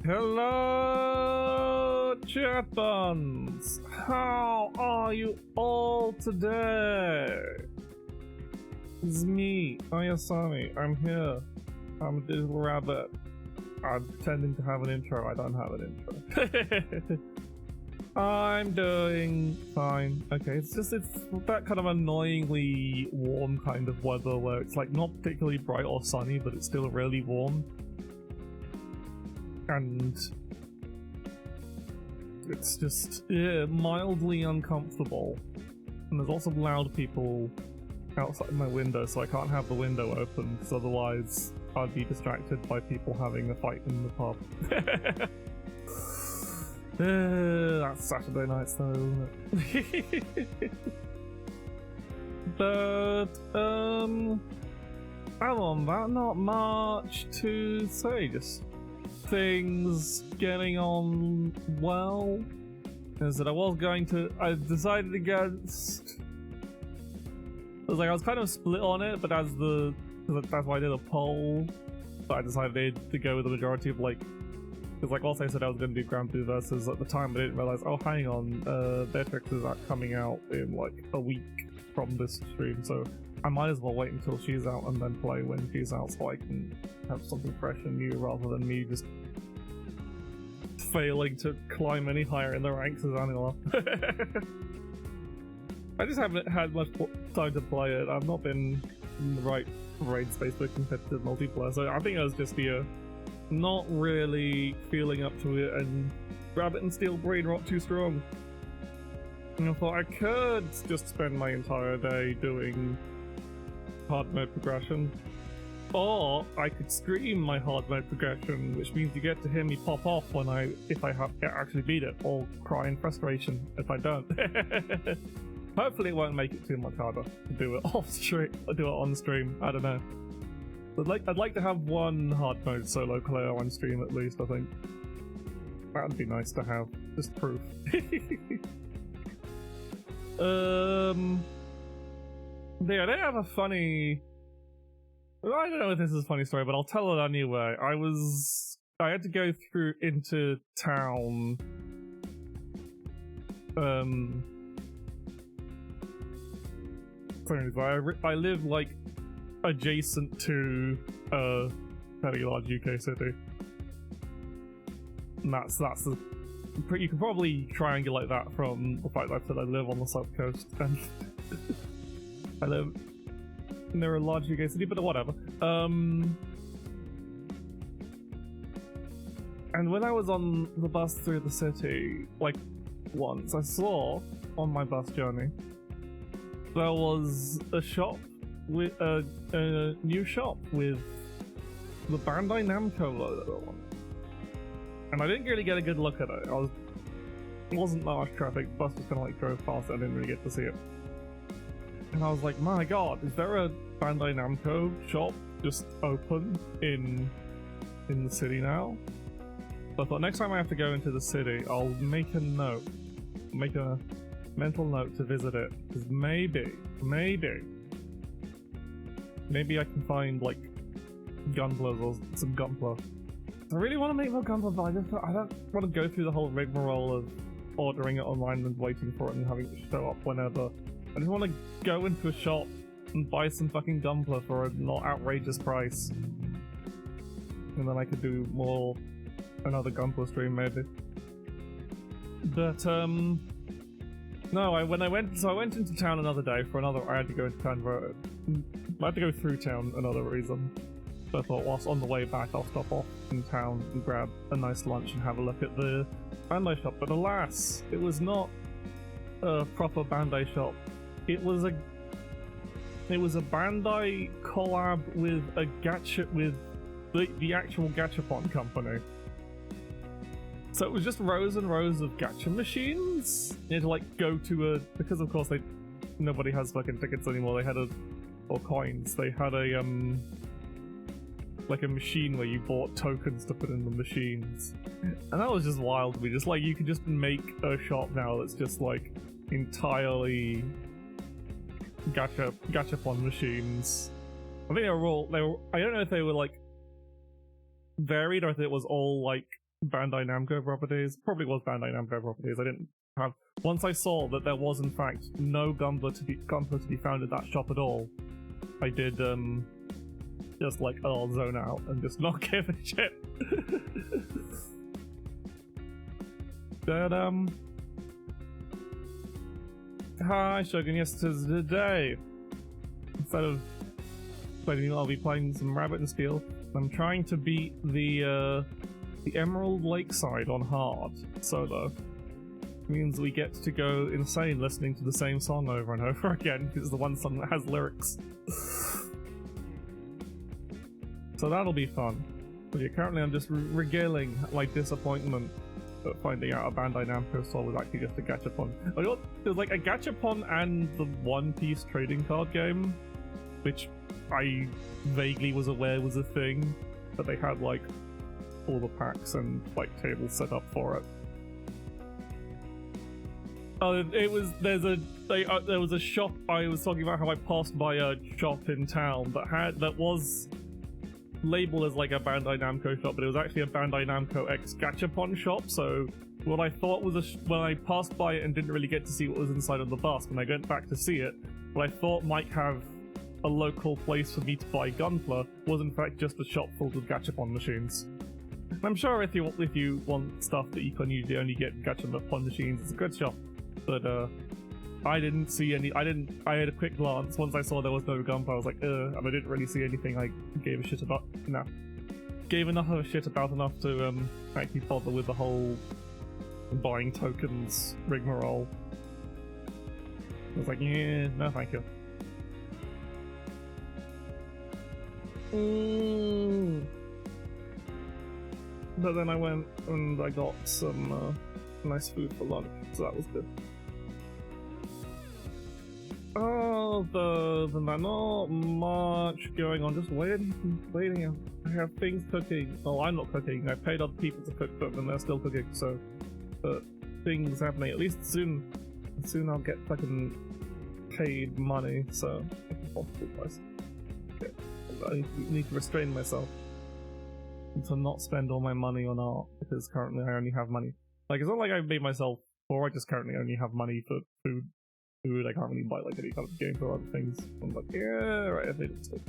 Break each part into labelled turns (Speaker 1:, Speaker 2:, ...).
Speaker 1: Hello, chat buns! How are you all today? It's me, Ayasami. I'm here. I'm a digital rabbit. I'm pretending to have an intro. I don't have an intro. I'm doing fine. Okay, it's that kind of annoyingly warm kind of weather where it's like not particularly bright or sunny, but it's still really warm. And it's just mildly uncomfortable. And there's lots of loud people outside my window, so I can't have the window open because otherwise I'd be distracted by people having a fight in the pub. That's Saturday nights though, isn't it? But other than that, not much to say. Just things getting on well. Is that I decided against. I was kind of split on it, but that's why I did a poll. But I decided to go with the majority of because also I said I was going to do Grand Blue versus at the time, I didn't realize, oh hang on, Beatrix is coming out in like a week from this stream, so I might as well wait until she's out and then play when she's out so I can have something fresh and new rather than me just failing to climb any higher in the ranks as Anila. I just haven't had much time to play it. I've not been in the right raid space for competitive multiplayer, so I think I was just not really feeling up to it, and Rabbit and Steel Brain Rot too strong. And I thought I could just spend my entire day doing hard mode progression, or I could stream my hard mode progression, which means you get to hear me pop off if I actually beat it, or cry in frustration if I don't. Hopefully it won't make it too much harder to do it off stream, or do it on stream. I don't know. I'd like to have one hard mode solo player on stream at least, I think. That'd be nice to have, just proof. Yeah, they have a funny... I don't know if this is a funny story, but I'll tell it anyway. I had to go through into town. I live like adjacent to a fairly large UK city. And that's the... You can probably triangulate that from the fact that I live on the south coast and I live near a large UK city, but whatever. And when I was on the bus through the city, once, I saw on my bus journey there was a shop with a new shop with the Bandai Namco logo on it. And I didn't really get a good look at it. It wasn't that much traffic, the bus just kind of drove past, I didn't really get to see it. And I was like, my god, is there a Bandai Namco shop just open in the city now? So I thought next time I have to go into the city, I'll make a mental note to visit it, because maybe I can find Gunplas or some Gunpla. I really want to make more Gunpla, but I don't want to go through the whole rigmarole of ordering it online and waiting for it and having it show up whenever. I just want to go into a shop and buy some fucking Gunpla for a not outrageous price. And then I could do another Gunpla stream maybe. But no, I went into town another day for I had to go into town I had to go through town another reason. So I thought whilst on the way back I'll stop off in town and grab a nice lunch and have a look at the Bandai shop. But alas, it was not a proper Bandai shop. It was a Bandai collab with a gacha with the actual Gachapon company. So it was just rows and rows of gacha machines. You had to go to because of course nobody has fucking tickets anymore. They had or coins. They had a machine where you bought tokens to put in the machines, and that was just wild to me. Just you could just make a shop now that's just entirely Gachapon machines. I think they were I don't know if they were varied or if it was all Bandai Namco properties. Probably was Bandai Namco properties. I didn't have. Once I saw that there was in fact no Gunpla to be found at that shop at all, I did just like I'll zone out and just not give a shit. But hi Shogun, yes it is today. Instead of playing, I'll be playing some Rabbit and Steel. I'm trying to beat the Emerald Lakeside on hard solo. It means we get to go insane listening to the same song over and over again because it's the one song that has lyrics. So that'll be fun. But yeah, currently I'm just regaling my disappointment at finding out a Bandai Namco store was actually just a gachapon. I thought it was like a gachapon and the One Piece trading card game, which I vaguely was aware was a thing, but they had like all the packs and like tables set up for it. It was there was a shop. I was talking about how I passed by a shop in town that was labeled as like a Bandai Namco shop, but it was actually a Bandai Namco X Gachapon shop. So what I thought was when I passed by it and didn't really get to see what was inside of the bus, when I went back to see it, what I thought might have a local place for me to buy Gunpla was in fact just a shop full of Gachapon machines. And I'm sure if you want stuff that you can usually only get Gachapon machines, it's a good shop. But I didn't see any. I had a quick glance. Once I saw there was no Gunpla, I was like, and I didn't really see anything I gave a shit about. No. Gave enough of a shit about enough to actually bother with the whole buying tokens rigmarole. I was like, yeah, no thank you. But then I went and I got some nice food for lunch, so that was good. Oh, not much going on, just waiting. I have things cooking. Oh, I'm not cooking. I paid other people to cook them and they're still cooking, so but things happening. At least soon I'll get fucking paid money, so I can afford full price. Okay. I need to restrain myself and to not spend all my money on art, because currently I only have money. Like, it's not like I've made myself poor, I just currently only have money for food. I can't really buy like any kind of game for other things. I'm like, yeah, right, I think it's good.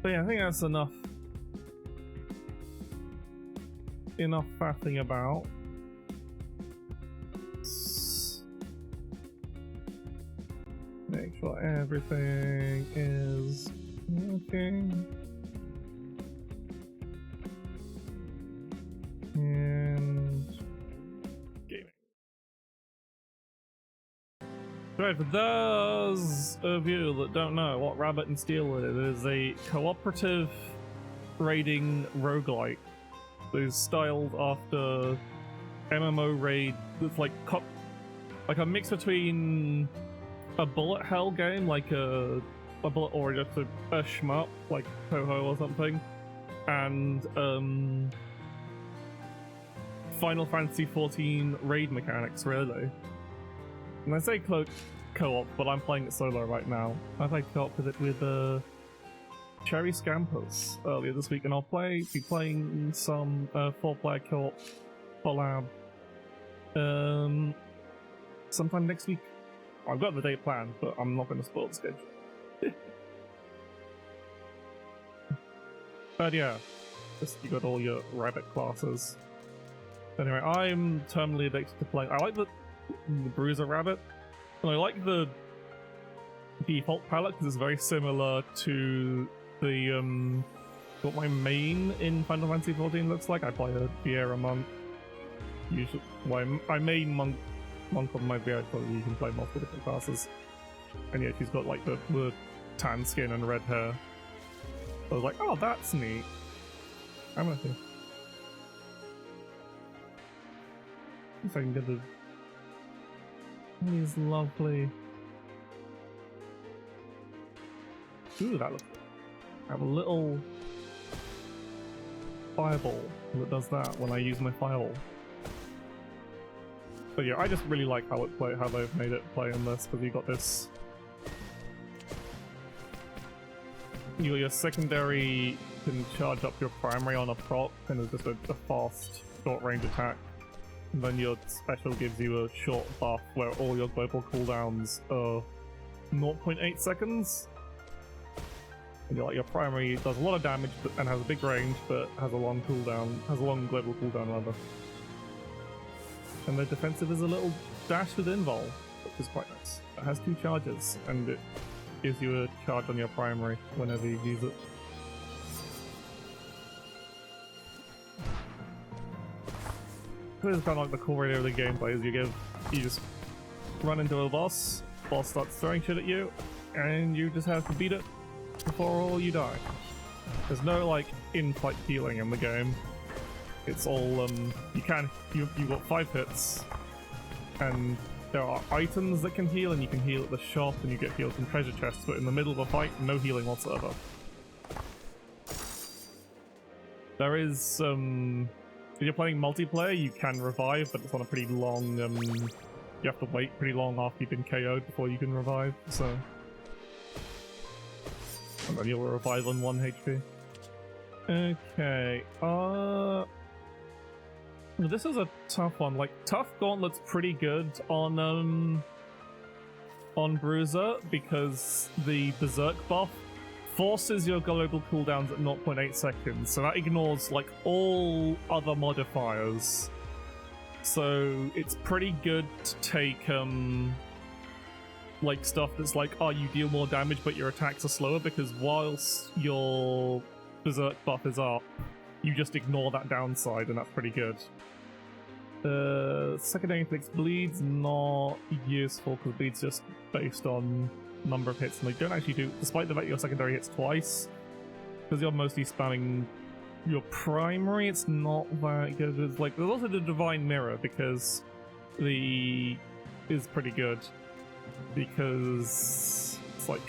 Speaker 1: But yeah, I think that's enough faffing about. Make sure everything is working. And gaming. Right, for those of you that don't know what Rabbit and Steel is, it is a cooperative raiding roguelike that is styled after MMO raid. It's like a mix between a bullet hell game, like a bullet, or just a shmup like Toho or something, and Final Fantasy XIV raid mechanics, really. And I say co-op, but I'm playing it solo right now. I played co-op with it with Cherry Scampers earlier this week, and I'll be playing some 4-player co-op collab sometime next week. I've got the date planned, but I'm not going to spoil the schedule. But yeah, just you got all your rabbit classes. Anyway, I'm terminally addicted to playing. I like the Bruiser Rabbit, and I like the default palette because it's very similar to the what my main in Final Fantasy XIV looks like. I play a Viera monk. Usually, my main monk on my Viera, so you can play multiple different classes. And yeah, she's got like the tan skin and red hair. I was like, oh, that's neat. I'm gonna see if I can get these lovely. Ooh, that looks good. I have a little fireball that does that when I use my fireball. But yeah, I just really like how they've made it play in this, because you got your secondary can charge up your primary on a proc, and it's just a fast, short-range attack. And then your special gives you a short buff where all your global cooldowns are 0.8 seconds. And your primary does a lot of damage and has a big range, but has a long cooldown, has a long global cooldown rather. And the defensive is a little dash with invul, which is quite nice. It has 2 charges, and it gives you a charge on your primary whenever you use it. This is kind of like the core radio of the gameplay, is you just run into a boss starts throwing shit at you, and you just have to beat it before you die. There's no like in-fight healing in the game. It's all you've got 5 hits, and there are items that can heal, and you can heal at the shop, and you get healed from treasure chests, but in the middle of a fight, no healing whatsoever. There is if you're playing multiplayer, you can revive, but it's on a pretty long you have to wait pretty long after you've been KO'd before you can revive, so and then you'll revive on 1 HP. Okay, this is a tough one. Like, Tough Gauntlet's pretty good on Bruiser because the Berserk buff forces your global cooldowns at 0.8 seconds, so that ignores like all other modifiers. So it's pretty good to take like stuff that's like, oh, you deal more damage but your attacks are slower, because whilst your Berserk buff is up, you just ignore that downside, and that's pretty good. Secondary inflicts bleed's not useful because bleed's just based on number of hits, and they don't actually do, despite the fact your secondary hits twice, because you're mostly spamming your primary, it's not that good. It's like, there's also the Divine Mirror, because is pretty good, because it's like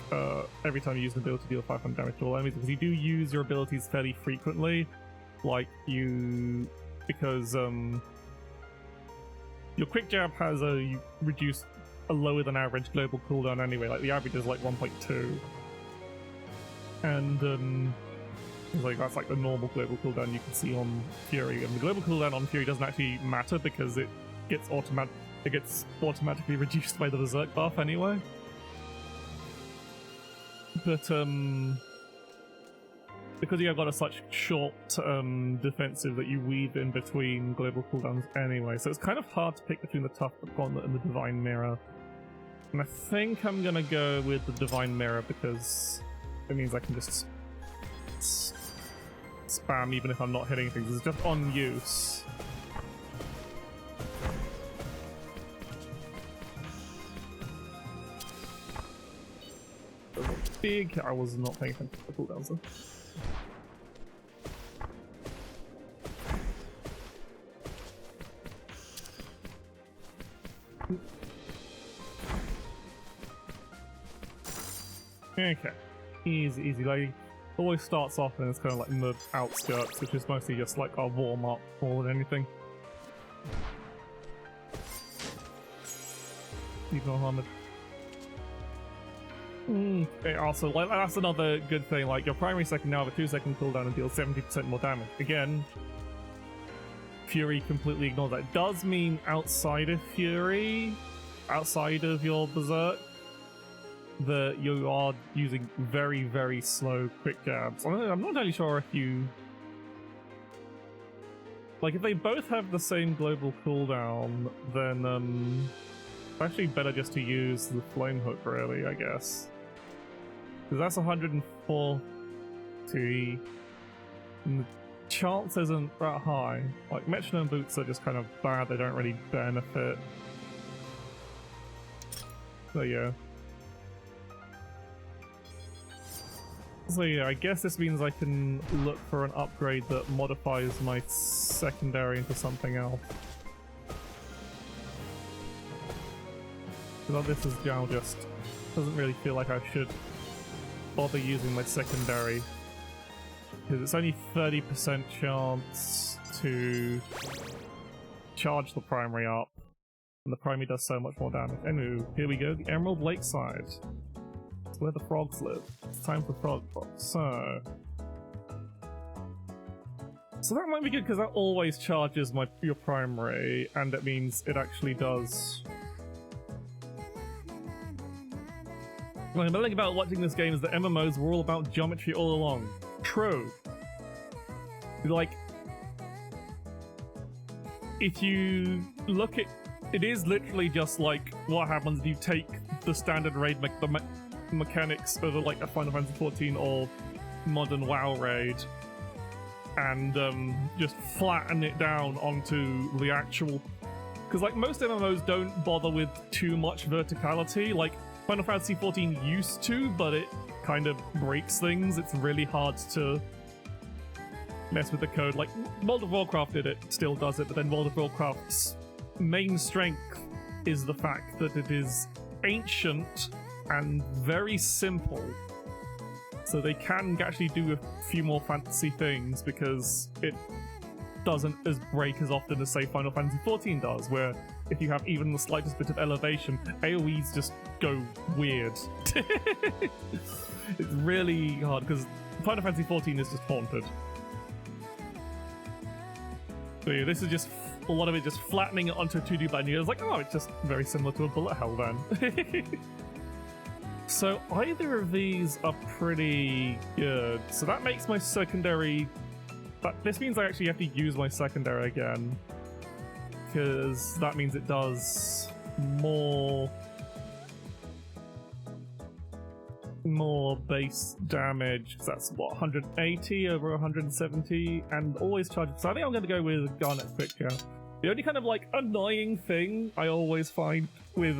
Speaker 1: every time you use an ability to deal 500 damage to all enemies, because you do use your abilities fairly frequently, because your quick jab has a lower than average global cooldown anyway, like the average is like 1.2, and that's like the normal global cooldown you can see on Fury, and the global cooldown on Fury doesn't actually matter because it gets automatically reduced by the Berserk buff anyway. But because you have got a such short defensive that you weave in between global cooldowns anyway, so it's kind of hard to pick between the Tough Gauntlet and the Divine Mirror. And I think I'm gonna go with the Divine Mirror because it means I can just spam even if I'm not hitting things. It's just on use. Big. I was not paying attention to the cooldowns though. Okay, easy. Like, always starts off and it's kind of like in the outskirts, which is mostly just like our warm up more than anything. Even Muhammad. Also, like, that's another good thing. Like, your primary second now have a 2-second cooldown and deals 70% more damage. Again, Fury completely ignores that. It does mean outside of Fury, outside of your Berserk, that you are using very, very slow quick jabs. I'm not entirely sure if you... Like, if they both have the same global cooldown, then it's actually better just to use the Flame Hook, really, I guess. Because that's 140, and the chance isn't that high. Like, Metronome Boots are just kind of bad, they don't really benefit. So yeah. So yeah, I guess this means I can look for an upgrade that modifies my secondary into something else. Because this is now just doesn't really feel like I should bother using my secondary, because it's only 30% chance to charge the primary up, and the primary does so much more damage. Anyway, here we go, the Emerald Lakeside. It's where the frogs live. It's time for frog box. So So that might be good because that always charges your primary, and it means it actually does. Well, the thing about watching this game is that MMOs were all about geometry all along. True. Like, if you look at it, is literally just like what happens if you take the standard raid mechanics of like a Final Fantasy XIV or modern WoW raid and just flatten it down onto the actual. Because like most MMOs don't bother with too much verticality. Like Final Fantasy XIV used to, but it kind of breaks things. It's really hard to mess with the code. Like World of Warcraft did it, still does it, but then World of Warcraft's main strength is the fact that it is ancient and very simple. So they can actually do a few more fantasy things because it doesn't break as often as say Final Fantasy XIV does, where if you have even the slightest bit of elevation, AoEs just go weird. It's really hard because Final Fantasy XIV is just haunted. So yeah, this is just a lot of it just flattening it onto a 2D plane. It's like, oh, it's just very similar to a bullet hell then. So either of these are pretty good. So that makes my secondary... This means I actually have to use my secondary again. Because that means it does more base damage. So that's what, 180 over 170, and always charges. So I think I'm going to go with Garnet Quick here. The only kind of like annoying thing I always find with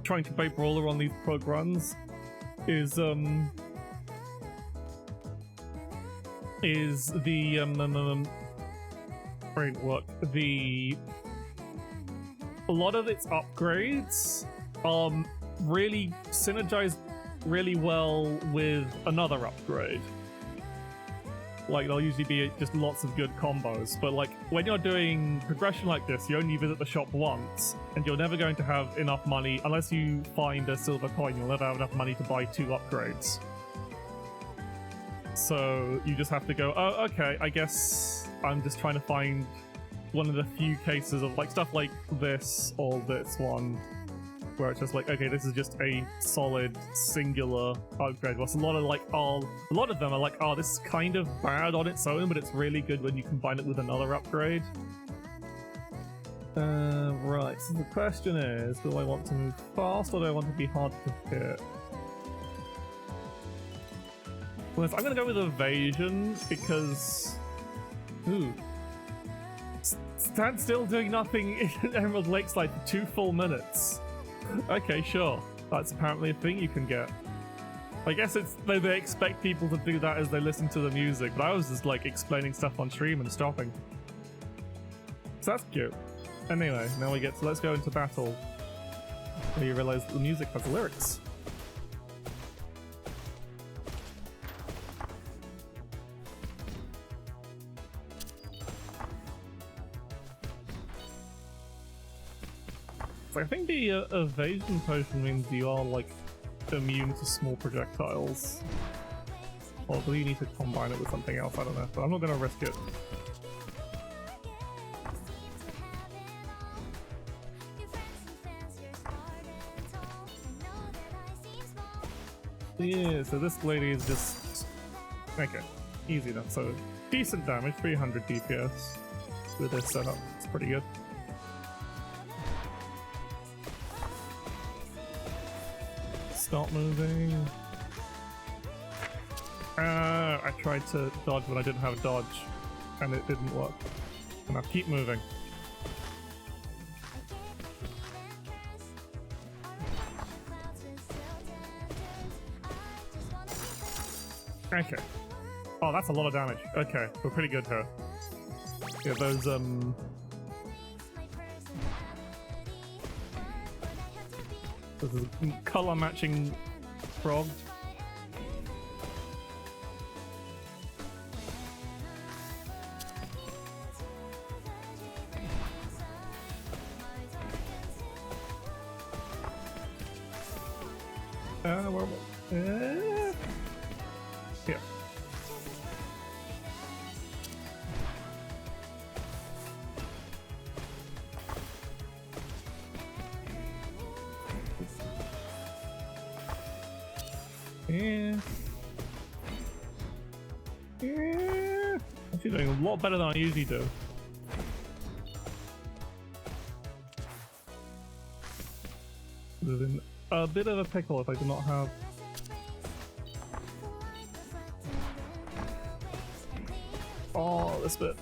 Speaker 1: trying to bait Brawler on these prog runs is the framework. A lot of its upgrades really synergize really well with another upgrade. Like there'll usually be just lots of good combos, but like when you're doing progression like this, you only visit the shop once, and you're never going to have enough money unless you find a silver coin. You'll never have enough money to buy 2 upgrades. So you just have to go, oh, okay, I guess I'm just trying to find one of the few cases of like stuff like this or this one, where it's just like, okay, this is just a solid singular upgrade. What's a lot of them are like, oh, this is kind of bad on its own, but it's really good when you combine it with another upgrade. Right, so the question is, do I want to move fast or do I want to be hard to hit? Well, I'm gonna go with evasion because... Ooh. Stand still doing nothing in Emerald Lakeside for 2 full minutes. Okay, sure. That's apparently a thing you can get. I guess it's they expect people to do that as they listen to the music, but I was just like explaining stuff on stream and stopping. So that's cute. Anyway, now we get to let's go into battle. Where you realize that the music has lyrics. I think the evasion potion means you are like immune to small projectiles. Or do you need to combine it with something else? I don't know, but I'm not going to risk it. Yeah, so this lady is just... Okay, easy enough. So decent damage, 300 DPS with this setup. It's pretty good. Stop moving. I tried to dodge when I didn't have a dodge, and it didn't work. And I'll keep moving. Okay. Oh, that's a lot of damage. Okay, we're pretty good here. Yeah, those this is color matching prog. Where am I? Here. Yeah. Yeah. Actually doing a lot better than I usually do. Would have been a bit of a pickle if I did not have. Oh, this bit.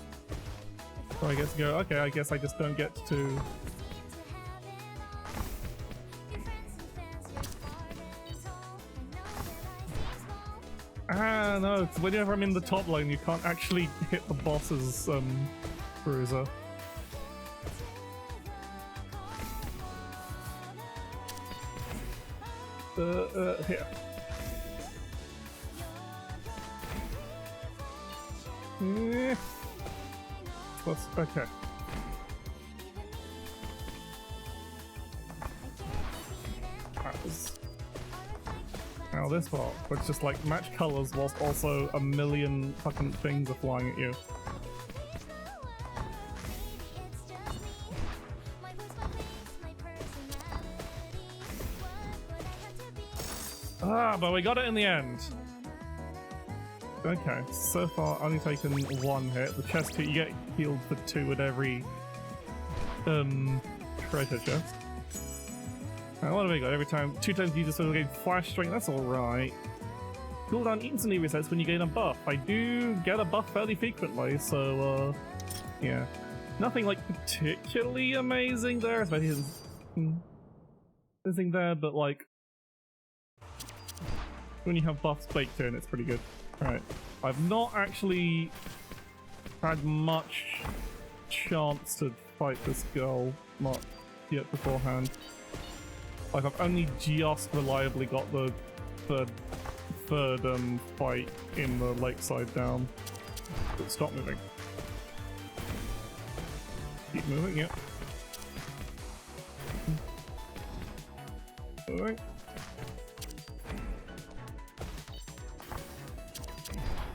Speaker 1: So I get to go. Okay, I guess I just don't get to. Ah, no, because whenever I'm in the top lane, you can't actually hit the boss's bruiser. Here. Okay. Now this part, where it's just like match colors whilst also a million fucking things are flying at you. Ah, but we got it in the end. Okay, so far only taken one hit. The chest hit, you get healed for 2 at every treasure chest. Now, what have we got? Every time, 2 times you just sort of gain flash strength, that's alright. Cooldown instantly resets when you gain a buff. I do get a buff fairly frequently, so yeah. Nothing like particularly amazing there, especially anything there, but like when you have buffs baked in, it's pretty good. Alright. I've not actually had much chance to fight this girl not yet beforehand. Like, I've only just reliably got the third fight in the lakeside down. But stop moving. Keep moving, yep. Moving.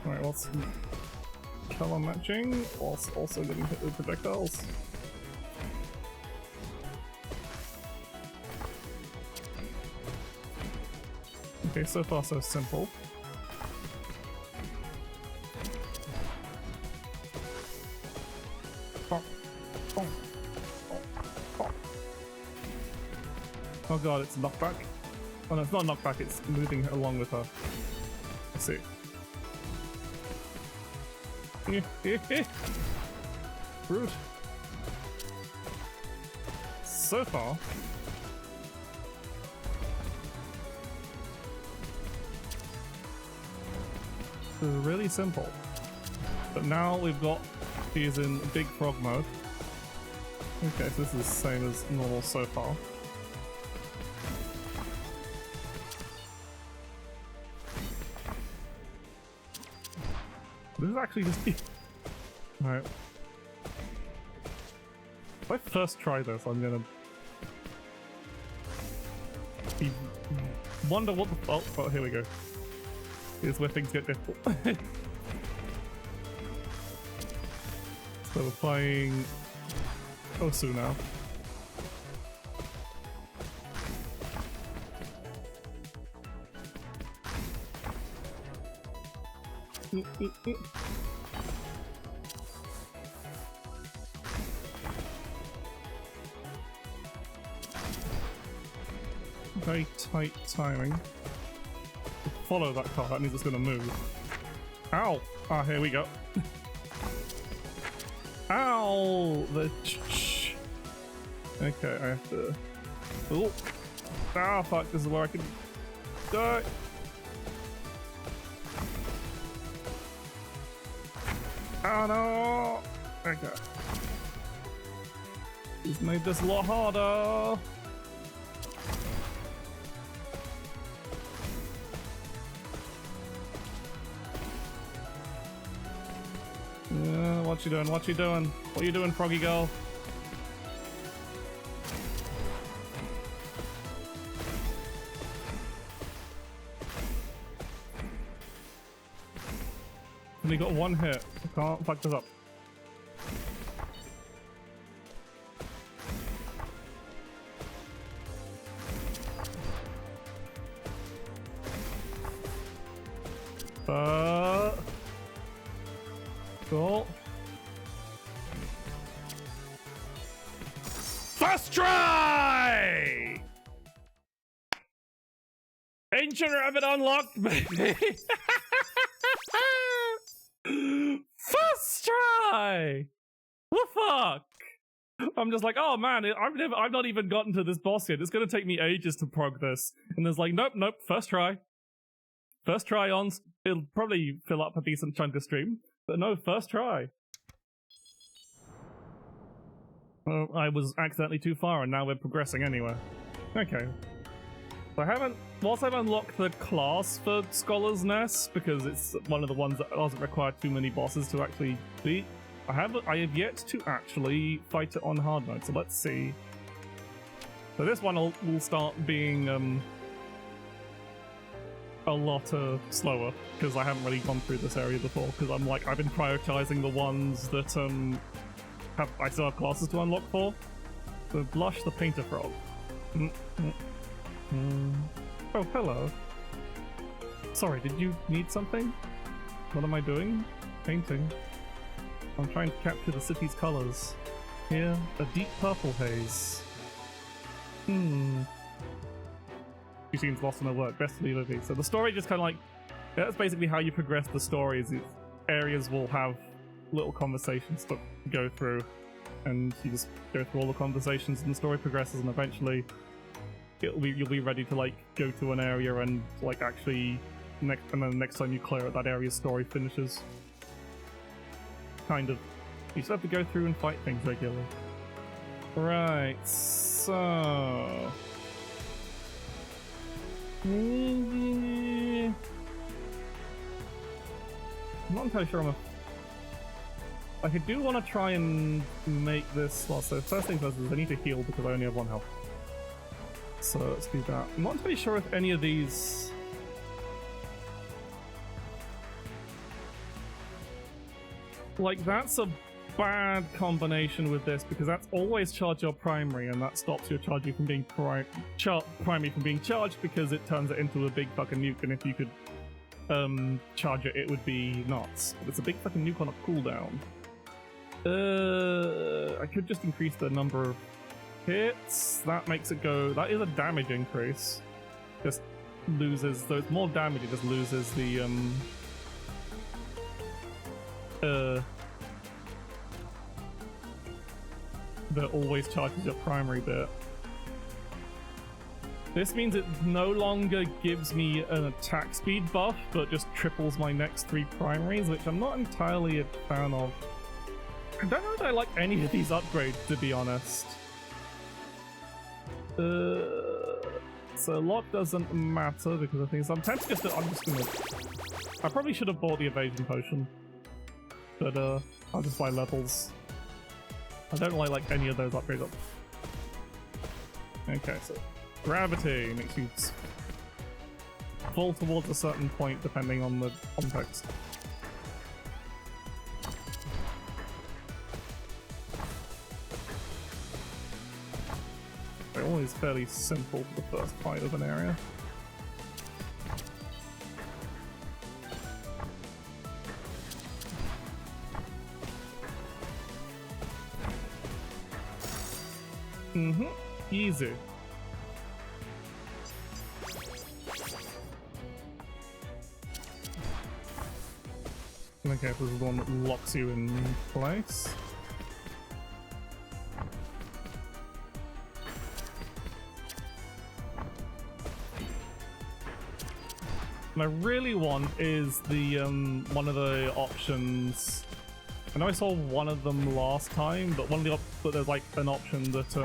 Speaker 1: Alright, whilst color matching, whilst also getting hit with projectiles. Okay, so far so simple. Oh god, it's knockback. Oh no, it's not knockback, it's moving along with her. Let's see. Rude. So far. Really simple. But now we've got these in big frog mode. Okay, so this is the same as normal so far. This is actually just... Alright. If I first try this, I'm gonna... wonder what the... Oh, here we go. Here's where things get difficult. So we're playing Osu now. Very tight timing. Follow that car, that means it's gonna move. Ow! Ah, here we go. Ow! The okay, I have to... Oh! Ah, fuck, this is where I can die! Oh no! Okay. He's made this a lot harder! What you doing? What you doing? What you doing, froggy girl? Only got 1 hit. I can't fuck this up. Cool. First try! Ancient Rabbit unlocked, baby! First try! What the fuck? I'm just like, oh man, I've not even gotten to this boss yet. It's gonna take me ages to prog this. And there's like, nope, first try. First try on, it'll probably fill up a decent chunk of stream. But no, first try. Oh, I was accidentally too far and now we're progressing anyway. Okay. So whilst I've unlocked the class for Scholar's Nest, because it's one of the ones that doesn't require too many bosses to actually beat, I have yet to actually fight it on hard mode, so let's see. So this one will start being a lot slower, because I haven't really gone through this area before, because I've been prioritizing the ones that I still have classes to unlock for. So Blush the Painter Frog. Oh, hello. Sorry, did you need something? What am I doing? Painting. I'm trying to capture the city's colors. Here, a deep purple haze. She seems lost in her work. Best to leave her be. So the story just kind of like... That's basically how you progress the stories. Areas will have little conversations to go through. And you just go through all the conversations and the story progresses, and eventually you'll be ready to like go to an area and like actually and then the next time you clear it, that area's story finishes. Kind of. You just have to go through and fight things regularly. Right, so... I'm not entirely sure I do want to try and make this... Well, so first thing first is I need to heal because I only have 1 health. So let's do that. I'm not entirely sure if any of these... Like, that's a bad combination with this, because that's always charge your primary, and that stops your primary from being charged, because it turns it into a big fucking nuke, and if you could charge it, it would be nuts. But it's a big fucking nuke on a cooldown. I could just increase the number of hits. That makes it go... That is a damage increase. Just loses... Though it's more damage, it just loses the... that always charges your primary bit. This means it no longer gives me an attack speed buff, but just triples my next 3 primaries, which I'm not entirely a fan of. I don't know if I like any of these upgrades, to be honest. So a lot doesn't matter because of things. I'm tempted just to... I'm just gonna... I probably should have bought the evasion potion. But I'll just buy levels. I don't really like any of those upgrades up. Okay, so gravity makes you fall towards a certain point depending on the context. They're always fairly simple for the first fight of an area. Easy. Okay, this is the one that locks you in place. What I really want is the one of the options. I know I saw one of them last time, but but there's like an option that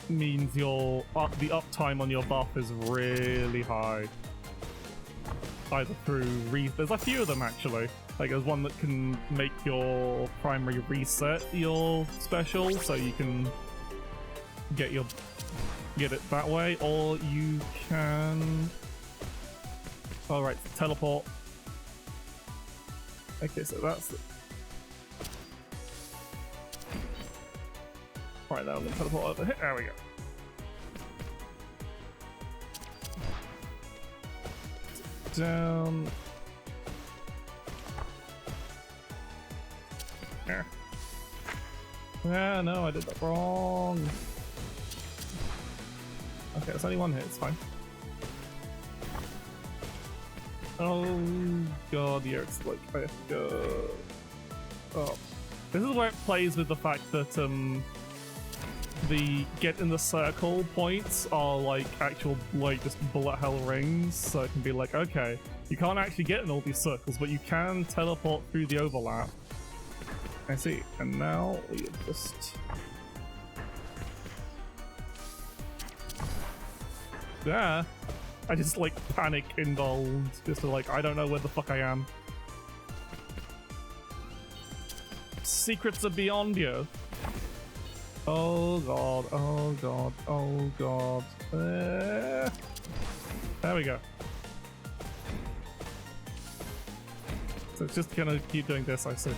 Speaker 1: means the uptime on your buff is really high. Either through there's a few of them actually. Like there's one that can make your primary reset your special, so you can get it that way, or you can... Alright, teleport. Okay, so that's the... Alright, now I'm gonna teleport over here. There we go. down. There. Ah, no, I did that wrong. Okay, it's only one hit, it's fine. Oh god, yeah, it's like I have to go. Oh. This is where it plays with the fact that the get in the circle points are like actual like just bullet hell rings, so it can be like, okay, you can't actually get in all these circles, but you can teleport through the overlap. I see, and now we just yeah, I just like panic indulged, just to, like, I don't know where the fuck I am. Secrets are beyond you. Oh god, oh god, oh god. There we go. So it's just gonna keep doing this, I see.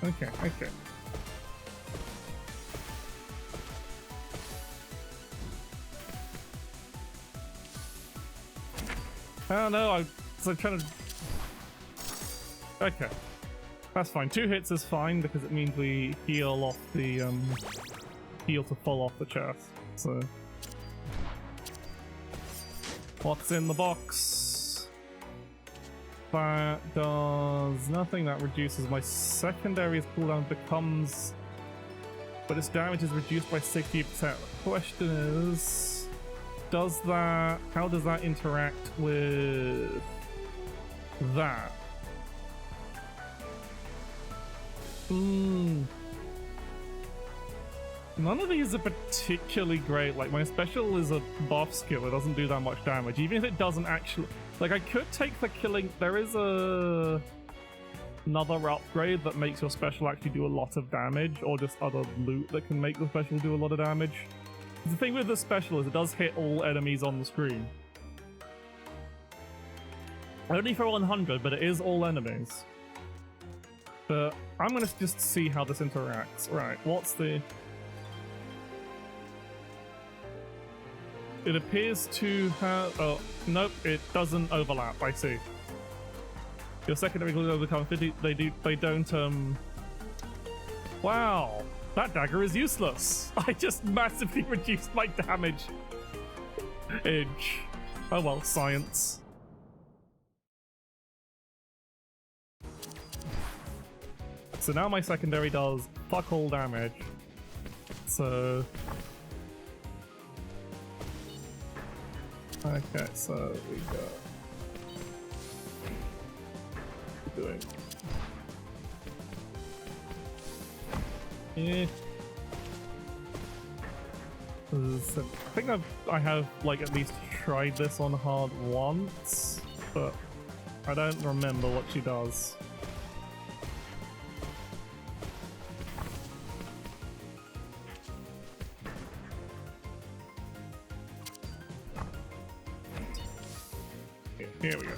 Speaker 1: Okay, okay. Oh no, I'm trying to... Okay. That's fine. 2 hits is fine because it means we heal off the, heal to fall off the chest. So... What's in the box? That does nothing. That reduces my secondary's cooldown becomes... But its damage is reduced by 60%. The question is... Does that... How does that interact with... that? None of these are particularly great. Like, my special is a buff skill. It doesn't do that much damage. Even if it doesn't actually... Like, I could take the killing... There is another upgrade that makes your special actually do a lot of damage, or just other loot that can make the special do a lot of damage. The thing with the special is it does hit all enemies on the screen. Only for 100, but it is all enemies. But I'm gonna just see how this interacts. Right, what's the... It appears to have... Oh, nope, it doesn't overlap, I see. Your secondary will overcome 50... They don't, Wow! That dagger is useless! I just massively reduced my damage. Edge. Oh well, science. So now my secondary does fuck all damage. So... Okay, so we got... Doing... Yeah. So I think I have like at least tried this on hard once, but I don't remember what she does. Here we go.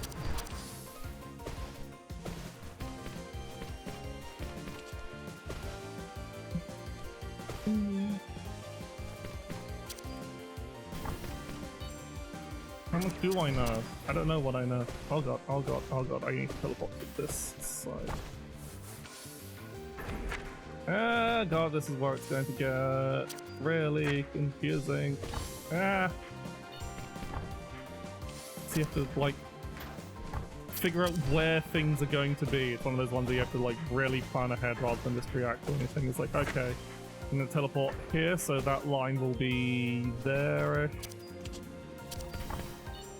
Speaker 1: How much do I know? I don't know what I know. Oh god, oh god, oh god, I need to teleport to this side. Ah god, this is where it's going to get really confusing. Ah! So you have to, like, figure out where things are going to be. It's one of those ones that you have to, like, really plan ahead rather than just react to anything. It's like, okay, I'm gonna teleport here, so that line will be there-ish.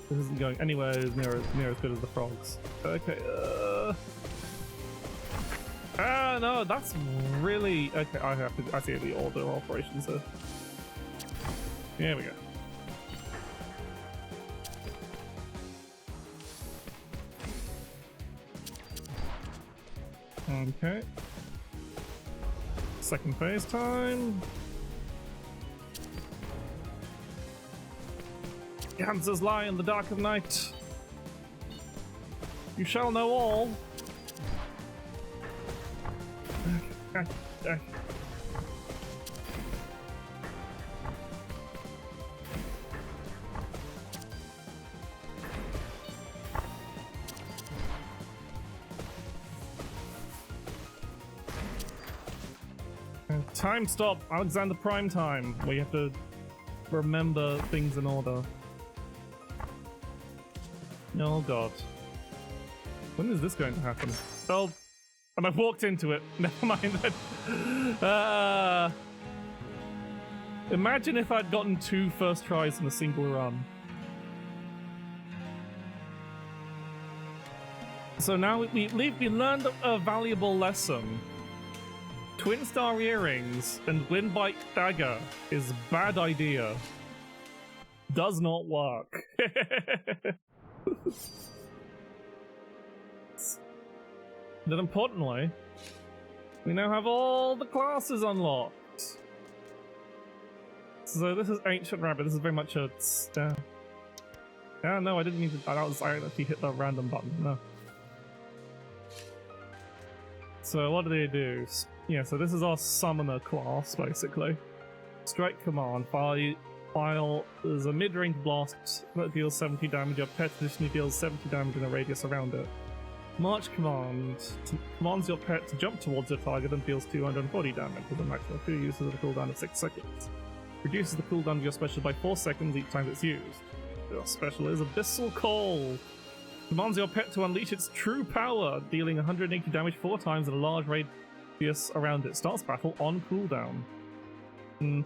Speaker 1: This isn't going anywhere near as good as the frogs. Okay, Ah, no, that's really... Okay, I see the order operations here. Here we go. Okay. Second phase time. The answers lie in the dark of night. You shall know all. Time stop! Alexander Prime time, where you have to remember things in order. Oh god. When is this going to happen? Oh, and I walked into it. Never mind then. Imagine if I'd gotten 2 first tries in a single run. So now we learned a valuable lesson. Twin Star Earrings and Windbite Dagger is a bad idea. Does not work. Then importantly, we now have all the classes unlocked. So this is Ancient Rabbit. This is very much a... yeah, no, I didn't mean to... I actually hit the random button. No. So what do they do? Yeah, so this is our Summoner class, basically. Strike Command. File is a mid-range blast that deals 70 damage. Your pet additionally deals 70 damage in a radius around it. March Command commands your pet to jump towards your target and deals 240 damage with a maximum of 2 uses of a cooldown of 6 seconds. Reduces the cooldown of your special by 4 seconds each time it's used. Your special is Abyssal Call. Commands your pet to unleash its true power, dealing 180 damage 4 times in a large radius around it. Starts battle on cooldown.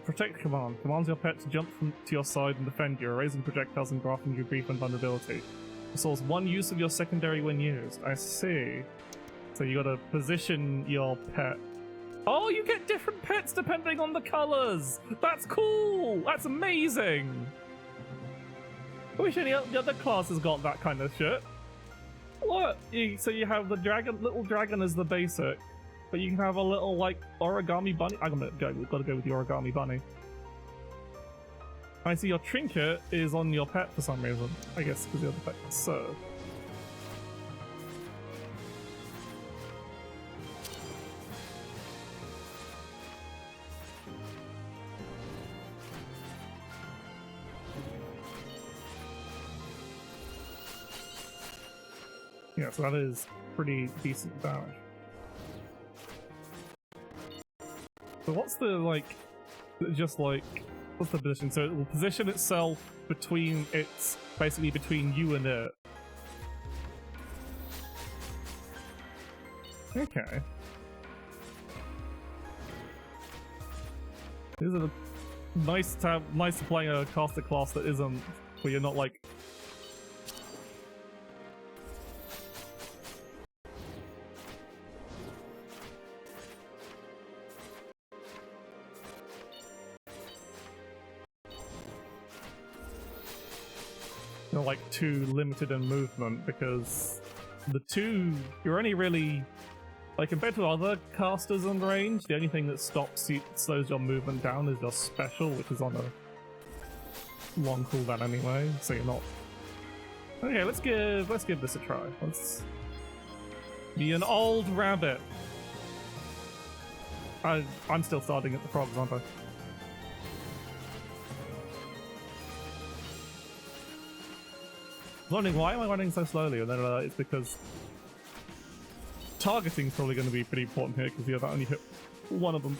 Speaker 1: Protect Command. Commands your pet to jump to your side and defend you, erasing projectiles and granting you brief invulnerability. Restores 1 use of your secondary when used. I see. So you gotta position your pet. Oh, you get different pets depending on the colors! That's cool! That's amazing! I wish any of the other classes got that kind of shit. What? So you have the dragon, little dragon as the basic, but you can have a little, like, origami bunny. I'm gonna go, we've got to go with the origami bunny. I see your trinket is on your pet for some reason. I guess because the other pet. So. Yeah, so that is pretty decent damage. So what's the, like, just like, what's the position? So it will position itself between, it's basically between you and it. Okay. These are the nice to play a caster class that isn't, where you're not like, like too limited in movement, because you're only really, like, compared to other casters on range, the only thing that slows your movement down is your special, which is on a long cooldown anyway, so you're not. Okay, let's give this a try. Let's be an old rabbit. I'm still starting at the progs, aren't I? I was wondering, why am I running so slowly? And then it's because targeting is probably going to be pretty important here, because you have only hit one of them.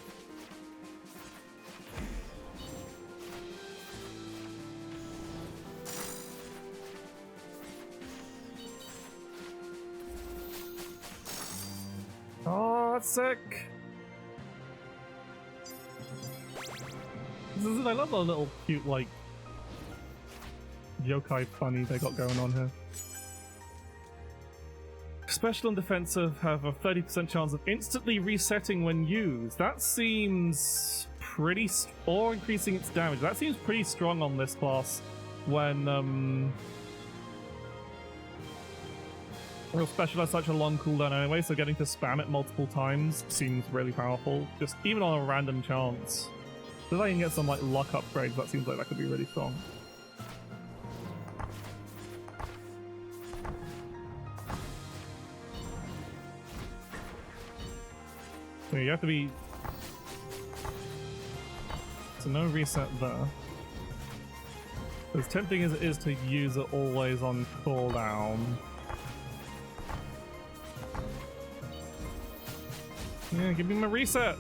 Speaker 1: Oh, that's sick! I love the little cute, like, yokai funny they got going on here. Special and defensive have a 30% chance of instantly resetting when used. That seems pretty... or increasing its damage. That seems pretty strong on this class when real special has such a long cooldown anyway, so getting to spam it multiple times seems really powerful, just even on a random chance. So if I can get some like luck upgrades, that seems like that could be really strong. So you have to be... So no reset there. As tempting as it is to use it always on cooldown. Yeah, give me my reset!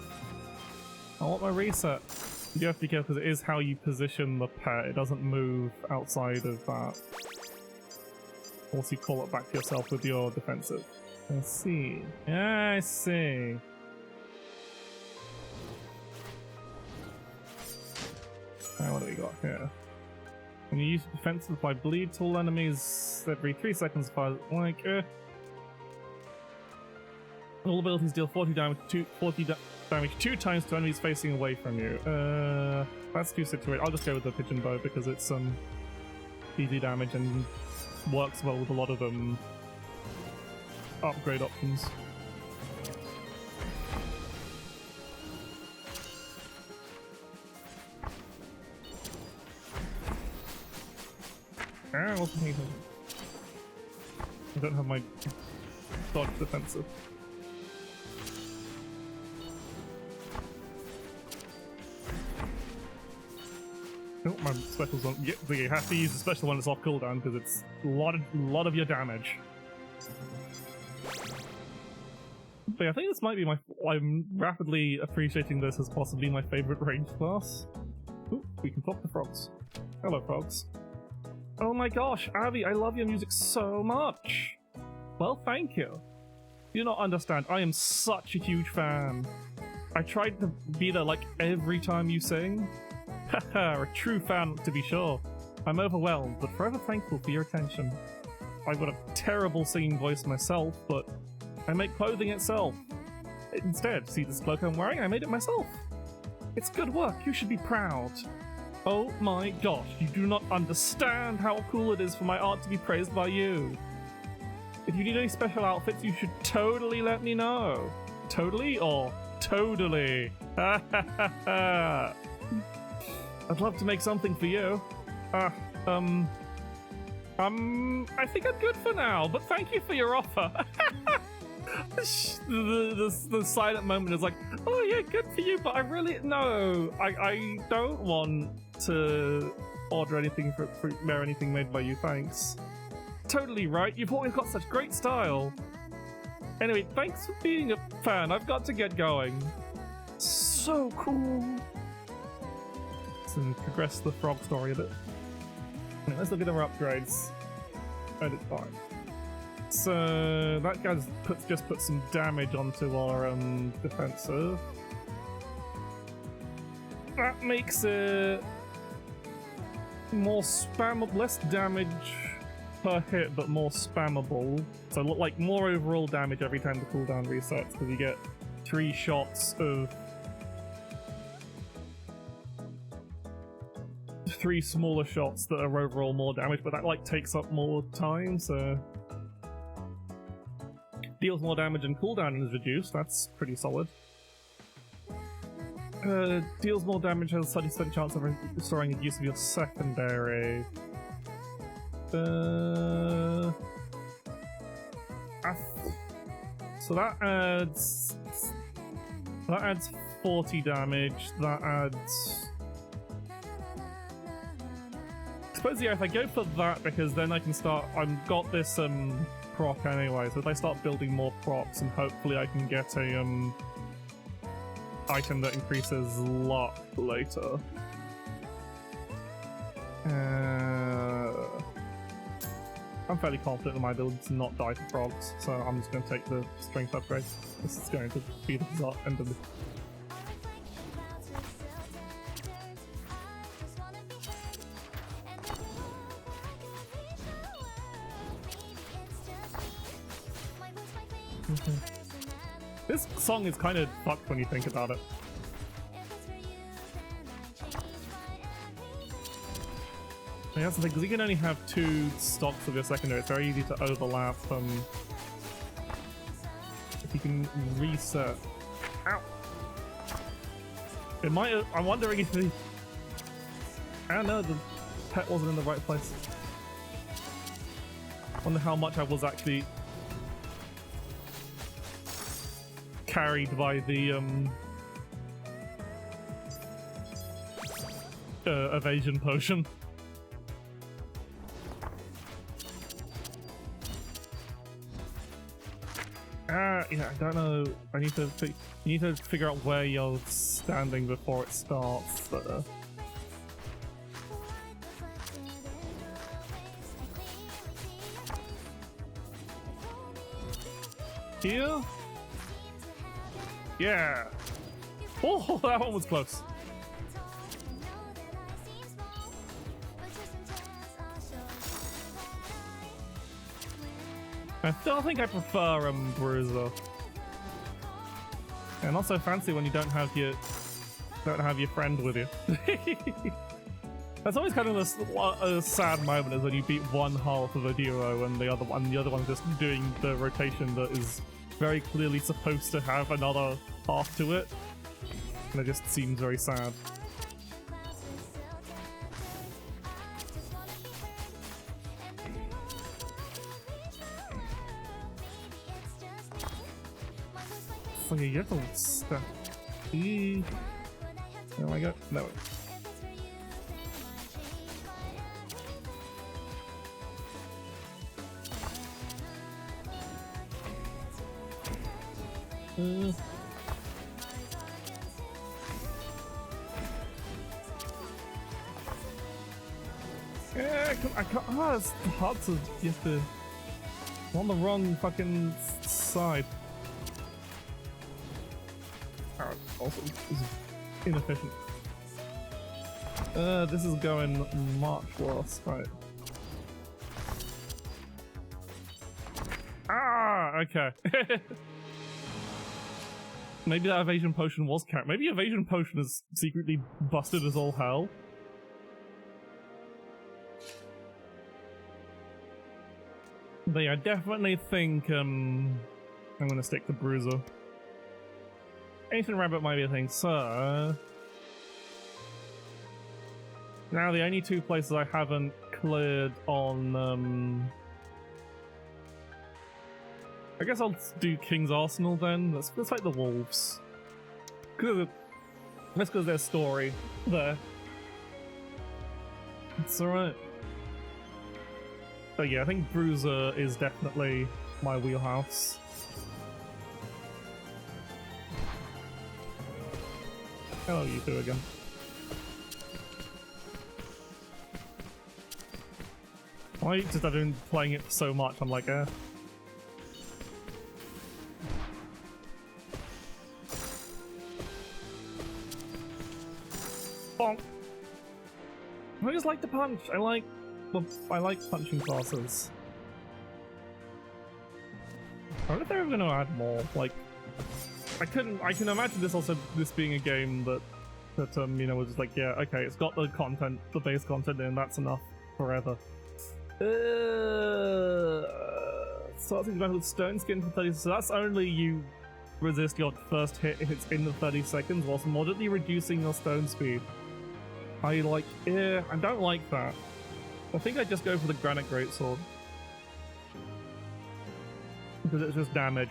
Speaker 1: I want my reset. You have to be careful because it is how you position the pet. It doesn't move outside of that. Once you call it back to yourself with your defensive. I see. I see. Now what do we got here? When you use defensive, apply bleed to all enemies every 3 seconds. All abilities deal 40 damage 2 times to enemies facing away from you. That's too situated. I'll just go with the pigeon bow because it's easy damage and works well with a lot of upgrade options. I wasn't thinking. I don't have my dodge defensive. Oh, my special's on. Yeah, you have to use the special when it's off cooldown because it's a lot of your damage. But yeah, I think this might be I'm rapidly appreciating this as possibly my favorite range class. Ooh, we can talk to frogs. Hello, frogs. Oh my gosh, Abby, I love your music so much! Well, thank you. You do not understand, I am such a huge fan. I tried to be there like every time you sing. Haha, a true fan to be sure. I'm overwhelmed, but forever thankful for your attention. I've got a terrible singing voice myself, but I make clothing itself. Instead, see this cloak I'm wearing? I made it myself. It's good work, you should be proud. Oh my gosh, you do not understand how cool it is for my art to be praised by you. If you need any special outfits, you should totally let me know. Totally or totally? Ha ha ha ha. I'd love to make something for you. I think I'm good for now, but thank you for your offer. the silent moment is like, oh yeah, good for you, but I really, no, I don't want to order anything wear anything made by you, thanks. Totally right, you've always got such great style. Anyway, thanks for being a fan, I've got to get going. So cool. Let's progress the frog story a bit. Anyway, let's look at our upgrades. Edit 5. So that guy just put some damage onto our defensive. That makes it more spammable, less damage per hit, but more spammable. So like more overall damage every time the cooldown resets, because you get 3 shots of 3 smaller shots that are overall more damage, but that like takes up more time, so deals more damage and cooldown is reduced. That's pretty solid. Deals more damage, has a 30% chance of restoring the use of your secondary. So that adds 40 damage. That adds. I suppose yeah, if I go for that, because then I can start. I've got this proc anyway, so if I start building more procs, and hopefully I can get a item that increases luck later. I'm fairly confident in my ability to not die to frogs, so I'm just going to take the strength upgrade. This is going to be the end of the. This song is kind of fucked when you think about it. I mean, that's the thing, because you can only have 2 stocks of your secondary. It's very easy to overlap if you can reset. Ow! It might. I'm wondering if the. I don't know. The pet wasn't in the right place. I wonder how much I was actually carried by the evasion potion. Yeah, I don't know. I need to you need to figure out where you're standing before it starts. Here? Yeah. Oh, that one was close. I still think I prefer Bruiser. And not so fancy when you don't have your friend with you. That's always kind of a sad moment, is when you beat one half of a duo and the other one's just doing the rotation that is very clearly supposed to have another half to it. And it just seems very sad. So you have to step. Oh my god, no. Yeah, I can't. Ah, it's hard to get the. I'm on the wrong fucking side. Also, this is inefficient. This is going much worse, right? Ah, okay. Maybe that evasion potion was carried. Maybe evasion potion is secretly busted as all hell. But yeah, I definitely think I'm gonna stick to Bruiser. Ancient Rabbit might be a thing, so... Now the only two places I haven't cleared on... I guess I'll do King's Arsenal then. Let's fight the Wolves. That's because there's story there. It's alright. But yeah, I think Bruiser is definitely my wheelhouse. Hello, you two again. Why just I've been playing it so much, I'm like, eh. Bonk. I just like to punch. I like punching classes. I wonder if they're ever going to add more. Like, I can imagine this being a game that you know, was just like, yeah, okay, it's got the content, the base content in, that's enough forever. Starting battle with stone skin for 30, so that's only you resist your first hit if it's in the 30 seconds, whilst moderately reducing your stone speed. I don't like that. I think I'd just go for the Granite Greatsword. Because it's just damage.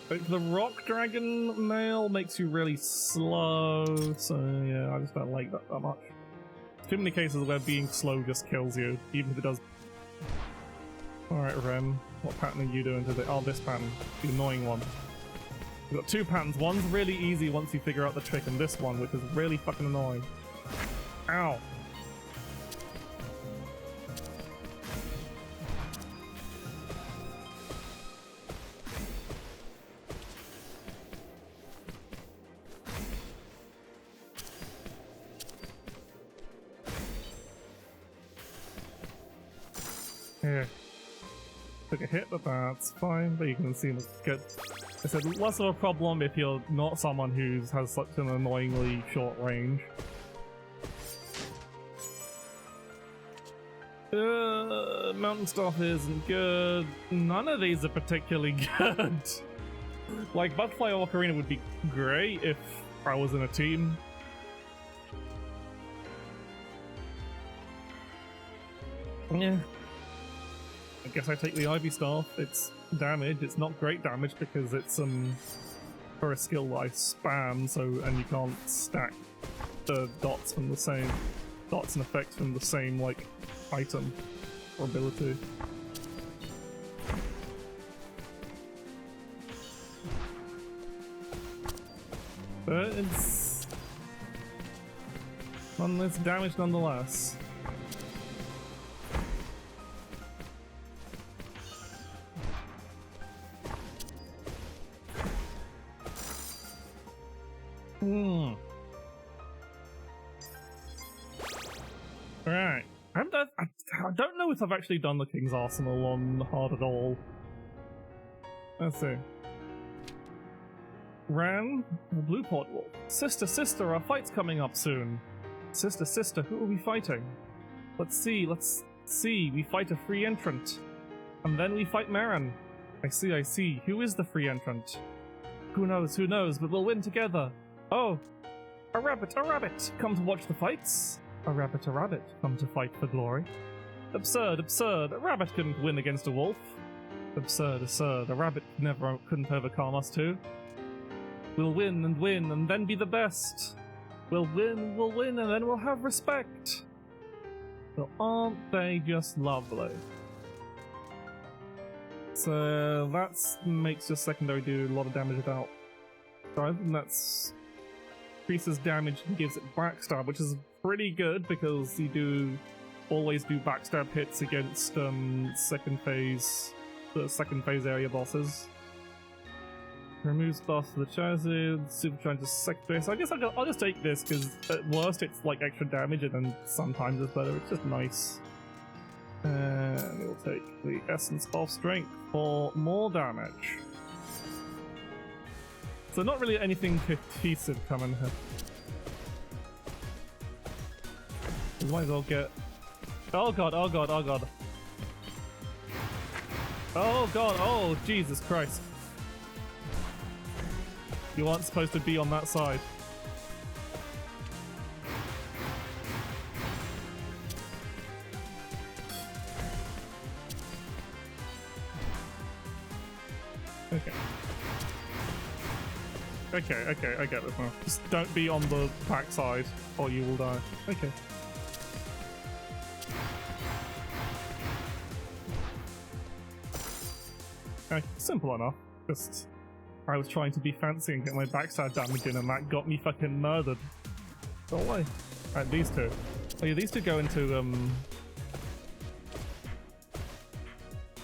Speaker 1: But the Rock Dragon Mail makes you really slow, so yeah, I just don't like that much. Too many cases where being slow just kills you, even if it does. Alright, Rem, what pattern are you doing today? Oh, this pattern, the annoying one. We've got two patterns. One's really easy once you figure out the trick, and this one, which is really fucking annoying. Ow! Here. Took a hit, but that's fine. But you can see it's good. I said less of a problem if you're not someone who has such an annoyingly short range. Mountain Staff isn't good. None of these are particularly good. Like, Butterfly Ocarina would be great if I was in a team. Yeah. I guess I take the Ivy Staff. It's damage. It's not great damage because it's for a skill that I spam, so and you can't stack the dots from the same and effects from the same like item or ability. But it's damage nonetheless. Alright. I don't know if I've actually done the King's Arsenal on hard at all. Let's see. Ran, Blue Port Wolf. Sister, our fight's coming up soon. Sister, who are we fighting? Let's see. We fight a free entrant. And then we fight Marin. I see. Who is the free entrant? Who knows, but we'll win together. Oh, a rabbit, come to watch the fights. A rabbit, come to fight for glory. Absurd, a rabbit couldn't win against a wolf. Absurd, a rabbit couldn't overcome us two. We'll win, and then be the best. We'll win, and then we'll have respect. Well, aren't they just lovely? So that makes your secondary do a lot of damage without. So I think that's increases damage and gives it backstab, which is pretty good because you always do backstab hits against the second phase area bosses. Removes buffs to the chassis, supercharges secondary. So I guess I'll just take this because at worst it's like extra damage and then sometimes it's better. It's just nice. And we'll take the Essence of Strength for more damage. So not really anything cohesive coming here. We might as well get... Oh god. Oh Jesus Christ. You aren't supposed to be on that side. Okay, I get this now. Just don't be on the back side or you will die. Okay. Simple enough. Just I was trying to be fancy and get my backside damage in and that got me fucking murdered. Go away. Alright, these two. Oh yeah, these two go into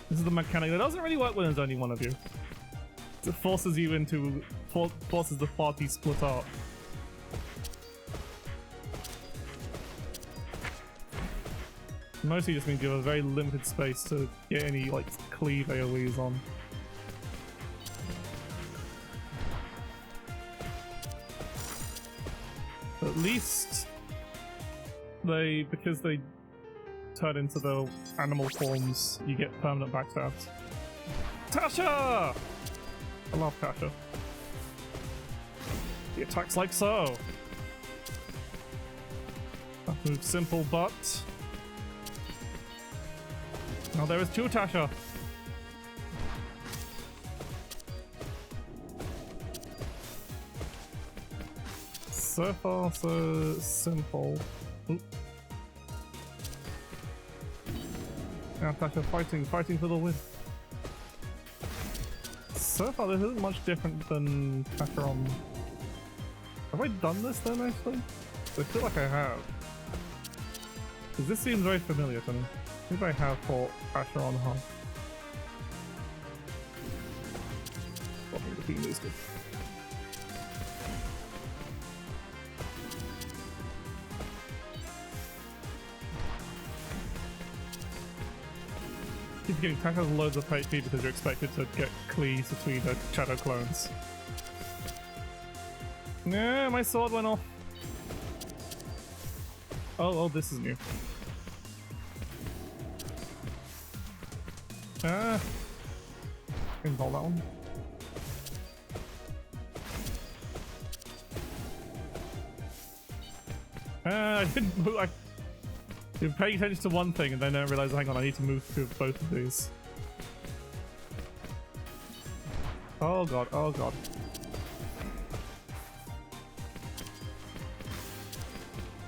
Speaker 1: This is the mechanic that doesn't really work when there's only one of you. It forces you into forces the party split up. Mostly just means you have a very limited space to get any like cleave AoEs on. At least because they turn into the animal forms, you get permanent backstabs. Tasha! I love Tasha. He attacks like so. That move's simple, but now there is two Tasha. So far, so simple. Oop. Now Tasha fighting for the win. So far, this isn't much different than Tasha on... Have I done this then, actually? I feel like I have. Because this seems very familiar to me. I think I have fought Tasha on hard. Keep getting Tasha's loads of HP because you're expected to get cleaves between the shadow clones. Yeah, my sword went off. Oh, this is new. Ah, can hold that one. I didn't move. You're paying attention to one thing and then I realize, hang on, I need to move through both of these. Oh god.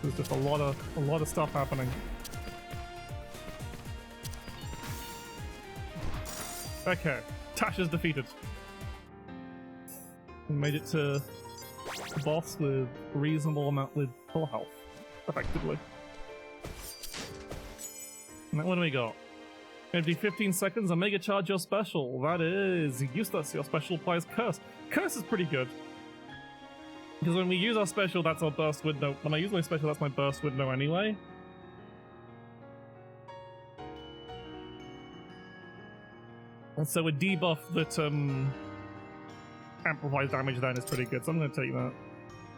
Speaker 1: There's just a lot of stuff happening. Okay, Tasha's defeated. We made it to boss with reasonable amount with full health, effectively. And what do we got? Maybe 15 seconds and mega charge your special. That is useless. Your special applies curse. Curse is pretty good. Because when we use our special, that's our burst window. When I use my special, that's my burst window anyway. And so a debuff that amplifies damage then is pretty good, so I'm going to take that.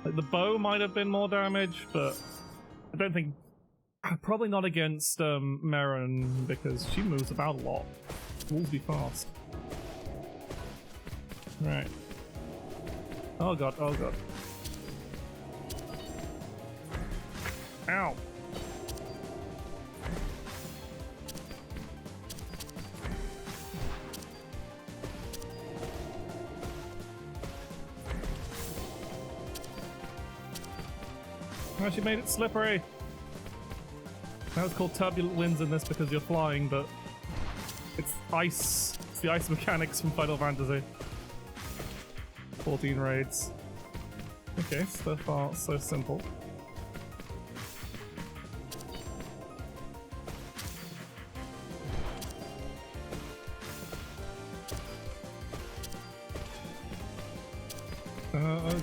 Speaker 1: Like, the bow might have been more damage, but I don't think... Probably not against Merrin, because she moves about a lot. Wolves be fast. Right. Oh god, oh god. Ow! Oh, she made it slippery! Now it's called turbulent winds in this because you're flying, but it's ice. It's the ice mechanics from Final Fantasy. 14 raids. Okay, so far so simple.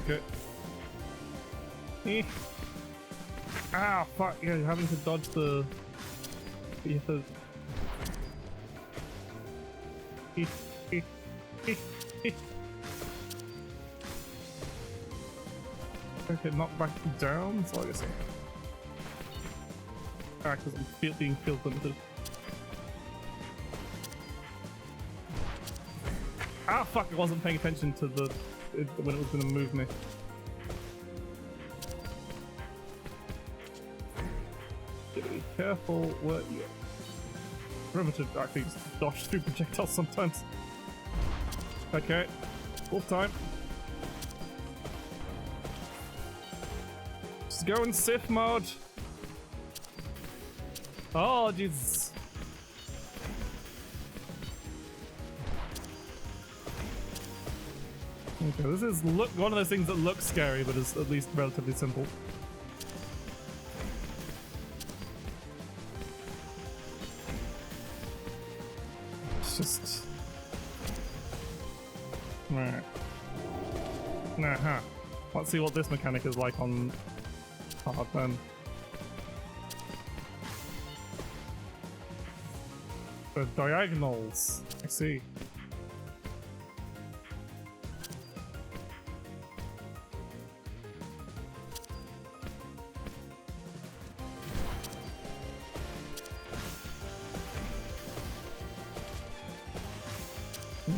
Speaker 1: Okay. Ah, fuck, yeah, you're having to dodge the... You have to... Okay, knock back down, so I guess because I'm being field limited. Ah, fuck, I wasn't paying attention to the... when it was gonna move me. Be careful where you remember to actually dodge through projectiles sometimes. Okay, full time. Just go in Sith mode. Oh, Jesus. Okay, this is one of those things that looks scary, but is at least relatively simple. Just right. Nah, let's see what this mechanic is like on hard then. The diagonals. I see.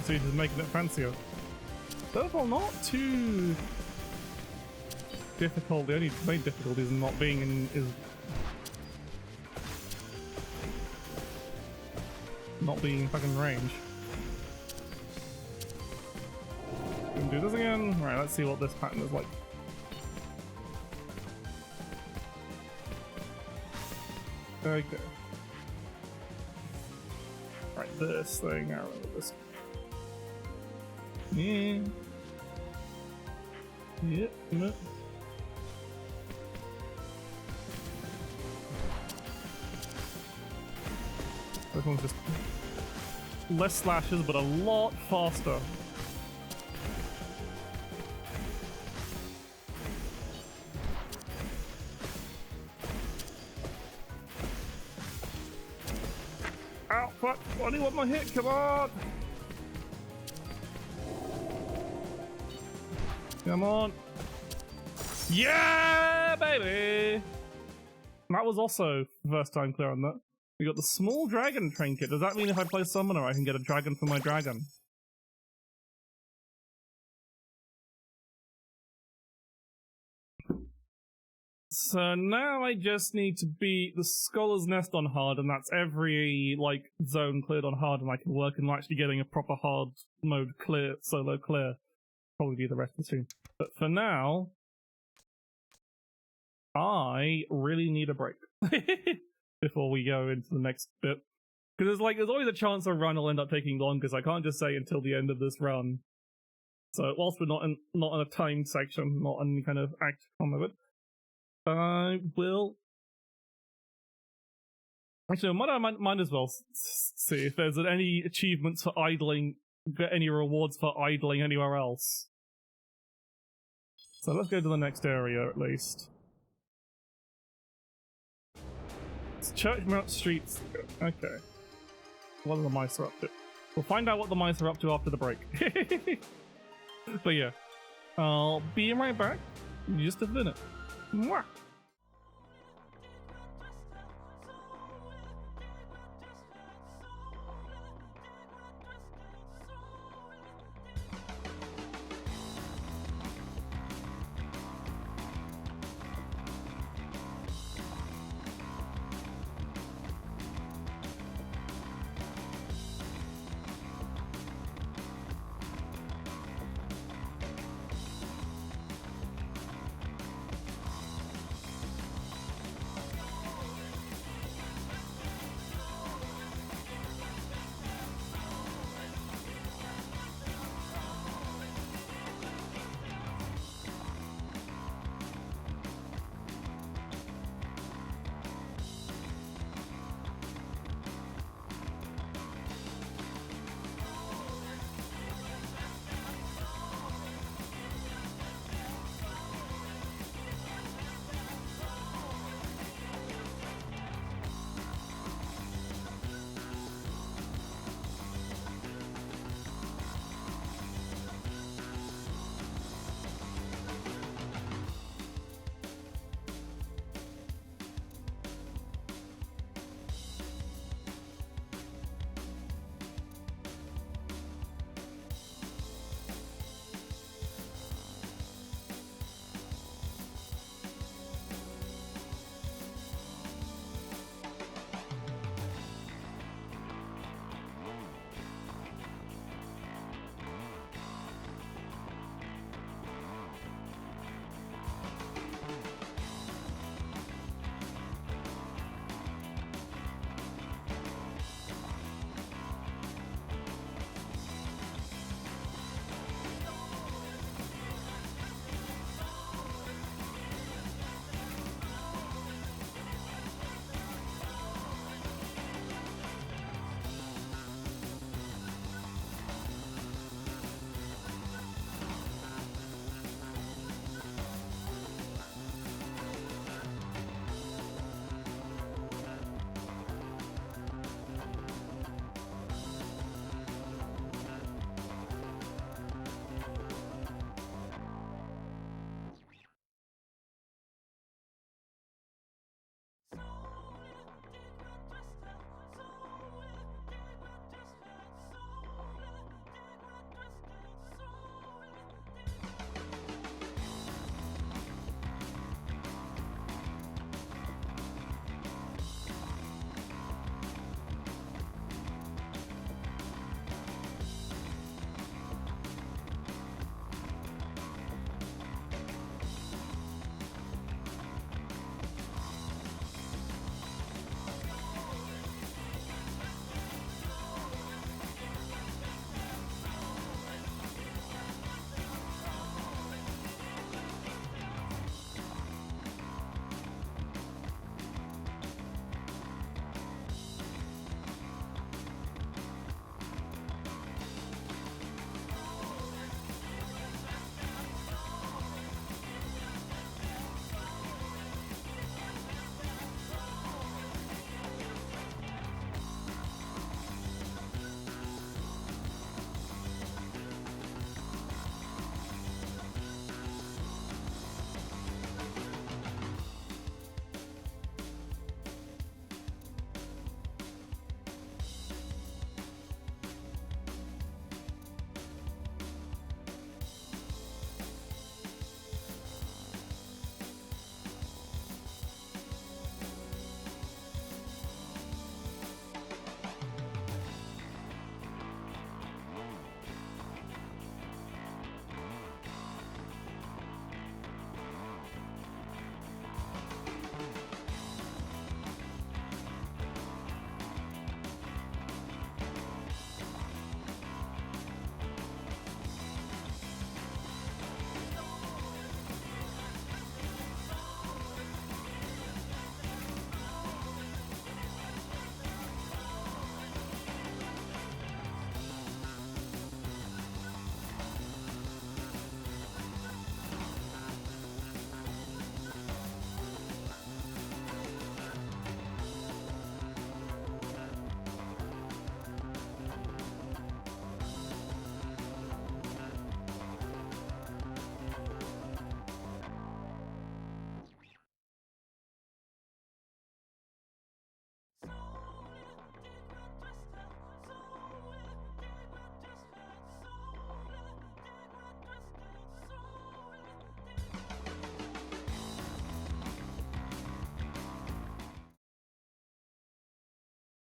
Speaker 1: So you're just making it fancier. So far, not too difficult. The only main difficulty is not being in not being in fucking range. We can do this again. Right, let's see what this pattern is like. Okay. Right, this thing. I remember this. Yeah. Yep. Yeah. This one's just less slashes, but a lot faster. Ow, fuck! Only one more hit, come on! Come on. Yeah, baby! That was also first time clear on that. We got the small dragon trinket. Does that mean if I play summoner I can get a dragon for my dragon? So now I just need to beat the Scholar's Nest on hard, and that's every, like, zone cleared on hard, and I can work on actually getting a proper hard mode clear, solo clear. Probably do the rest of the stream. But for now, I really need a break before we go into the next bit. Because there's always a chance a run will end up taking long, because I can't just say until the end of this run. So whilst we're not in a timed section, not in any kind of active combat, I will. Actually, I might as well see if there's any achievements for idling, get any rewards for idling anywhere else. So let's go to the next area at least. It's Churchmount Streets. Okay. What are the mice are up to? We'll find out what the mice are up to after the break. But yeah, I'll be right back in just a minute. Mwah!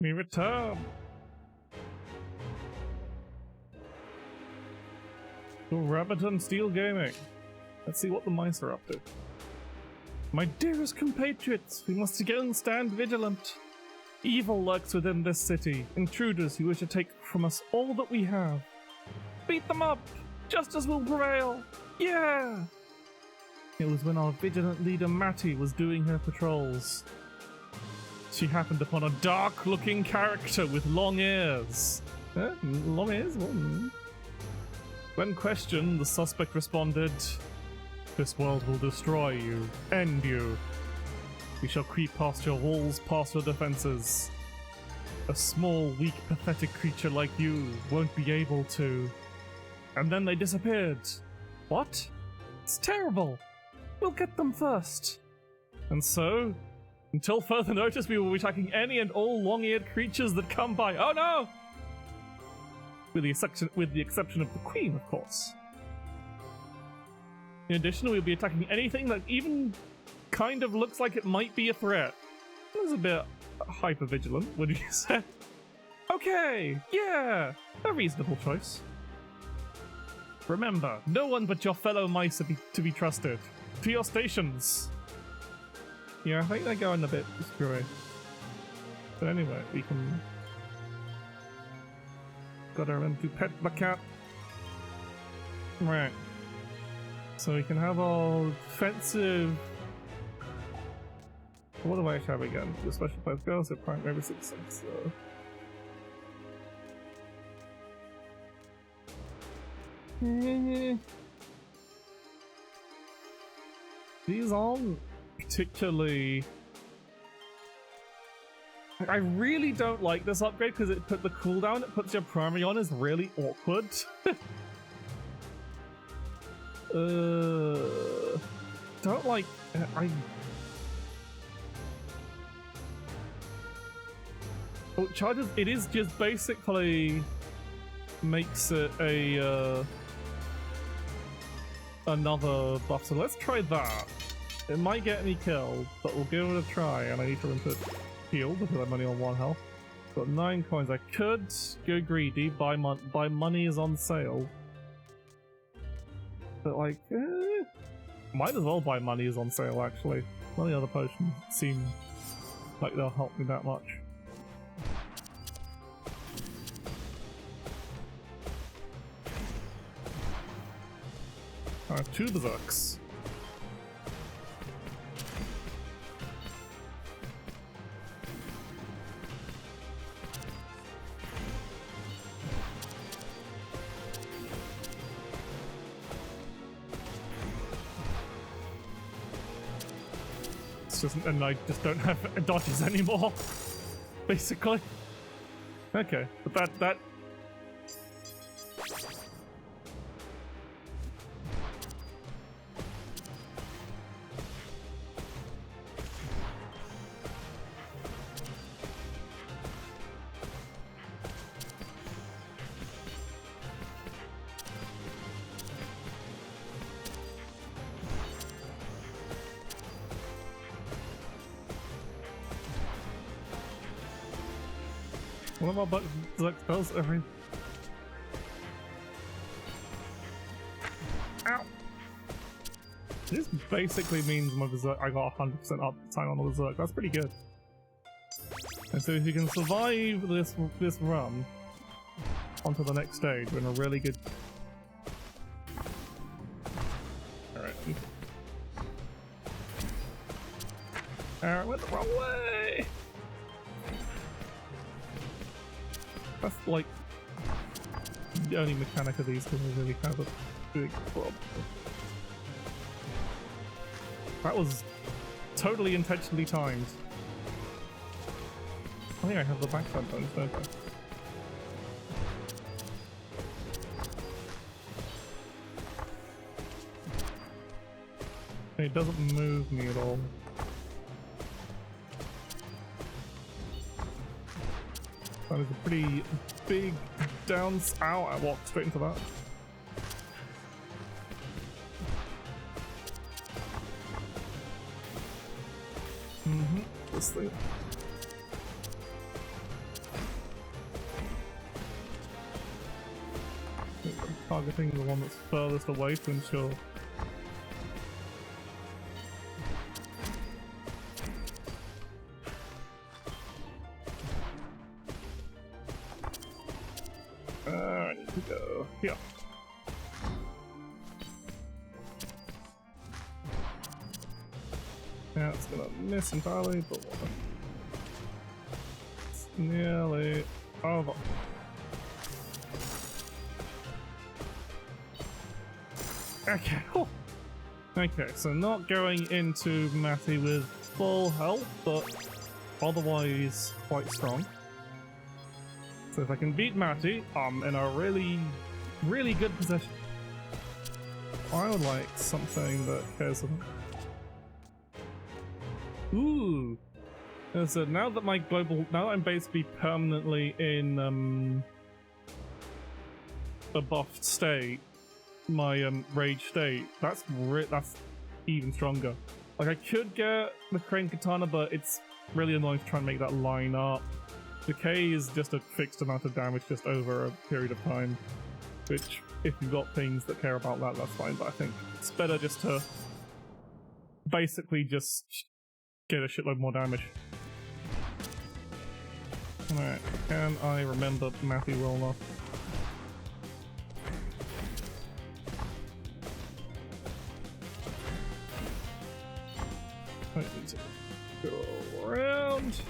Speaker 1: We return. To Rabbit Steel Gaming. Let's see what the mice are up to. My dearest compatriots, we must again stand vigilant. Evil lurks within this city, intruders who wish to take from us all that we have. Beat them up! Justice will prevail! Yeah! It was when our vigilant leader Matty was doing her patrols. She happened upon a dark-looking character with long ears. Long ears? When questioned, the suspect responded, "This world will destroy you, end you. We shall creep past your walls, past your defenses. A small, weak, pathetic creature like you won't be able to." And then they disappeared. What? It's terrible. We'll get them first. And so, until further notice, we will be attacking any and all long-eared creatures that come by. Oh no! With the exception of the Queen, of course. In addition, we'll be attacking anything that even kind of looks like it might be a threat. That's a bit hyper-vigilant, would you say? Okay, yeah, a reasonable choice. Remember, no one but your fellow mice are to be trusted. To your stations! Yeah, I think they're going a bit screwy. But anyway, we can... Gotta remember to pet the cat. Right. So we can have our defensive... What do I have again? The special place goes, so prime every 6 cents, so... These aren't particularly... I really don't like this upgrade because it put the cooldown it puts your primary on is really awkward. Don't like... Oh, charges, it is just basically makes it a another buff, so let's try that. It might get me killed, but we'll give it a try, and I need to input heal because I'm only on 1 health. Got 9 coins. I could go greedy, buy money is on sale. But like, might as well buy money is on sale actually. None of the other potions seem like they'll help me that much. Alright, 2 berserks. And I just don't have dodges anymore, basically. Okay, but that one of our buttons spells every... Ow! This basically means my berserk, I got 100% up time on the berserk. That's pretty good. And so if you can survive this run onto the next stage, we're in a really good... Alright. Alright, went the wrong way! That's like the only mechanic of these things really kind of a big problem. That was totally intentionally timed. I think I have the backside buttons, don't I? It doesn't move me at all. That is a pretty big downs. Ow, I walked straight into that. This thing. targeting the one that's furthest away to ensure. I need to go here. Yeah, it's gonna miss entirely, but it's nearly over. Okay. Oh. Okay, so not going into Matty with full health, but otherwise quite strong. So if I can beat Matty, I'm in a really, really good position. I would like something that cares about. Ooh! So now that my now that I'm basically permanently in a buffed state, my rage state, that's even stronger. Like I could get the Crane Katana, but it's really annoying to try and make that line up. Decay is just a fixed amount of damage just over a period of time, which if you've got things that care about that, that's fine, but I think it's better just to basically just get a shitload more damage. Alright, can I remember Matthew well enough? I need to go around.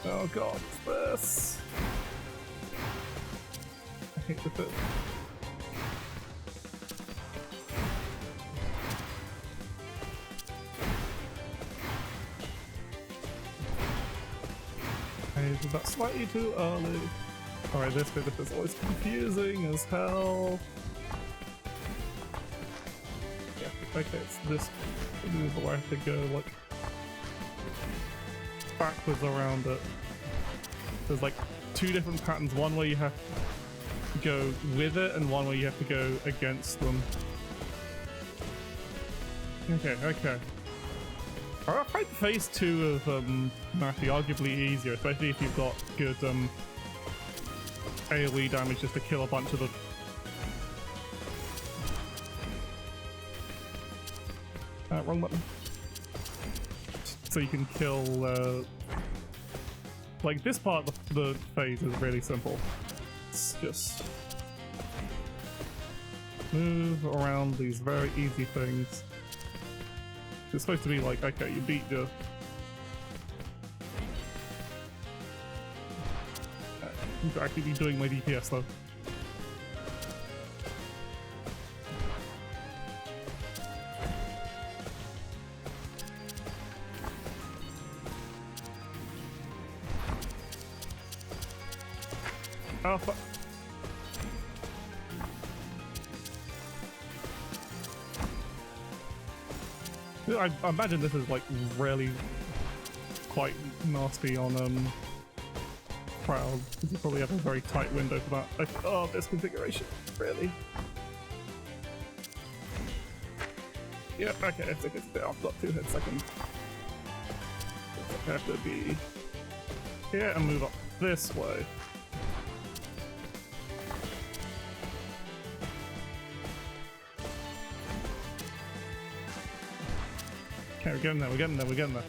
Speaker 1: Oh god, what's this? I hate the bit. I did that slightly too early. Alright, this bit is always confusing as hell. Okay, it's this move where I have to go like backwards around it. There's like two different patterns, one where you have to go with it and one where you have to go against them. Okay, okay. I find phase 2 of Matthew arguably easier, especially if you've got good AoE damage just to kill a bunch of them. Wrong button. So you can kill, like this part of the phase is really simple. It's just move around these very easy things. It's supposed to be like, okay, you beat the... You could actually be doing my DPS though. Oh, fuck. I imagine this is like really quite nasty on Proud, because you probably have a very tight window for that. Like, oh, this configuration, really? Yeah, okay, I think it's a bit off. Got 2 hits. I have to be here and move up this way. Okay, we're getting there, we're getting there, we're getting there.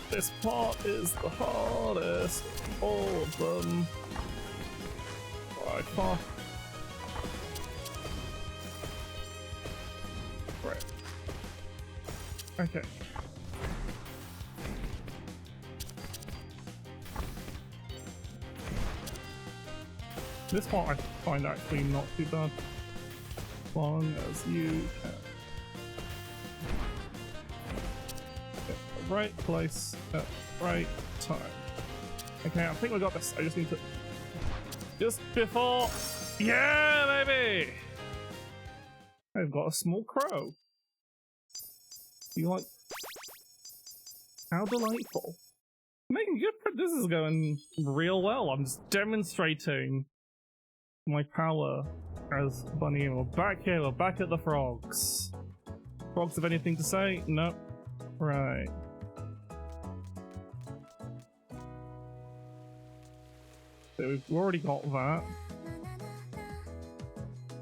Speaker 1: This part is the hardest of all of them. By far. Right. Okay. This part I find actually not too bad. long as you can. At the right place at the right time. Okay, I think we got this. I just need to... Just before... Yeah, baby! I've got a small crow. You like... How delightful. Making good... This is going real well. I'm just demonstrating my power as Bunny. We're back here. We're back at the frogs. Frogs have anything to say? Nope. Right. So we've already got that.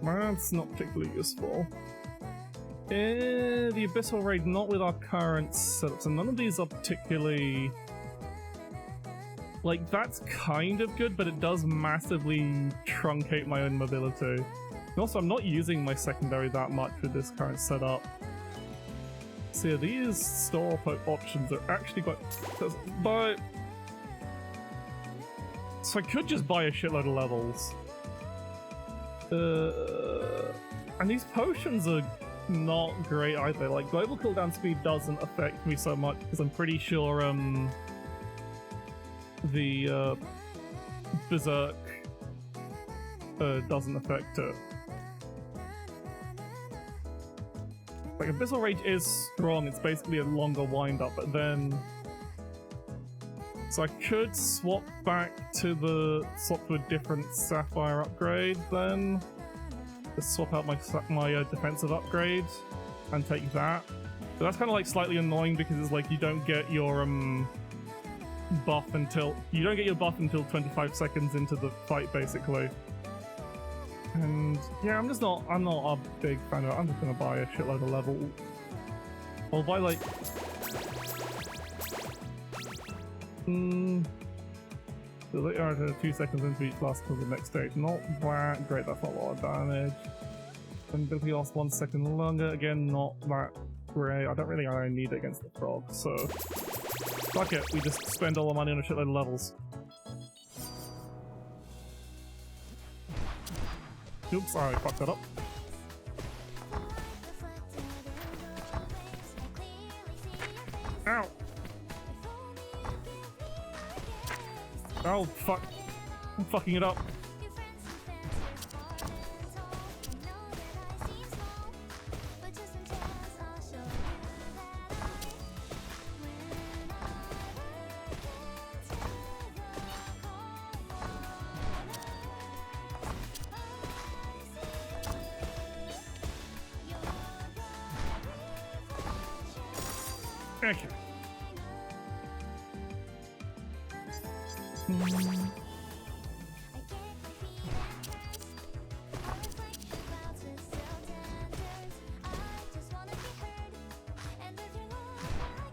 Speaker 1: That's not particularly useful. The Abyssal Raid, not with our current setup, so none of these are particularly... Like, that's kind of good, but it does massively truncate my own mobility. And also, I'm not using my secondary that much with this current setup. So yeah, these store options are actually quite... But... So I could just buy a shitload of levels. And these potions are not great either. Like, global cooldown speed doesn't affect me so much, because I'm pretty sure, the Berserk doesn't affect it. Like, Abyssal Rage is strong, it's basically a longer wind-up, but then... So I could swap back to a different Sapphire upgrade then. Just swap out my defensive upgrade and take that. But that's kind of like slightly annoying because it's like you don't get your buff until 25 seconds into the fight basically. And yeah, I'm not a big fan of it. I'm just gonna buy a shitload of level. I'll buy like so they are 2 seconds into each last to the next stage. Not that great, that's not a lot of damage. And ability lasts 1 second longer, again not that great. I don't really need it against the frog, so fuck it, we just spend all the money on a shitload of levels. Oops, I fucked that up. Ow! Oh, fuck. I'm fucking it up. Okay.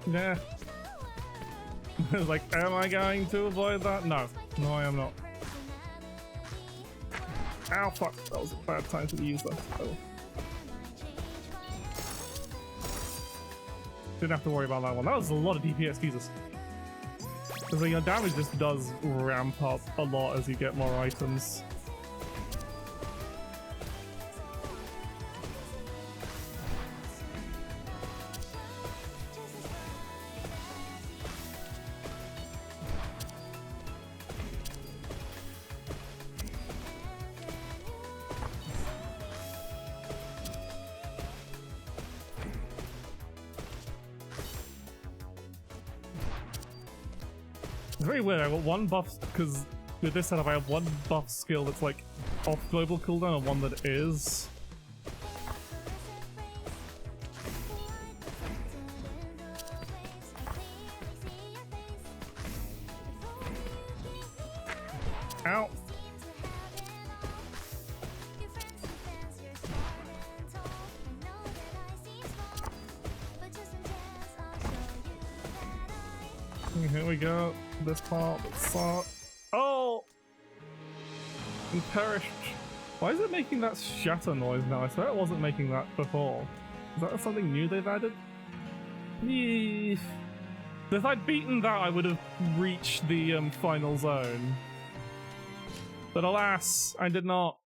Speaker 1: Yeah. Like, am I going to avoid that? No. No, I am not. Ow, fuck. That was a bad time to use that. Oh. Didn't have to worry about that one. That was a lot of DPS, Jesus. Because your damage just does ramp up a lot as you get more items. It's very weird, I got one buff, because with this setup I have one buff skill that's like off global cooldown and one that is. Ow! Here we go. This part. Oh! He perished. Why is it making that shatter noise now? I swear it wasn't making that before. Is that something new they've added? Eesh. If I'd beaten that, I would have reached the final zone. But alas, I did not.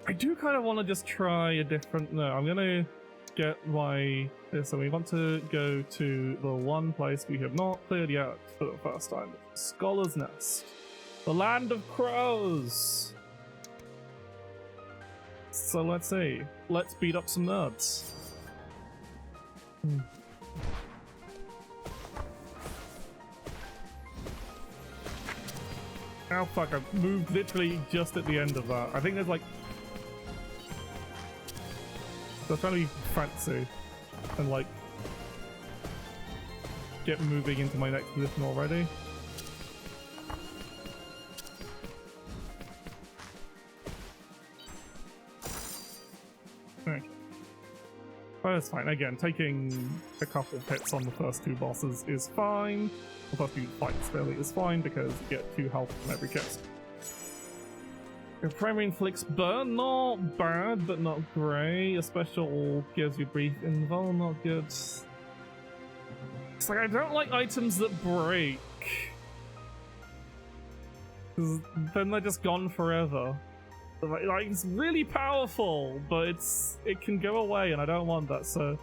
Speaker 1: I do kind of want to just try a different... No, I'm going to get my... So we want to go to the one place we have not cleared yet for the first time. Scholar's Nest. The land of crows! So let's see. Let's beat up some nerds. Oh fuck, I moved literally just at the end of that. I think there's like... I was trying to be fancy and like get moving into my next position already. Okay. But that's fine. Again, taking a couple of hits on the first two bosses is fine. The first few fights really is fine because you get 2 health from every kiss. Your primary inflicts burn, not bad, but not great. A special gives you brief invul, not good. It's like I don't like items that break. 'Cause then they're just gone forever. Like it's really powerful, but it can go away, and I don't want that. So,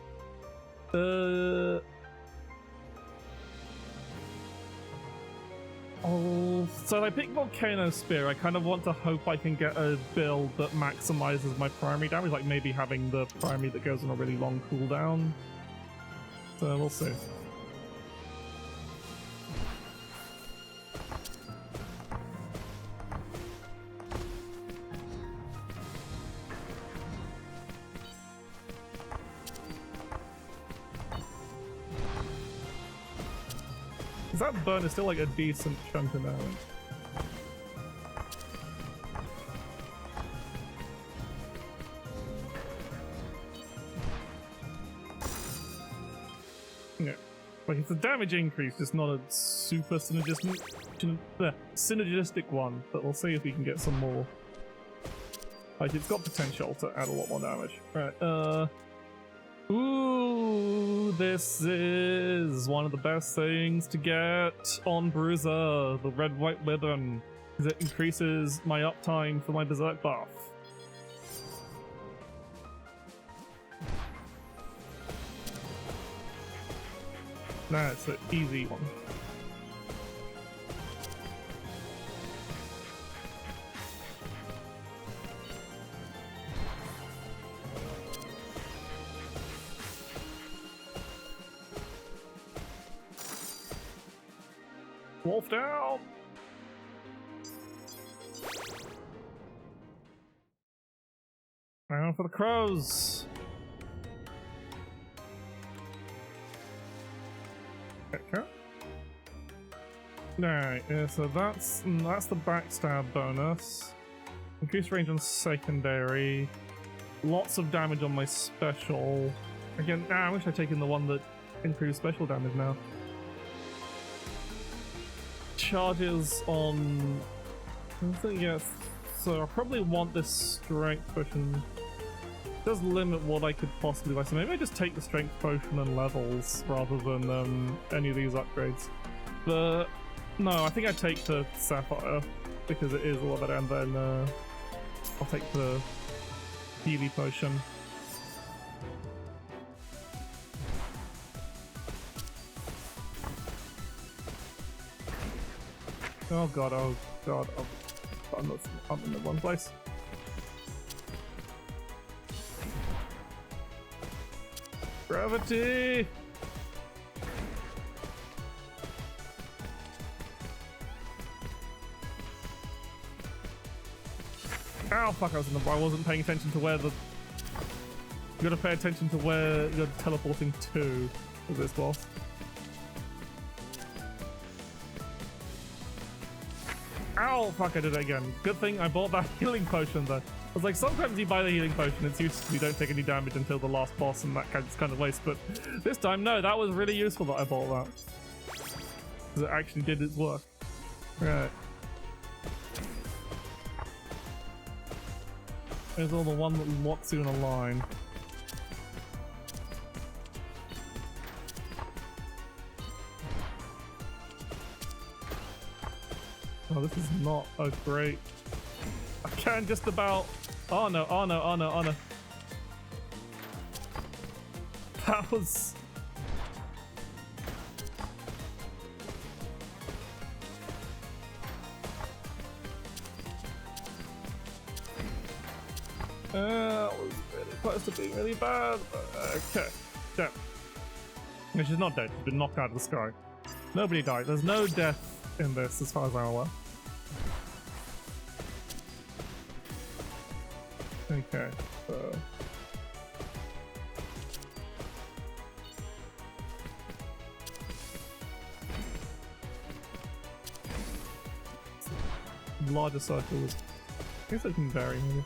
Speaker 1: so if I pick Volcano Spear, I kind of want to hope I can get a build that maximizes my primary damage, like maybe having the primary that goes on a really long cooldown. So we'll see. That burn is still like a decent chunk of damage. Yeah, like it's a damage increase, just not a super synergistic one. But we'll see if we can get some more. Like it's got potential to add a lot more damage. Right. Ooh, this is one of the best things to get on Bruiser, the red-white ribbon, because it increases my uptime for my Berserk buff. That's an easy one. Wolf down! Down for the crows! Okay. Alright, so that's the backstab bonus. Increased range on secondary. Lots of damage on my special. Again, I wish I'd taken the one that improves special damage now. Charges on... Yes, so I probably want this strength potion. It does limit what I could possibly buy, so maybe I just take the strength potion and levels rather than any of these upgrades. But no, I think I take the sapphire because it is a lot better, and then I'll take the healy potion. Oh god, oh god, I'm in the wrong place. Gravity! Ow, fuck, I wasn't paying attention to where the... You gotta pay attention to where you're teleporting to with this boss. Ow, fuck, I did it again. Good thing I bought that healing potion though. I was like, sometimes you buy the healing potion, it's useful, you don't take any damage until the last boss, and that kind of waste, but this time, no, that was really useful that I bought that. Because it actually did its work. Right. There's all the one that locks you in a line. Oh, this is not a great... I can just about... Oh no, oh no, oh no, oh no. That was... that was really close to being really bad. Okay, damn. No, she's not dead. She's been knocked out of the sky. Nobody died. There's no death in this, as far as I'm aware. Okay, so... larger circles. I guess it can vary, maybe.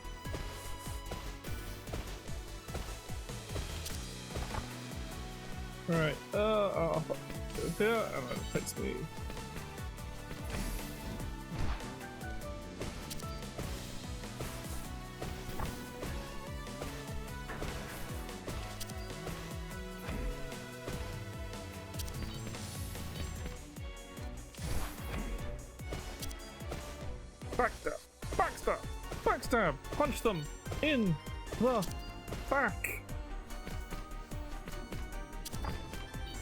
Speaker 1: Alright, I'll put it here, and then it takes me... Backstab! Backstab! Backstab! Punch them in the back!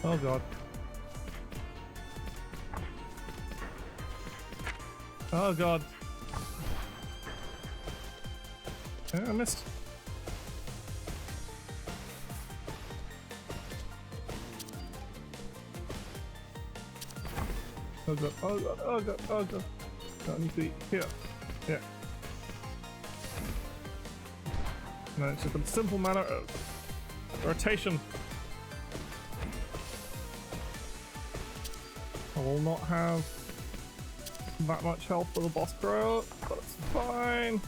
Speaker 1: Oh god. Oh god. I missed. Oh god, oh god, oh god, oh god. I need to be here. Yeah. No, it's just a simple matter of rotation. I will not have that much health for the boss pro, but it's fine.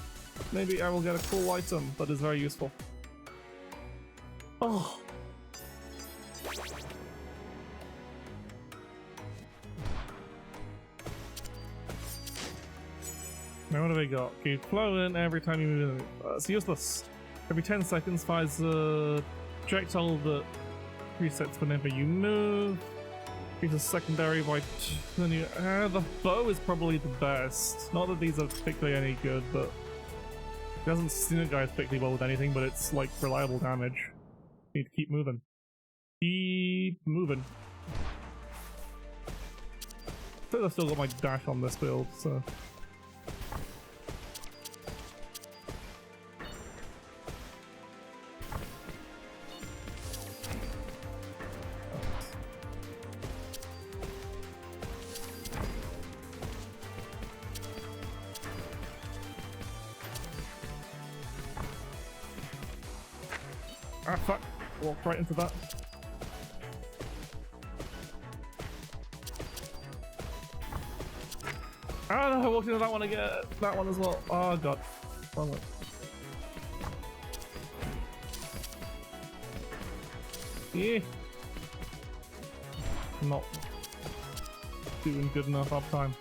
Speaker 1: Maybe I will get a cool item that is very useful. Oh. Now what do we got? Okay, flow in every time you move. It's useless. Every 10 seconds fires a projectile that resets whenever you move. These are secondary by the bow is probably the best. Not that these are particularly any good, but it doesn't synergize particularly well with anything, but it's like reliable damage. Need to keep moving. Keep moving. I think I've still got my dash on this build, so... Ah, fuck. Walked right into that. Ah, no, I walked into that one again. That one as well. Oh, God. Wrong way. Yeah. Not doing good enough uptime.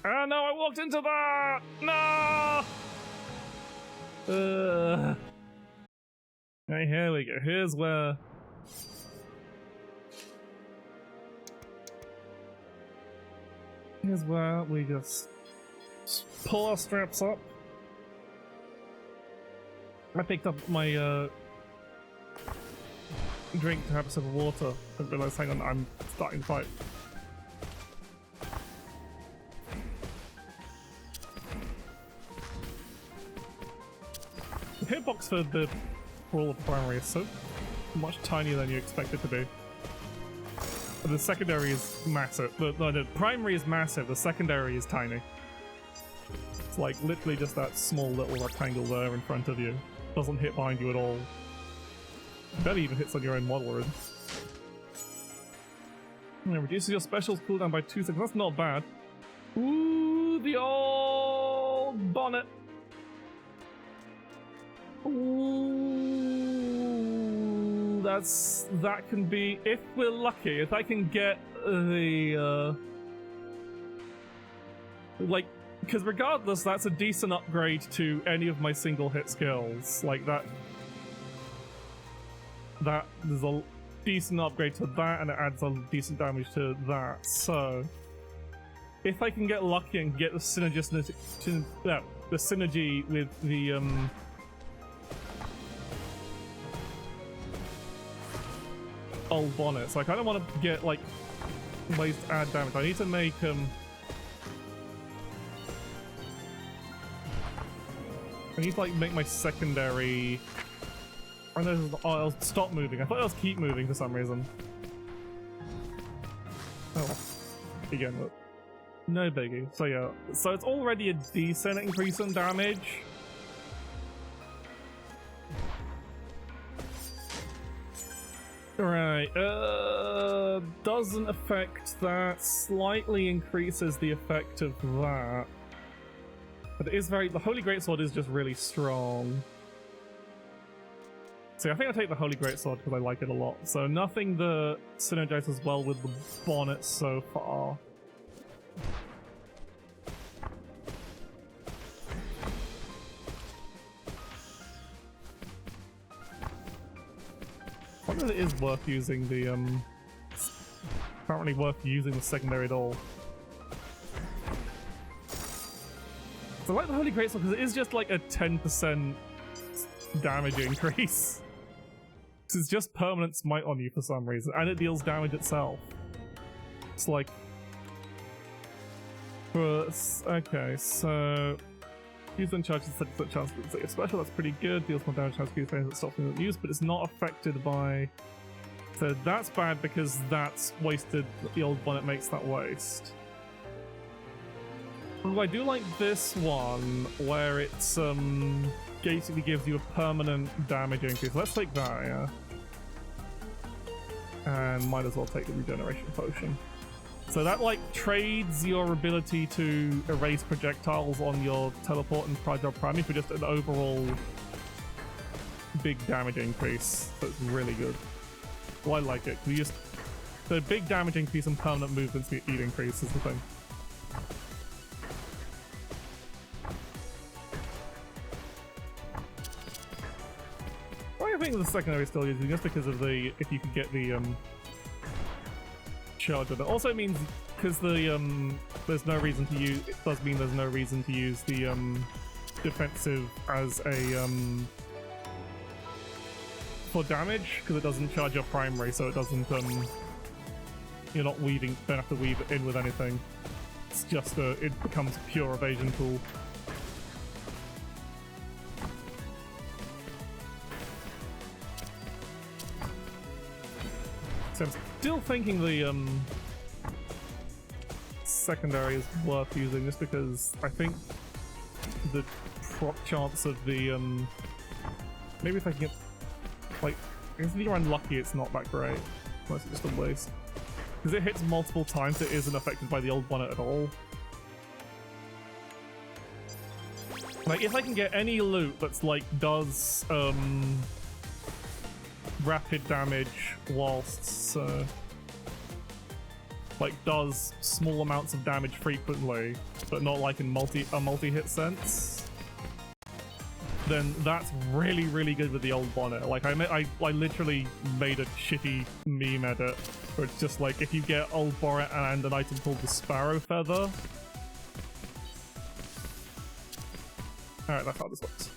Speaker 1: Oh no, I walked into that! No! Right, here we go. Here's where... Here's where we just pull our straps up. I picked up my drink to have a sip of water and realized, hang on, I'm starting to fight. The hitbox for all of primary is so much tinier than you expect it to be. But the secondary is massive. The primary is massive, the secondary is tiny. It's like literally just that small little rectangle there in front of you. Doesn't hit behind you at all. Barely even hits on your own model. And it reduces your specials cooldown by 2 seconds. That's not bad. Ooh, the old bonnet. Ooh, that can be, if we're lucky, if I can get the like Because regardless, that's a decent upgrade to any of my single hit skills. Like that there's a decent upgrade to that, and it adds a decent damage to that. So if I can get lucky and get the synergy with the old bonnet, so I kind of want to get like ways to add damage. I need to make I need to like make my secondary. Oh, no, I'll stop moving. I thought I was keep moving for some reason. Oh, again, look. No biggie. So yeah, so it's already a decent increase in damage. Right, doesn't affect that, slightly increases the effect of that. But it is the Holy Greatsword is just really strong. So I think I'll take the Holy Greatsword because I like it a lot. So nothing that synergizes well with the bonnet so far. I wonder if it is worth using the, apparently worth using the secondary at all. So I like the Holy Greatsword because it is just like a 10% damage increase. This is just permanent smite on you for some reason, and it deals damage itself. It's like... Okay, so... Use and charges 30% chance to get special, that's pretty good. Deals more damage, has to use that stops being used, but it's not affected by... So that's bad because that's wasted. The old bonnet makes that waste. Although I do like this one, where it's basically gives you a permanent damage increase. Let's take that, yeah. And might as well take the regeneration potion. So that like trades your ability to erase projectiles on your teleport and fragile priming for just an overall big damage increase. So it's really good. Well, I like it. We just the big damage increase and permanent movement speed increase is the thing. I think the secondary is still using just because of the if you could get the charge of it. Also means because the there's no reason to use it does mean there's no reason to use the defensive as a for damage because it doesn't charge your primary, so it doesn't you're not weaving, don't have to weave it in with anything. It's just it becomes a pure evasion tool. So I'm still thinking the secondary is worth using just because I think the proc chance of the maybe if I can get like if you're unlucky it's not that great. Mostly just a waste. Because it hits multiple times it isn't affected by the old bonnet at all. Like if I can get any loot that's like does rapid damage whilst like does small amounts of damage frequently but not like in a multi-hit sense, then that's really good with the old bonnet. Like I literally made a shitty meme edit where it's just like if you get old bonnet and an item called the Sparrow Feather. Alright, that's how this works.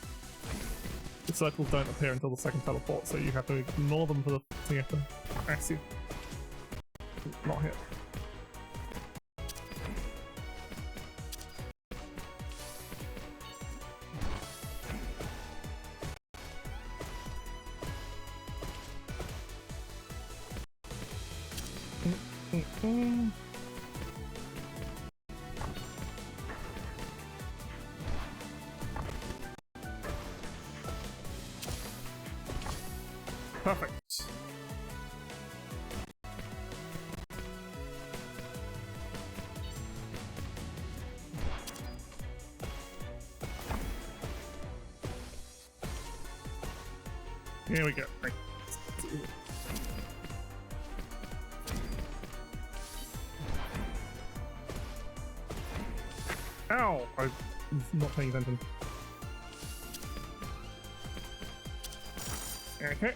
Speaker 1: The circles don't appear until the second teleport, so you have to ignore them for the so you have to actually not hit. Perfect. Here we go. Right. Ow! I was not paying attention. Okay.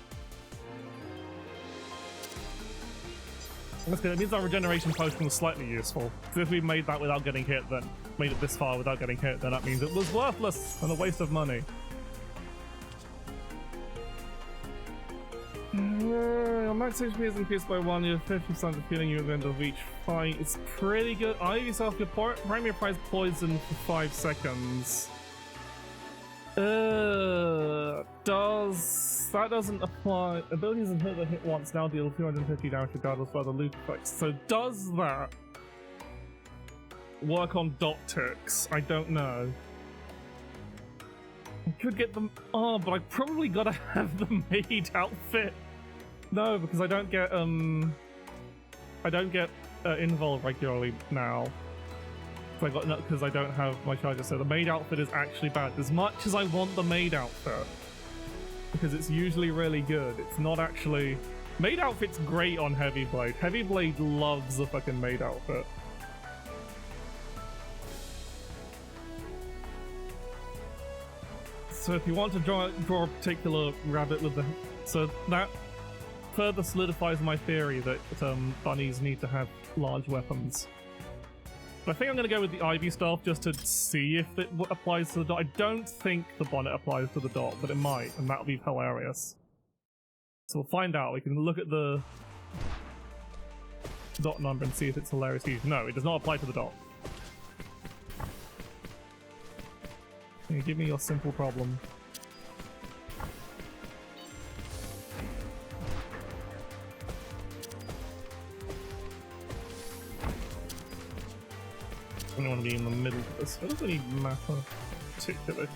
Speaker 1: That's good. It means our regeneration potion was slightly useful. So if we made that without getting hit, then made it this far without getting hit, then that means it was worthless and a waste of money. Your max HP is increased by 1, you have 50% of healing you at the end of each fight. It's pretty good. I yourself your primary prize poison for 5 seconds. That doesn't apply. Abilities and hit once now deal 250 damage regardless of other loot effects. So does that work on dot ticks? I don't know. I could get them. Oh, but I probably gotta have the maid outfit. No, because I don't get invul regularly now. So I got because I don't have my charger. So the maid outfit is actually bad. As much as I want the maid outfit, because it's usually really good, it's not actually. Maid outfit's great on Heavy Blade. Heavy Blade loves the fucking maid outfit. So if you want to draw a particular rabbit with the... So that further solidifies my theory that bunnies need to have large weapons. But I think I'm going to go with the Ivy Staff just to see if it applies to the dot. I don't think the bonnet applies to the dot, but it might, and that'll be hilarious. So we'll find out. We can look at the dot number and see if it's hilarious. No, it does not apply to the dot. Can you give me your simple problem? I don't want to be in the middle of this. It doesn't really matter particularly.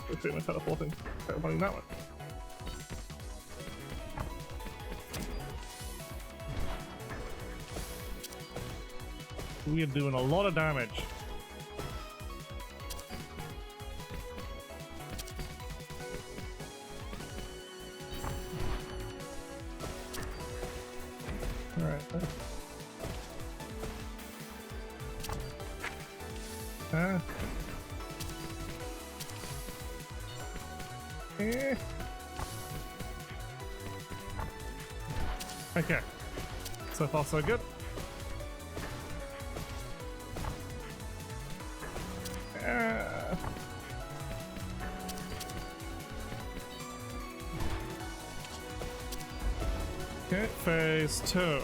Speaker 1: Let's do my teleporting. Teleporting that one. We are doing a lot of damage. Alright. Okay. So far so good. Okay, phase 2.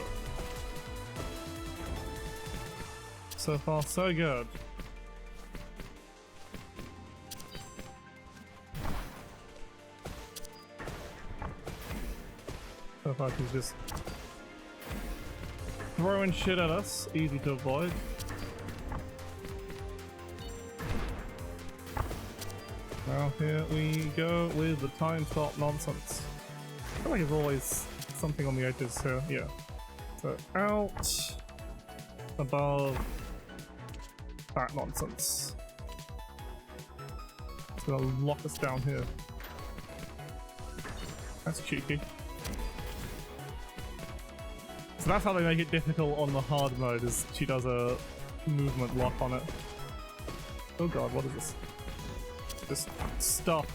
Speaker 1: So far, so good. So far, he's just throwing shit at us. Easy to avoid. Now here we go with the time stop nonsense. I feel like there's always something on the edges here. Yeah. So out, above, that nonsense. It's gonna lock us down here. That's cheeky. So that's how they make it difficult on the hard mode, is she does a movement lock on it. Oh god, what is this? This stuff.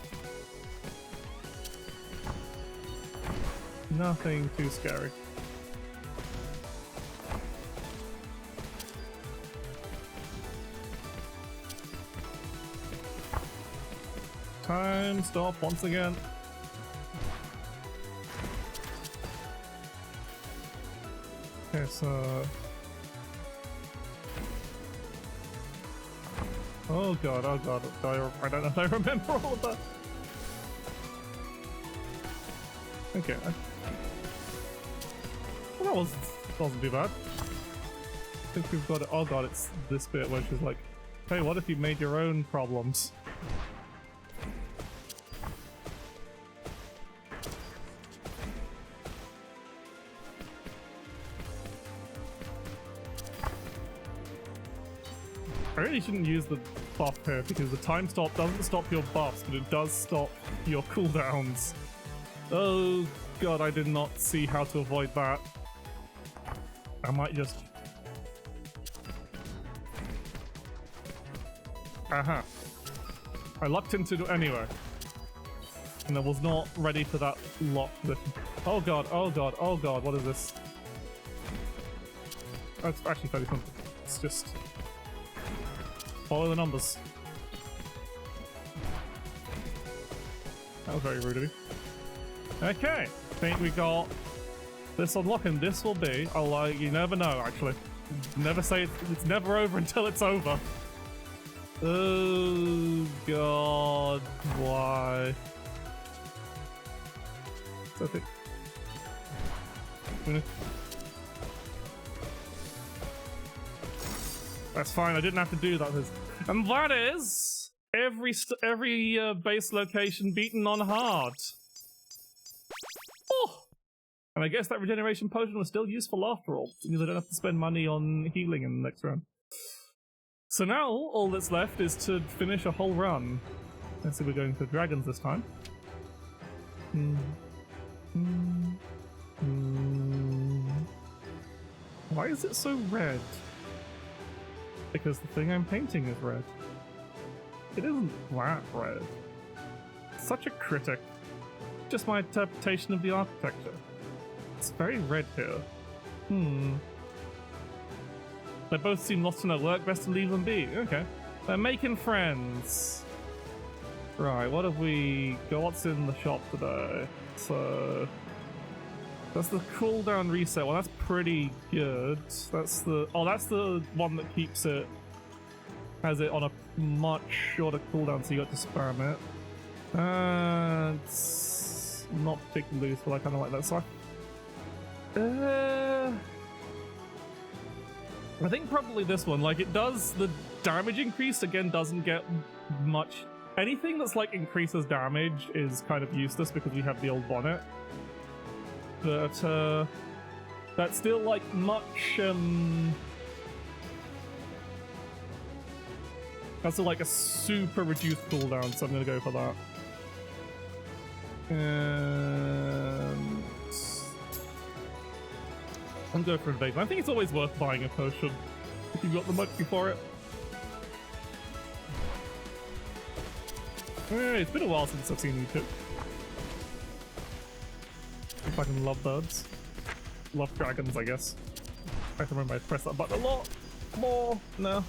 Speaker 1: Nothing too scary. Time stop once again. Okay, so... Oh god, I don't know if I remember all of that. Okay. Well, that wasn't too bad. I think we've got it. Oh god, it's this bit where she's like, hey, what if you made your own problems? I really shouldn't use the buff here because the time stop doesn't stop your buffs, but it does stop your cooldowns. Oh god, I did not see how to avoid that. I might just... Aha. I lucked into it anyway. And I was not ready for that lock position. Oh god, oh god, oh god, what is this? That's actually fairly simple. It's just... follow the numbers. That was very rude of you. Okay, I think we got this unlocked, and this will be, you never know actually. Never say it's never over until it's over. Oh god, why? So I think... That's fine, I didn't have to do that. And that is every base location beaten on hard. Oh! And I guess that regeneration potion was still useful after all, because I don't have to spend money on healing in the next round. So now all that's left is to finish a whole run. Let's see, we're going for dragons this time. Why is it so red? Because the thing I'm painting is red. It isn't that red. Such a critic. Just my interpretation of the architecture. It's very red here. They both seem lost in their work, best to leave them be. Okay. They're making friends. Right, what have we got? What's in the shop today? So... that's the cooldown reset. Well, that's pretty good. That's the... oh, that's the one that keeps it... has it on a much shorter cooldown, so you got to spam it. It's not particularly useful. I kind of like that. So I think probably this one. Like, it does... the damage increase, again, doesn't get much... anything that's, like, increases damage is kind of useless because we have the old bonnet. But, that's still, like, much, that's still, like, a super reduced cooldown, so I'm gonna go for that. And... I'm going for invasion. I think it's always worth buying a potion if you've got the money for it. Hey, it's been a while since I've seen you two. I fucking love birds. Love dragons, I guess. I have to remember I press that button a lot more. No.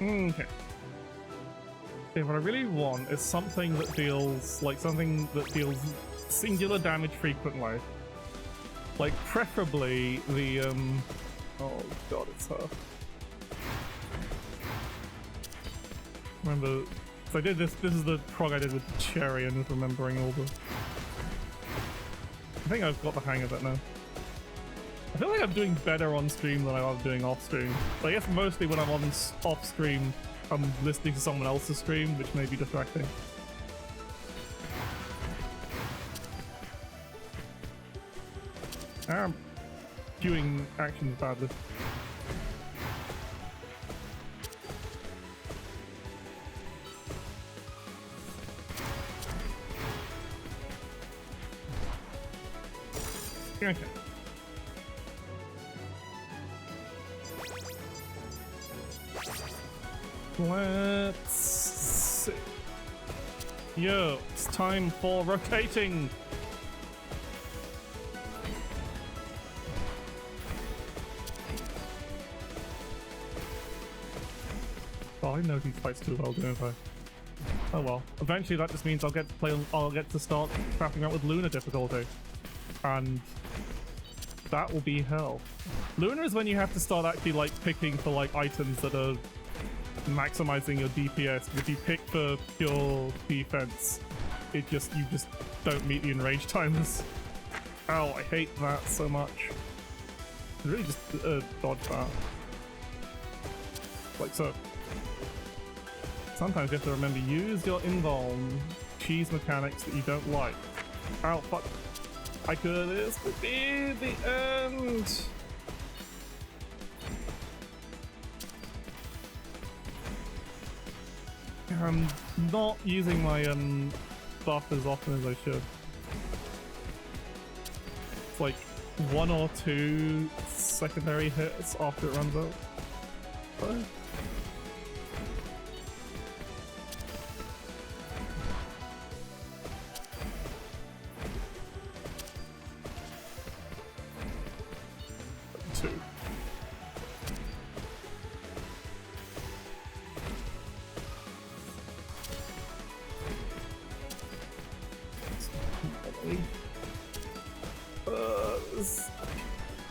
Speaker 1: Okay. Okay, what I really want is something that deals singular damage frequently. Like, preferably the, oh god, it's her. Remember, so I did this is the prog I did with Cherry and just remembering all the... I think I've got the hang of it now. I feel like I'm doing better on stream than I was doing off stream. But I guess mostly when I'm off stream, I'm listening to someone else's stream, which may be distracting. I'm queuing actions badly. Okay. Let's see. Yo, it's time for rotating. Oh, I know these fights too well, don't I? Oh well. Eventually, that just means I'll get to start crafting out with Lunar difficulty, and that will be hell. Lunar is when you have to start actually like picking for like items that are maximizing your DPS. If you pick for pure defense, you just don't meet the enrage timers. Oh, I hate that so much. Really just dodge that. Like so. Sometimes you have to remember, use your invuln cheese mechanics that you don't like. Ow, fuck. I could, this could be the end. I'm not using my buff as often as I should. It's like 1 or 2 secondary hits after it runs out. But...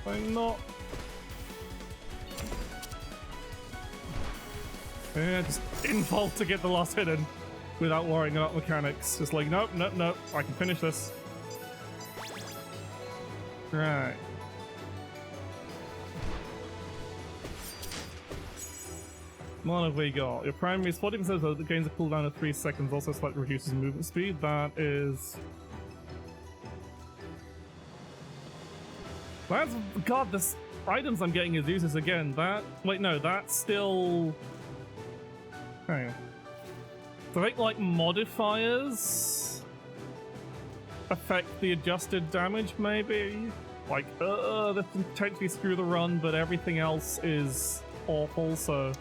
Speaker 1: I'm not. Yeah, just invuln to get the last hit in without worrying about mechanics. Just like, nope, nope, nope, I can finish this. Right. What have we got? Your primary is 40% of the gains a cooldown of 3 seconds, also slightly reduces movement speed. That is... That's... God, this items I'm getting is useless again. That... Wait, no, that's still... Hang on. So I think, like, modifiers affect the adjusted damage, maybe? Like, this can potentially screw the run, but everything else is awful, so...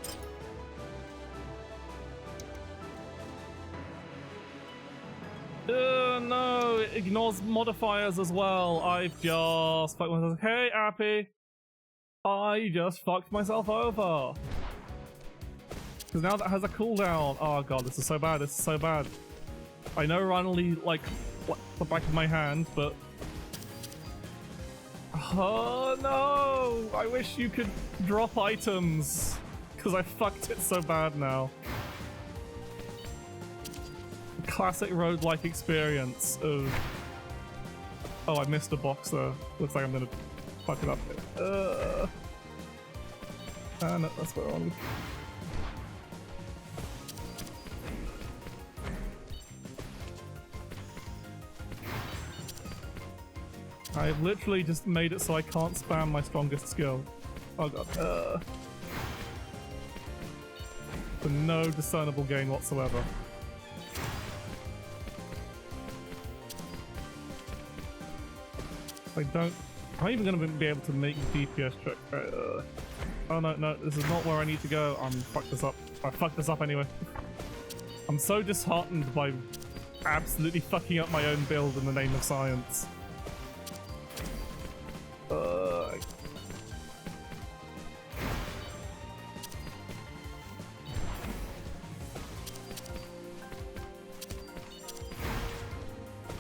Speaker 1: No, it ignores modifiers as well. I've just fucked myself. Hey, Appy! I just fucked myself over. Because now that has a cooldown. Oh god, this is so bad, this is so bad. I know run only, like, the back of my hand, but... Oh no! I wish you could drop items. Because I fucked it so bad now. Classic roguelike experience of... Oh, I missed a box there. Looks like I'm gonna fuck it up. No, that's what I wanted. I've literally just made it so I can't spam my strongest skill. Oh god. For no discernible gain whatsoever. I'm not even going to be able to make DPS check. Oh no, no, this is not where I need to go. I'm fucked this up. I fucked this up anyway. I'm so disheartened by absolutely fucking up my own build in the name of science.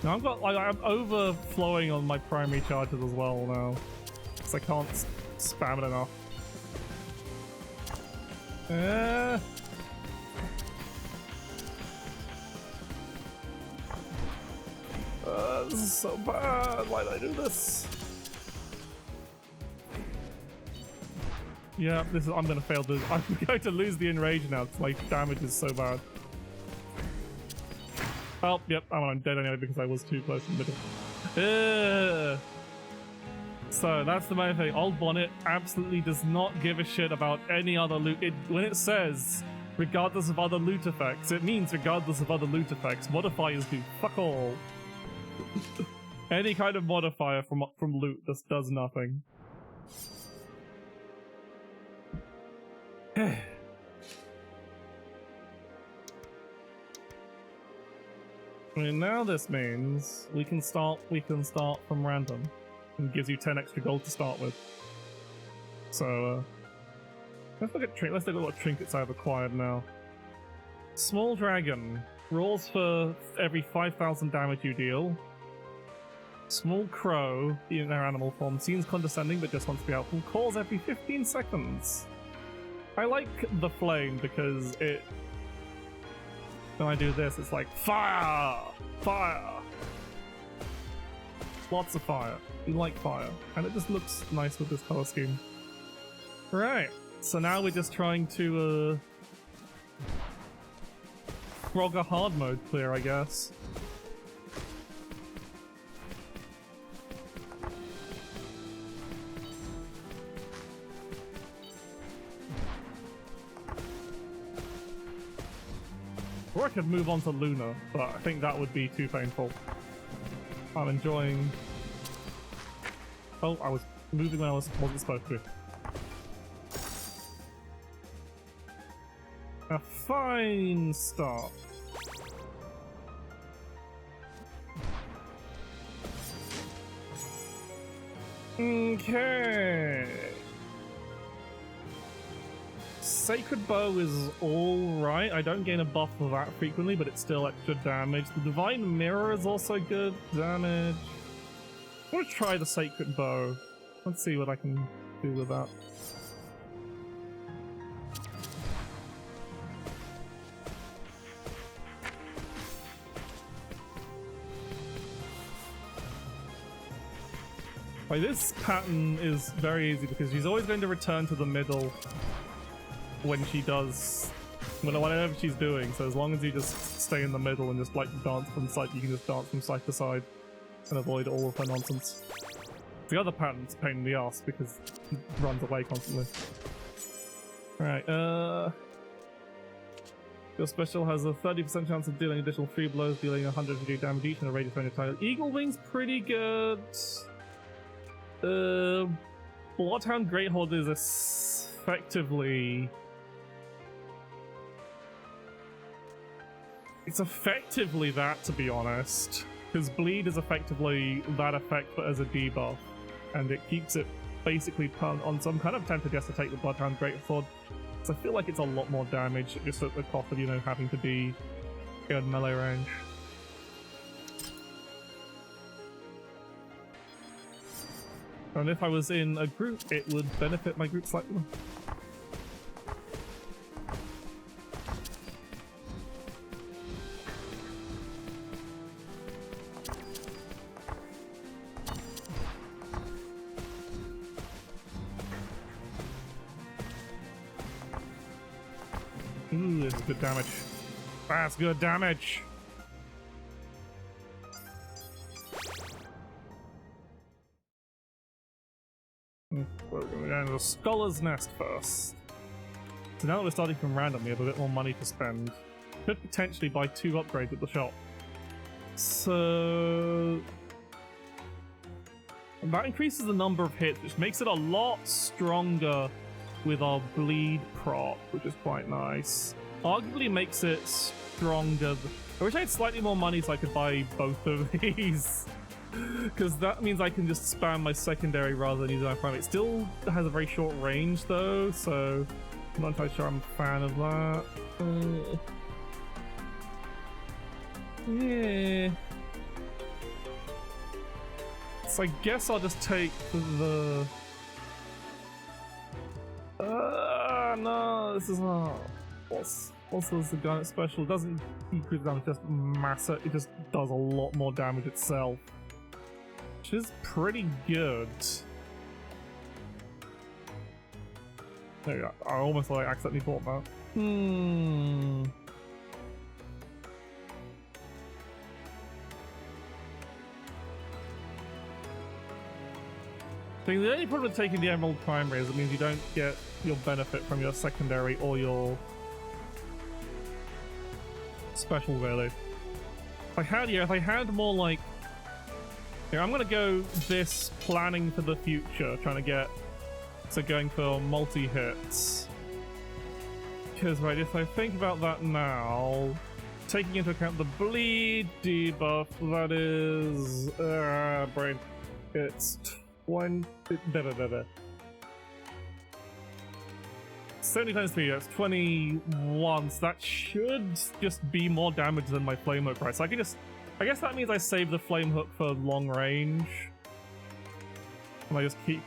Speaker 1: Now I've got, like, I'm overflowing on my primary charges as well now. Because I can't spam it enough. This is so bad. Why did I do this? Yeah, this is. I'm gonna fail this. I'm going to lose the enrage now because my damage is so bad. Oh, yep, I'm dead anyway because I was too close in the middle. So that's the main thing. Old Bonnet absolutely does not give a shit about any other loot. When it says regardless of other loot effects, it means regardless of other loot effects. Modifiers do fuck all. Any kind of modifier from loot just does nothing. I mean, now this means we can start from random. And gives you 10 extra gold to start with. So, let's look at what trinkets I've acquired now. Small Dragon. Rolls for every 5,000 damage you deal. Small Crow, in their animal form, seems condescending but just wants to be helpful. Calls every 15 seconds. I like the flame because it... When I do this, it's like, fire! Fire! Lots of fire. We like fire. And it just looks nice with this color scheme. Right. So now we're just trying to prog a hard mode clear, I guess. Or I could move on to Luna, but I think that would be too painful. I'm enjoying... Oh, I was moving when I wasn't supposed to. A fine start. Okay. Sacred Bow is alright. I don't gain a buff for that frequently, but it's still extra damage. The Divine Mirror is also good damage. I want to try the Sacred Bow. Let's see what I can do with that. Like, this pattern is very easy because she's always going to return to the middle when she does, whatever she's doing. So as long as you just stay in the middle and just like dance from side, you can just dance from side to side and avoid all of her nonsense. The other pattern's a pain in the ass because it runs away constantly. Right, your special has a 30% chance of dealing additional 3 blows, dealing 150 damage each in a radius of any time. Eagle Wing's pretty good. Bloodhound Greathorde is effectively... It's effectively that, to be honest. Because Bleed is effectively that effect but as a debuff. And it keeps it basically on, so I'm kind of tempted just to take the Bloodhound Greathorde. So I feel like it's a lot more damage just at the cost of, you know, having to be in melee range. And if I was in a group, it would benefit my group slightly more. Ooh, this is good damage. That's good damage! We're going to go to the Scholar's Nest first. So now that we're starting from random, we have a bit more money to spend. Could potentially buy 2 upgrades at the shop. So... that increases the number of hits, which makes it a lot stronger with our Bleed prop, which is quite nice. Arguably makes it stronger. I wish I had slightly more money so I could buy both of these. Because that means I can just spam my secondary rather than using my primary. It still has a very short range though, so I'm not entirely sure I'm a fan of that. Yeah. So I guess I'll just take the... no, this is not... What's the gun special? It doesn't decrease damage, just massive. It just does a lot more damage itself. Which is pretty good. There we go. I almost like accidentally bought that. So the only problem with taking the Emerald Primary is it means you don't get your benefit from your secondary or your special, really. If I had more like... Here, I'm gonna go this planning for the future, trying to get... So going for multi-hits. Because, right, if I think about that now... Taking into account the Bleed debuff, that is... brain... It's... 20... 70 times 3, that's 21, so that should just be more damage than my Flame Hook price. So I can just... I guess that means I save the Flame Hook for long range. And I just keep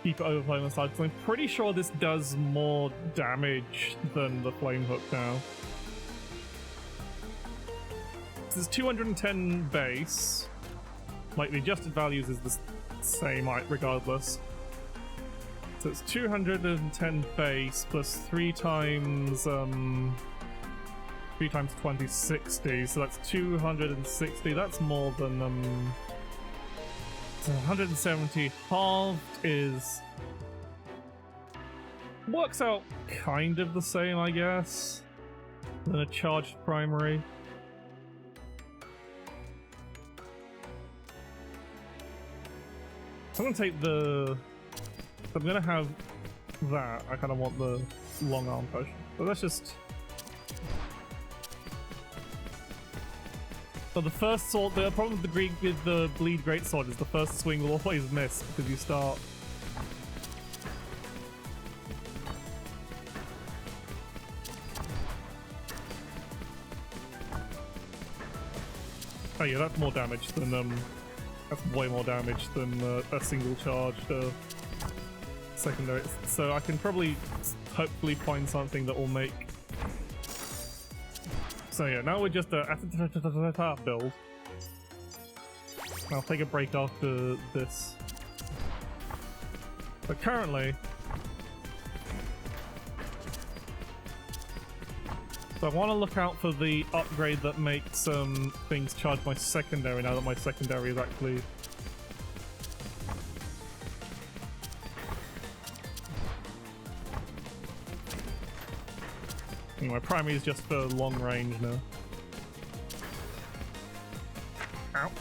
Speaker 1: it overflowing on the side, because I'm pretty sure this does more damage than the Flame Hook now. This is 210 base. like the adjusted values is the same regardless. So it's 210 base plus 3 times 20, 60. So that's 260. That's more than so 170 halved is works out kind of the same, I guess, than a charged primary. So I'm gonna take the. I'm gonna have that. I kind of want the long arm potion, but let's just. So the first sword, the problem with the bleed greatsword is the first swing will always miss because you start. Oh yeah, that's more damage than that's way more damage than a single charged secondary. So I can probably hopefully find something that will make. So yeah, now we're just a build. I'll take a break after this. But currently, so I want to look out for the upgrade that makes things charge my secondary now that my secondary is actually. My primary is just for long range now. Ow.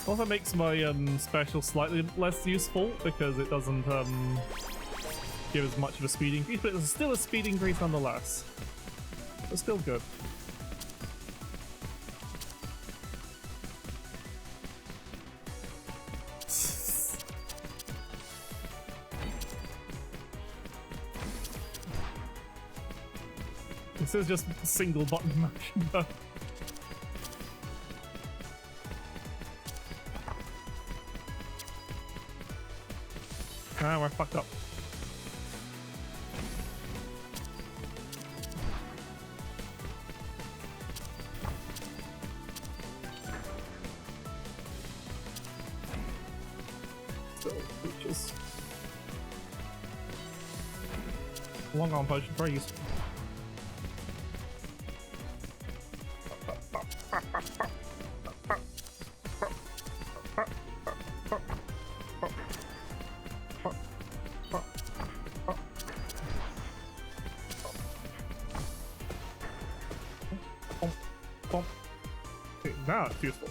Speaker 1: Also makes my special slightly less useful because it doesn't give as much of a speed increase, but it's still a speed increase nonetheless. But still good. This is just single button motion though. Ah, we're fucked up. Still, just long arm potion, very useful. Now it's useful.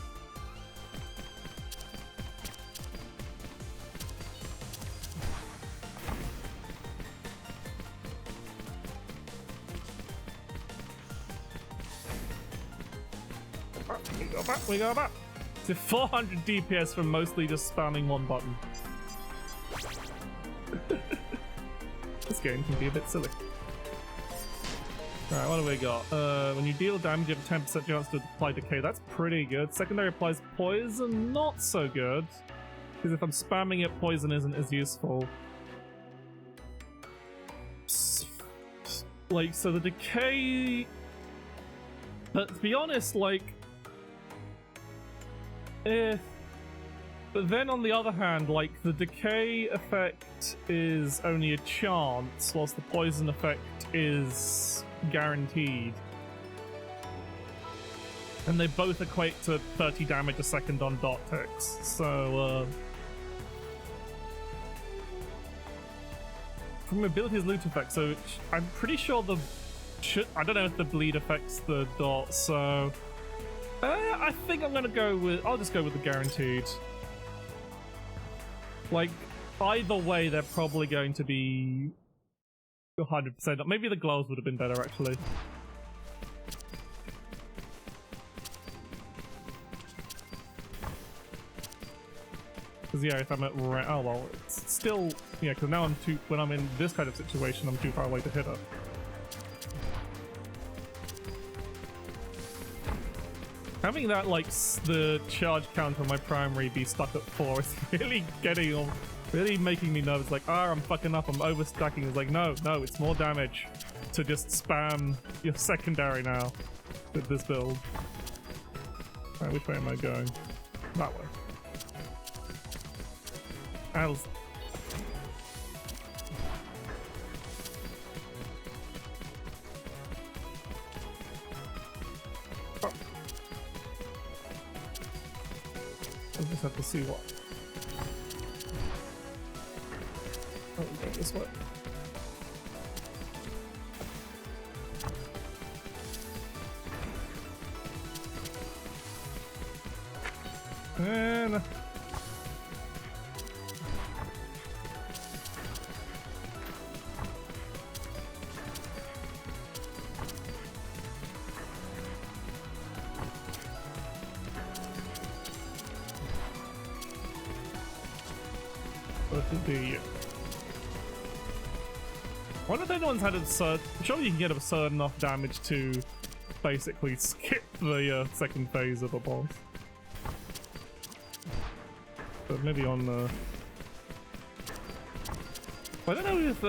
Speaker 1: We go back. To 400 DPS from mostly just spamming one button. This game can be a bit silly. Alright, what do we got? When you deal damage, you have a 10% chance to apply decay. That's pretty good. Secondary applies poison, not so good. Because if I'm spamming it, poison isn't as useful. Like, so the decay... But to be honest, like... But then on the other hand, like, the decay effect is only a chance, whilst the poison effect is guaranteed. And they both equate to 30 damage a second on dot ticks, so from abilities loot effect, so I'm pretty sure I don't know if the bleed affects the dot, so I think I'm gonna go with, I'll just go with the guaranteed. Like, either way, they're probably going to be 100% up. Maybe the gloves would have been better, actually. Because, yeah, if I'm at oh, well, it's still, yeah, because now when I'm in this kind of situation, I'm too far away to hit her. Having that, like, the charge count on my primary be stuck at 4 is really really making me nervous. Like, I'm fucking up, I'm overstacking. It's like, no, it's more damage to just spam your secondary now with this build. Right, which way am I going? That way. I'll... Oh. I just have to see what... Oh, we're going this way. And... what to be? I wonder if anyone's had absurd... Surely you can get absurd enough damage to basically skip the second phase of a boss. But maybe on I don't know if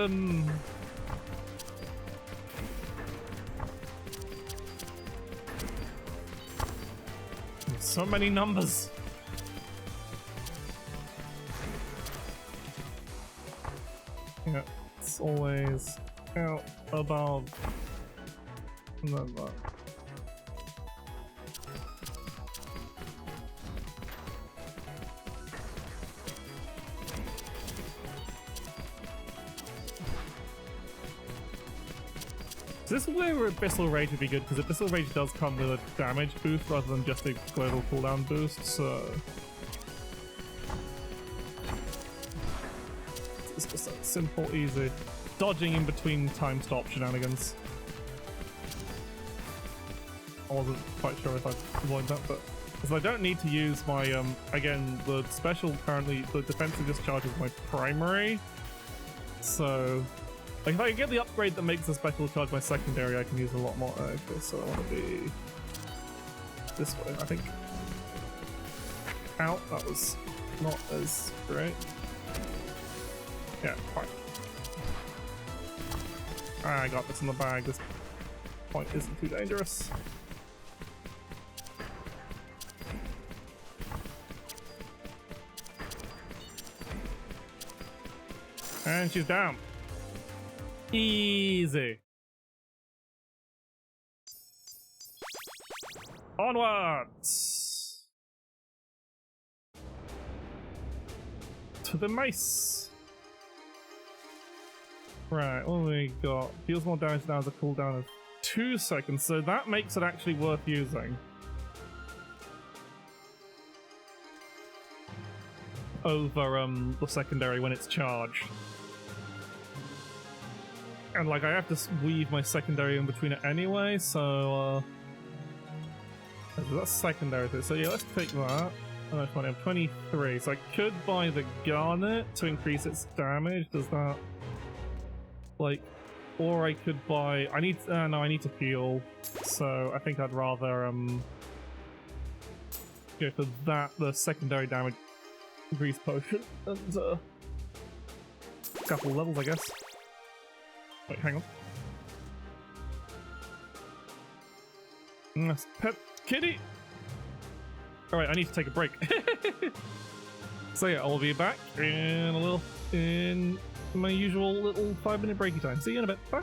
Speaker 1: so many numbers. Yeah, it's always out above and then that. This is where Abyssal Rage would be good, because Abyssal Rage does come with a damage boost rather than just a global cooldown boost, so... It's just that simple, easy. Dodging in between time stop shenanigans. I wasn't quite sure if I'd avoid that, but... Because I don't need to use my, again, the special currently, the defensive discharge is my primary, so... Like, if I can get the upgrade that makes the special charge my secondary, I can use a lot more. Okay, so I want to be this way, I think. Out, that was not as great. Yeah, fine. I got this in the bag. This point isn't too dangerous. And she's down. Easy. Onwards to the mace. Right, what have we got? Deals more damage now as a cooldown of 2 seconds, so that makes it actually worth using. Over the secondary when it's charged. And like I have to weave my secondary in between it anyway, so that's secondary. So yeah, let's take that. How much money? I have 23. So I could buy the garnet to increase its damage. Does that like, or I could buy? I need no, I need to heal. So I think I'd rather go for that, the secondary damage increase potion, and a couple levels, I guess. Wait, hang on. That's pet kitty! Alright, I need to take a break. So yeah, I'll be back in a little, in my usual little 5-minute breaky time. See you in a bit. Bye!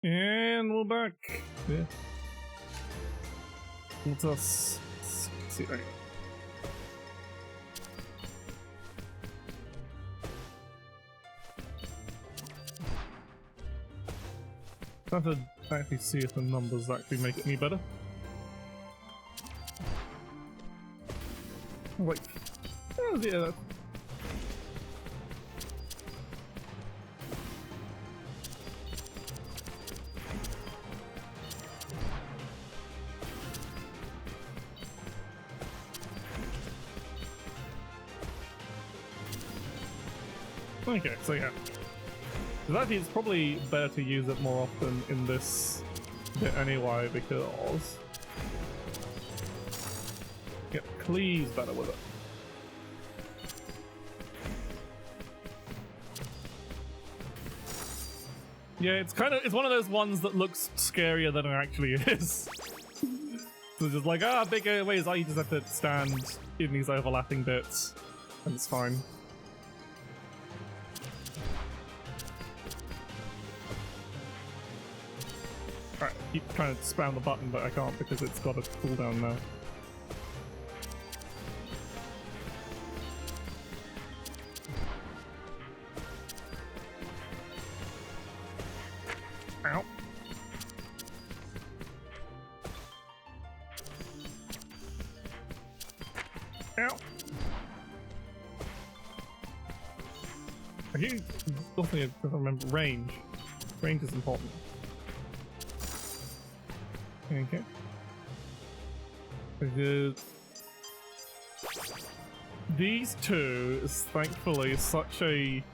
Speaker 1: And we're back. Yeah. Let us see. Right. I have to actually see if the numbers actually make it any better. Wait. Oh, yeah. Okay, so yeah. Because actually it's probably better to use it more often in this bit anyway, because Cleave's better with it. Yeah, it's one of those ones that looks scarier than it actually is. So just like, big ways, you just have to stand in these overlapping bits, and it's fine. Alright, keep trying to spam the button, but I can't because it's got a cooldown now. Ow. Ow. I keep also remember range. Range is important. Okay. Because these two is thankfully such a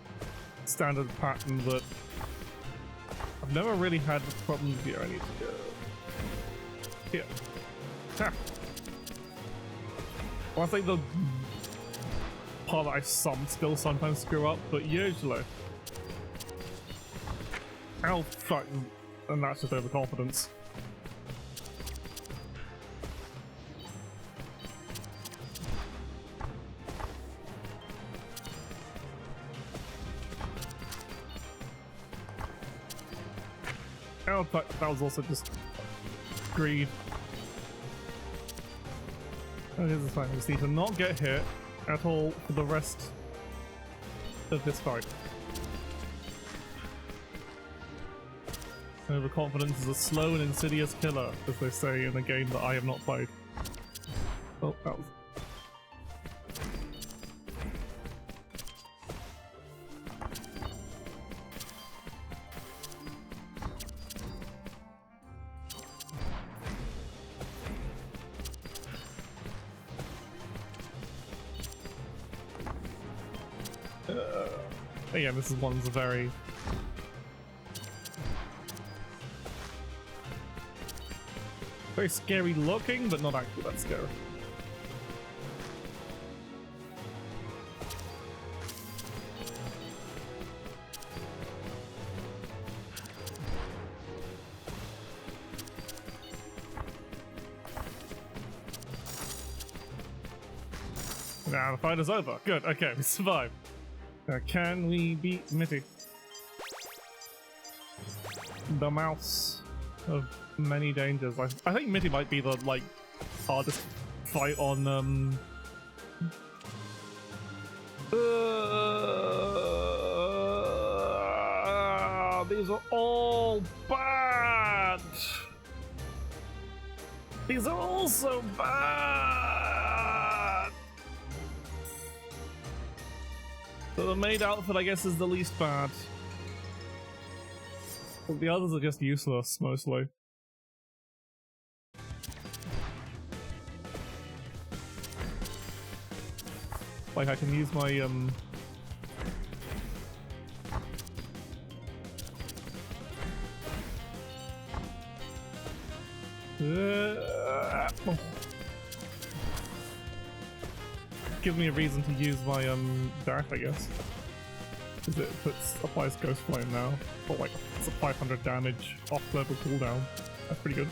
Speaker 1: standard pattern that I've never really had problems here. I need to go here. Ah. Well, I think the part that I still sometimes screw up, but usually. Ow, fuck. And that's just overconfidence. Oh, that was also just greed. Oh, this is fine. I just need to not get hit at all for the rest of this fight. Overconfidence is a slow and insidious killer, as they say in a game that I have not played. Oh, that was... Again, this is one's very scary looking, but not actually that scary. Now the fight is over. Good, okay, we survived. Can we beat Mitty? The mouse of many dangers. I think Mitty might be the hardest fight on these are all bad. These are all so bad. So the maid outfit, I guess, is the least bad. But the others are just useless, mostly. Like, I can use my, gives me a reason to use my dash, I guess, because it applies Ghost Flame now, but like it's a 500 damage off level cooldown. That's pretty good.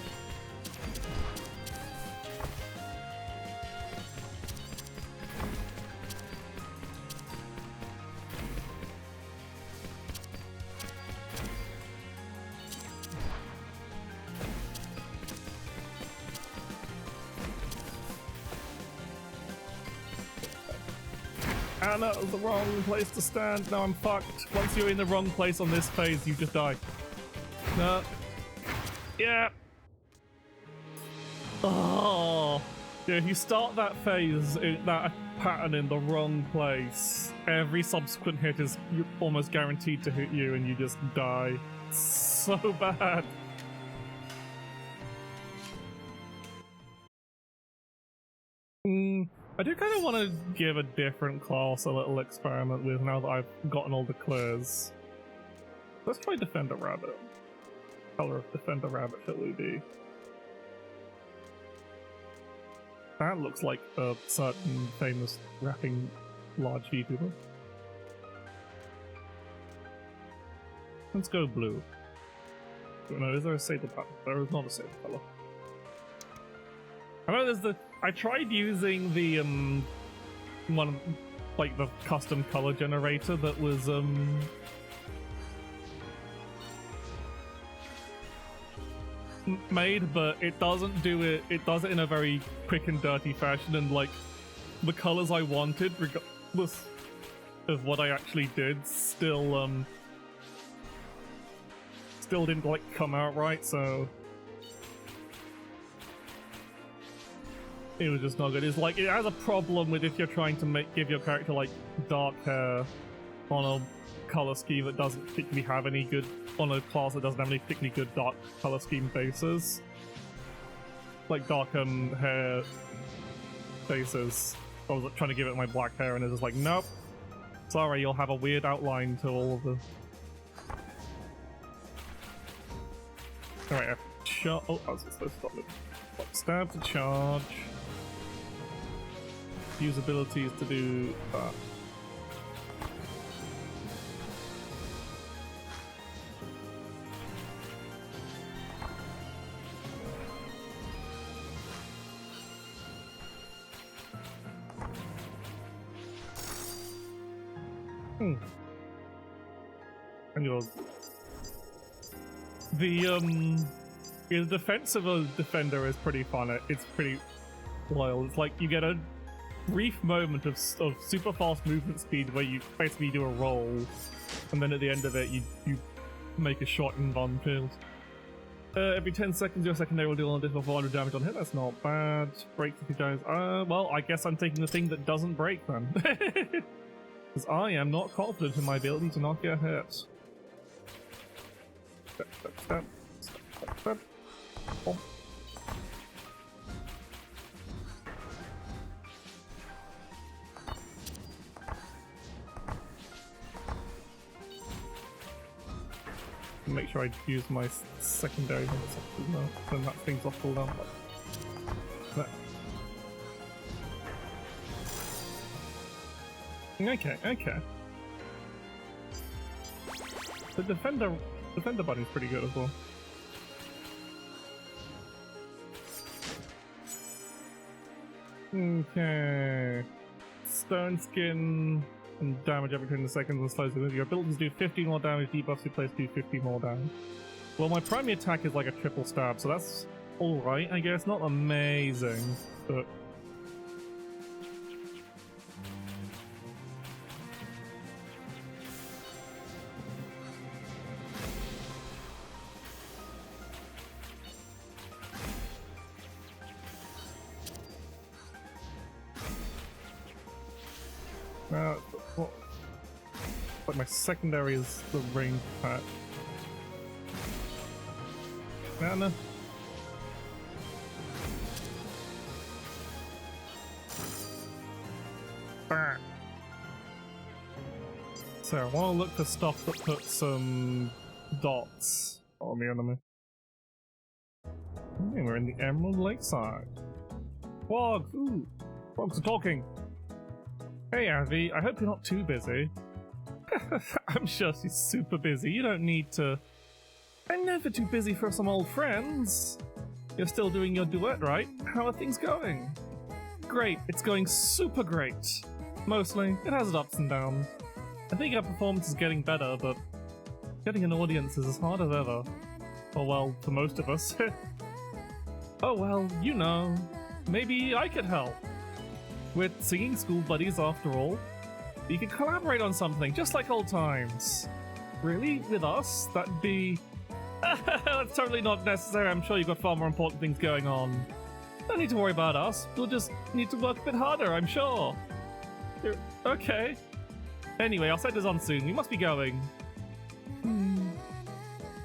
Speaker 1: Anna, that was the wrong place to stand. No, I'm fucked. Once you're in the wrong place on this phase, you just die. No. Yeah. Oh. Yeah, if you start that phase, that pattern in the wrong place, every subsequent hit is almost guaranteed to hit you and you just die. So bad. I do kind of want to give a different class a little experiment with now that I've gotten all the clears. Let's try Defender Rabbit. Color of Defender Rabbit, shall we be? That looks like a certain famous rapping large YouTuber. Let's go blue. No, is there a saber color? There is not a saber color. I know there's the. I tried using the one, like the custom color generator that was made, but it doesn't do it. It does it in a very quick and dirty fashion, and like the colors I wanted, regardless of what I actually did, still didn't like come out right. So it was just not good. It's like it has a problem with if you're trying to give your character like dark hair on a color scheme that doesn't particularly have any good, on a class that doesn't have any particularly good dark color scheme bases. Like dark hair faces. I was trying to give it my black hair and it's just like, nope. Sorry, you'll have a weird outline to all of the. Alright, oh, I was supposed to stop it. Stab to charge. Use abilities to do that. And the defense of a defender is pretty fun. It's pretty loyal. It's like you get a brief moment of super fast movement speed where you basically do a roll, and then at the end of it you make a shot in Von field. Every 10 seconds your secondary will deal an additional 400 damage on hit. That's not bad. Break if he dies. Well, I guess I'm taking the thing that doesn't break then. Because I am not confident in my ability to not get hit. Step. Oh. Make sure I use my secondary as well, then that thing's off cooldown. Okay. The defender buddy's pretty good as well. Okay. Stone skin and damage every 20 seconds and slows with your abilities do 50 more damage, debuffs you place do 50 more damage. Well, my primary attack is like a triple stab, so that's alright, I guess. Not amazing, but but my secondary is the range attack. No. Bam. So I want to look for stuff that puts some dots on the enemy. Okay, we're in the Emerald Lakeside. Frogs! Ooh! Frogs are talking! Hey Avi, I hope you're not too busy. I'm sure she's super busy. You don't need to. I'm never too busy for some old friends. You're still doing your duet, right? How are things going? Great. It's going super great. Mostly. It has its ups and downs. I think our performance is getting better, but getting an audience is as hard as ever. Or well, for most of us. Oh well, you know. Maybe I could help. We're singing school buddies after all. You could collaborate on something, just like old times. Really? With us? That'd be... That's totally not necessary. I'm sure you've got far more important things going on. Don't need to worry about us. We'll just need to work a bit harder, I'm sure. Okay. Anyway, our set is on soon. We must be going.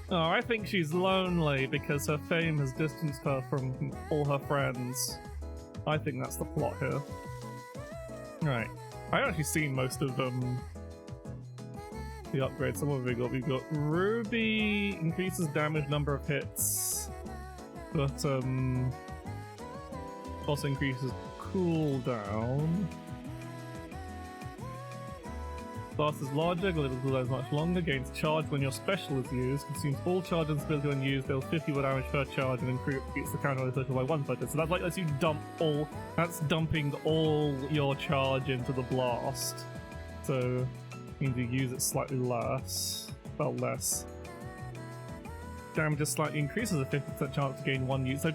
Speaker 1: Oh, I think she's lonely because her fame has distanced her from all her friends. I think that's the plot here. Right. I've actually seen most of the upgrades. So what have we got? We've got Ruby increases damage, number of hits, but also increases cooldown. Blast is larger, glitter cooldown is much longer, gains charge when your special is used, consumes all charge and ability when used, deals 50 more damage per charge, and increases the counter special by 1 budget. So that's like lets you dump all. That's dumping all your charge into the blast. So means you use it slightly less. Well, less. Damage just slightly increases a 50% chance to gain 1 use. So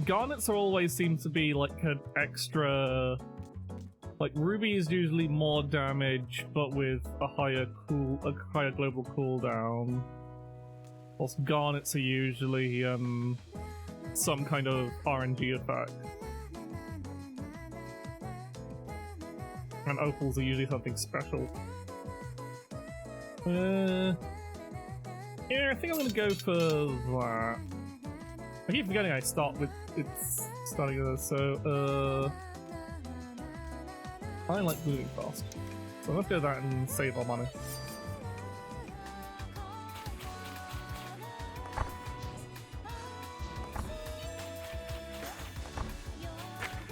Speaker 1: garnets are always seem to be like an extra. Like Ruby is usually more damage, but with a higher global cooldown. Whilst garnets are usually some kind of RNG effect. And opals are usually something special. Yeah, I think I'm gonna go for that. I keep forgetting I start with it's starting with this, so I like moving fast. So let's do that and save our money.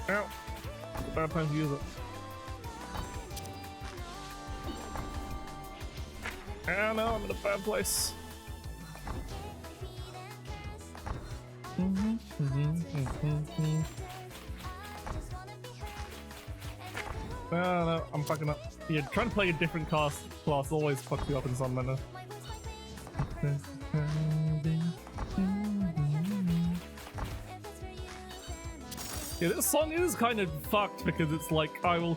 Speaker 1: Ow! It's a bad time to use it. Ah no, I'm in a bad place. No, I'm fucking up. Yeah, trying to play a different class always fucks you up in some manner. Yeah, this song is kind of fucked because it's like I'm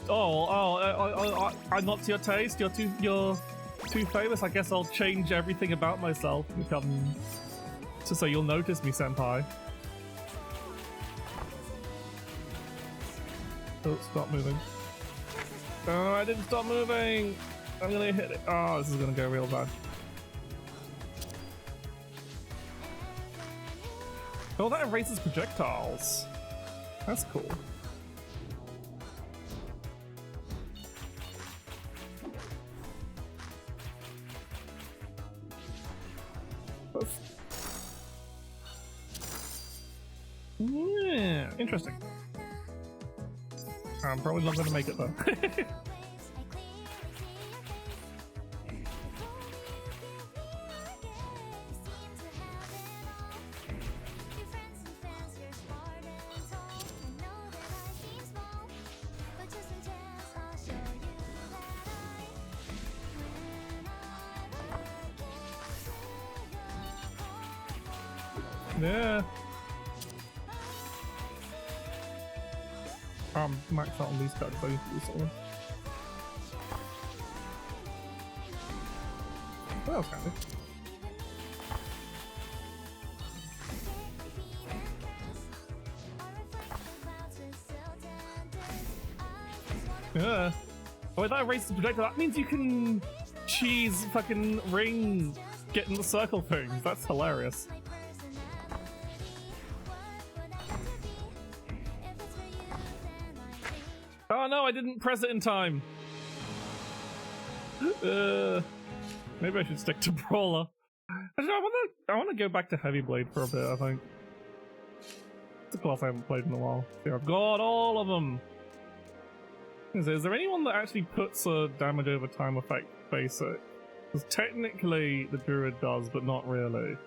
Speaker 1: not to your taste. You're too famous. I guess I'll change everything about myself and become just so you'll notice me, senpai. Oh, stop moving. Oh, I didn't stop moving! I'm gonna hit it. Oh, this is gonna go real bad. Oh, that erases projectiles. That's cool. Yeah, interesting. I'm probably not going to make it though. Yeah. Max out on these cards, so I need to do something. That was handy. Yeah. Oh, wait, that erases the projectile. That means you can cheese fucking ring getting the circle things. That's hilarious. Oh no, I didn't press it in time. Maybe I should stick to Brawler. Actually, I want to go back to Heavy Blade for a bit, I think. It's a class I haven't played in a while. Here, I've got all of them. Is there anyone that actually puts a damage over time effect basic? Because technically the Druid does, but not really.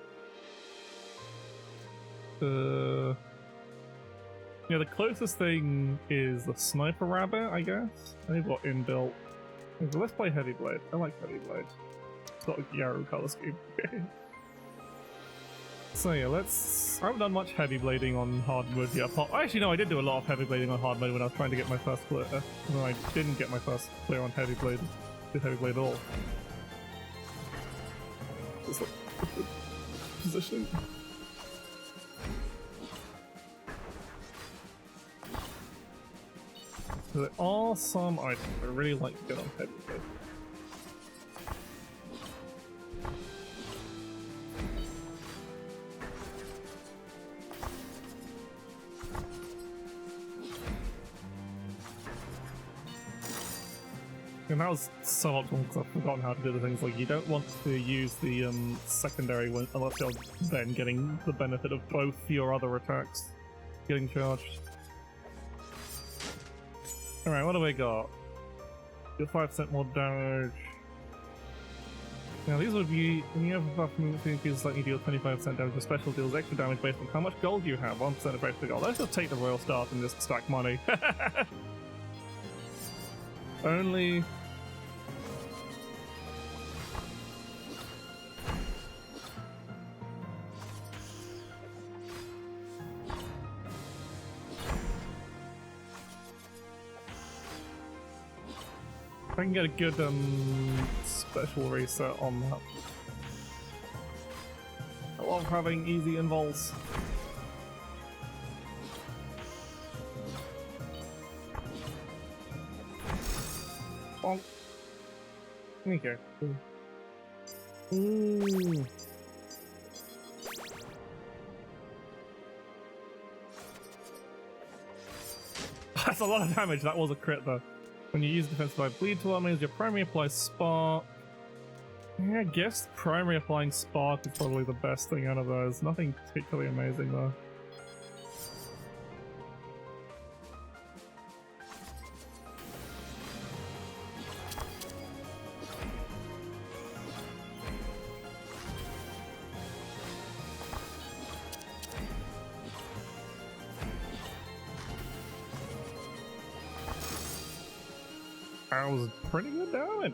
Speaker 1: Yeah, the closest thing is the Sniper Rabbit, I guess. They've got inbuilt. So let's play Heavy Blade. I like Heavy Blade. It's got a Yaru color scheme. So yeah, I haven't done much heavy blading on hard mode yet. Actually, no, I did do a lot of heavy blading on hard mode when I was trying to get my first clear. No, I didn't get my first clear on heavy blade. With heavy blade at all. Just like positioning. There are some items I really like to get on heavy blade. And that was so optimal because I've forgotten how to do the things. Like, you don't want to use the secondary one unless you're then getting the benefit of both your other attacks getting charged. Alright, what do we got? Deal 5% more damage. Now these would be, when you have a buff movement increases like you deal 25% damage, the special deals extra damage based on how much gold you have, 1% of extra gold. Let's just take the royal staff and just stack money. Only... I can get a good special reset on that. I love having easy invols. Bonk. Okay. Ooh. That's a lot of damage. That was a crit though. When you use defensive by bleed to enemies, your primary applies spark. Yeah, I guess primary applying spark is probably the best thing out of those. Nothing particularly amazing though. That was pretty good damage.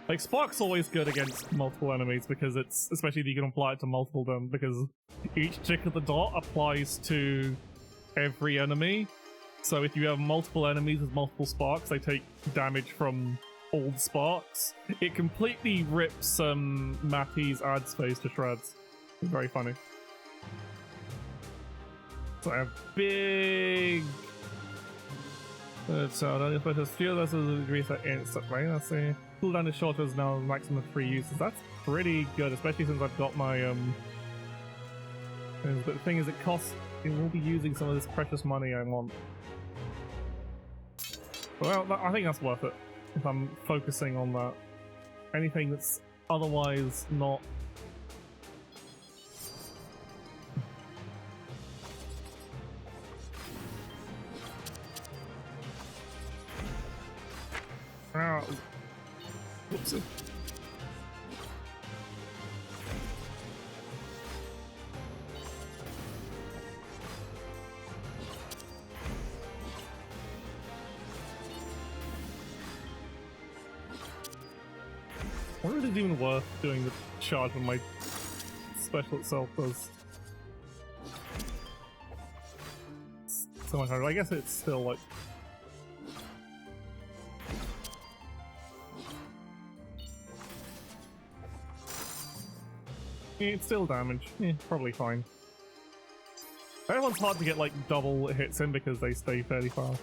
Speaker 1: Like, Spark's always good against multiple enemies because it's, especially if you can apply it to multiple of them, because each tick of the dot applies to every enemy. So if you have multiple enemies with multiple sparks, they take damage from all the sparks. It completely rips Matty's ad space to shreds. It's very funny. So I have big... So the special skill does reset instantly. Let's see. Cooldown is shorter as now maximum 3 uses. That's pretty good, especially since I've got my But the thing is, it will be using some of this precious money I want. Well, I think that's worth it if I'm focusing on that. Anything that's otherwise not. Ah, whoopsie. I wonder if it's even worth doing the charge when my special itself does so much harder. I guess it's still like. It's still damage. Yeah, probably fine. That one's hard to get like double hits in because they stay fairly fast.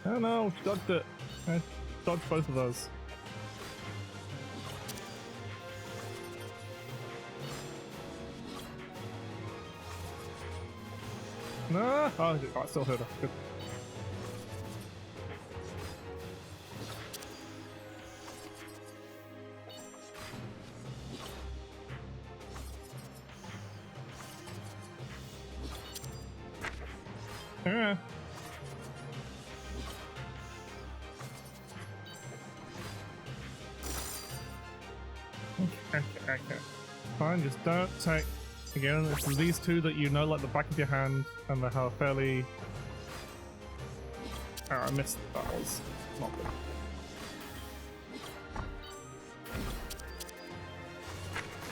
Speaker 1: Oh no, dodged it. I dodged both of those. No! Oh, I still hurt her. Good. Yeah. Okay. Fine, just don't take... Again, it's these two that you know like the back of your hand, and they have fairly... Oh, I missed that. Was not good.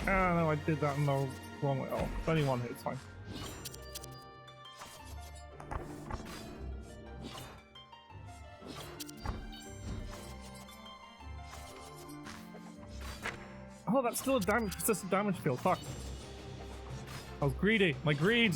Speaker 1: Ah, no, I did that in the wrong way. Oh, only one hit, it's fine. Oh, that's still a persistent damage field. Fuck. I was greedy. My greed.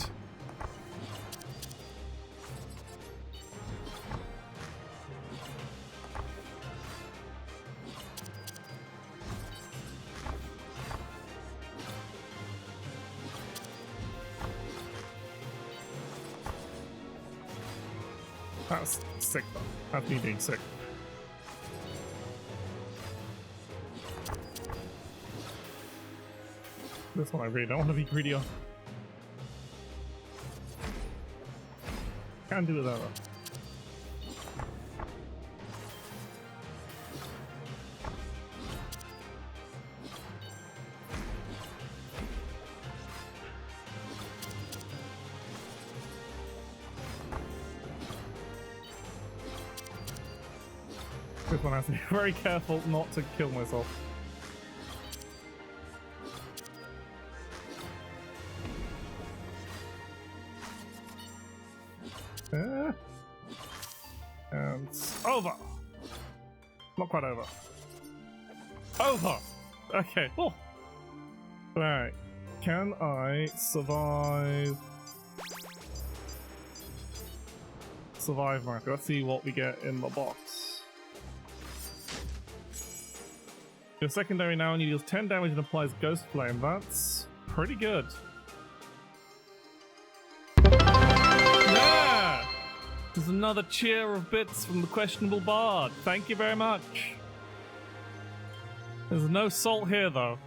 Speaker 1: That's sick though. That's me being sick. This one I really don't want to be greedy on. Can't do it that though. This one has to be very careful not to kill myself. And over. Not quite over. Over. Okay. Oh. Right. Can I survive? Survive, Mark. Let's see what we get in the box. Your secondary now and you deals 10 damage and applies Ghost Flame. That's pretty good. Yeah! There's another cheer of bits from the questionable bard. Thank you very much. There's no salt here though.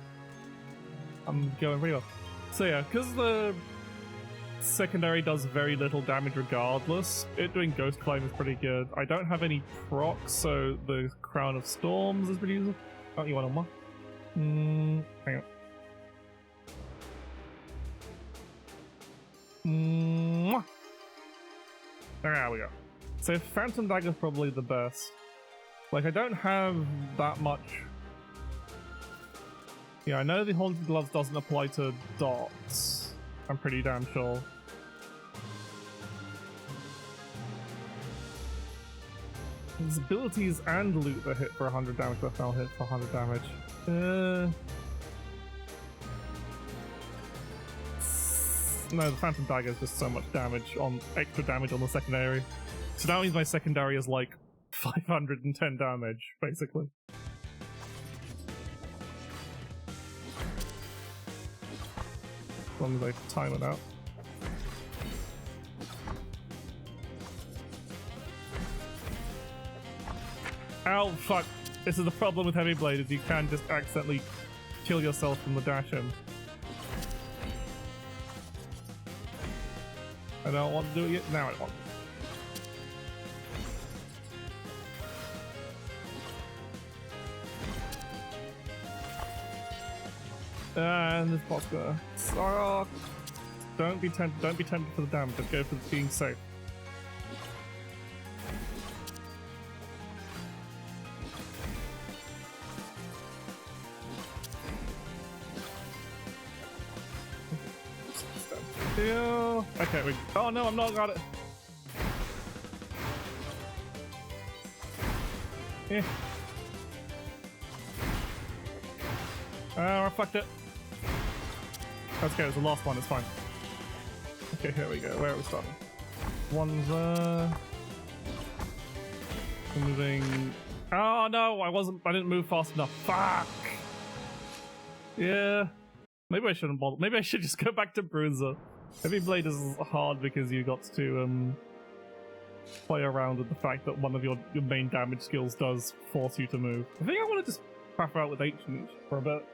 Speaker 1: I'm going real. So yeah, because the secondary does very little damage regardless, it doing Ghost Flame is pretty good. I don't have any procs, so the Crown of Storms is pretty useful. Oh, you want one more? Hang on. There we go. So Phantom Dagger is probably the best. Like, I don't have that much. Yeah, I know the Haunted Gloves doesn't apply to dots. I'm pretty damn sure. There's abilities and loot that hit for 100 damage, but I'll hit for 100 damage. No, the Phantom Dagger is just so much damage on extra damage on the secondary. So that means my secondary is like 510 damage, basically. As long as I time it out. Ow, fuck. This is the problem with Heavy Blade, is you can just accidentally kill yourself from the dash in. I don't want to do it yet. Now I want. And this bot's gonna suck. Don't be tempted for the damage, just go for being safe. Okay, we. Oh no, I'm not got it. Yeah. I fucked it. That's okay, it's the last one, it's fine. Okay, here we go. Where are we starting? One's moving. Oh no, I didn't move fast enough. Fuck! Yeah. Maybe I shouldn't bother. Maybe I should just go back to Bruiser. Heavy Blade is hard because you got to play around with the fact that one of your main damage skills does force you to move. I think I want to just craft out with Ancient for a bit.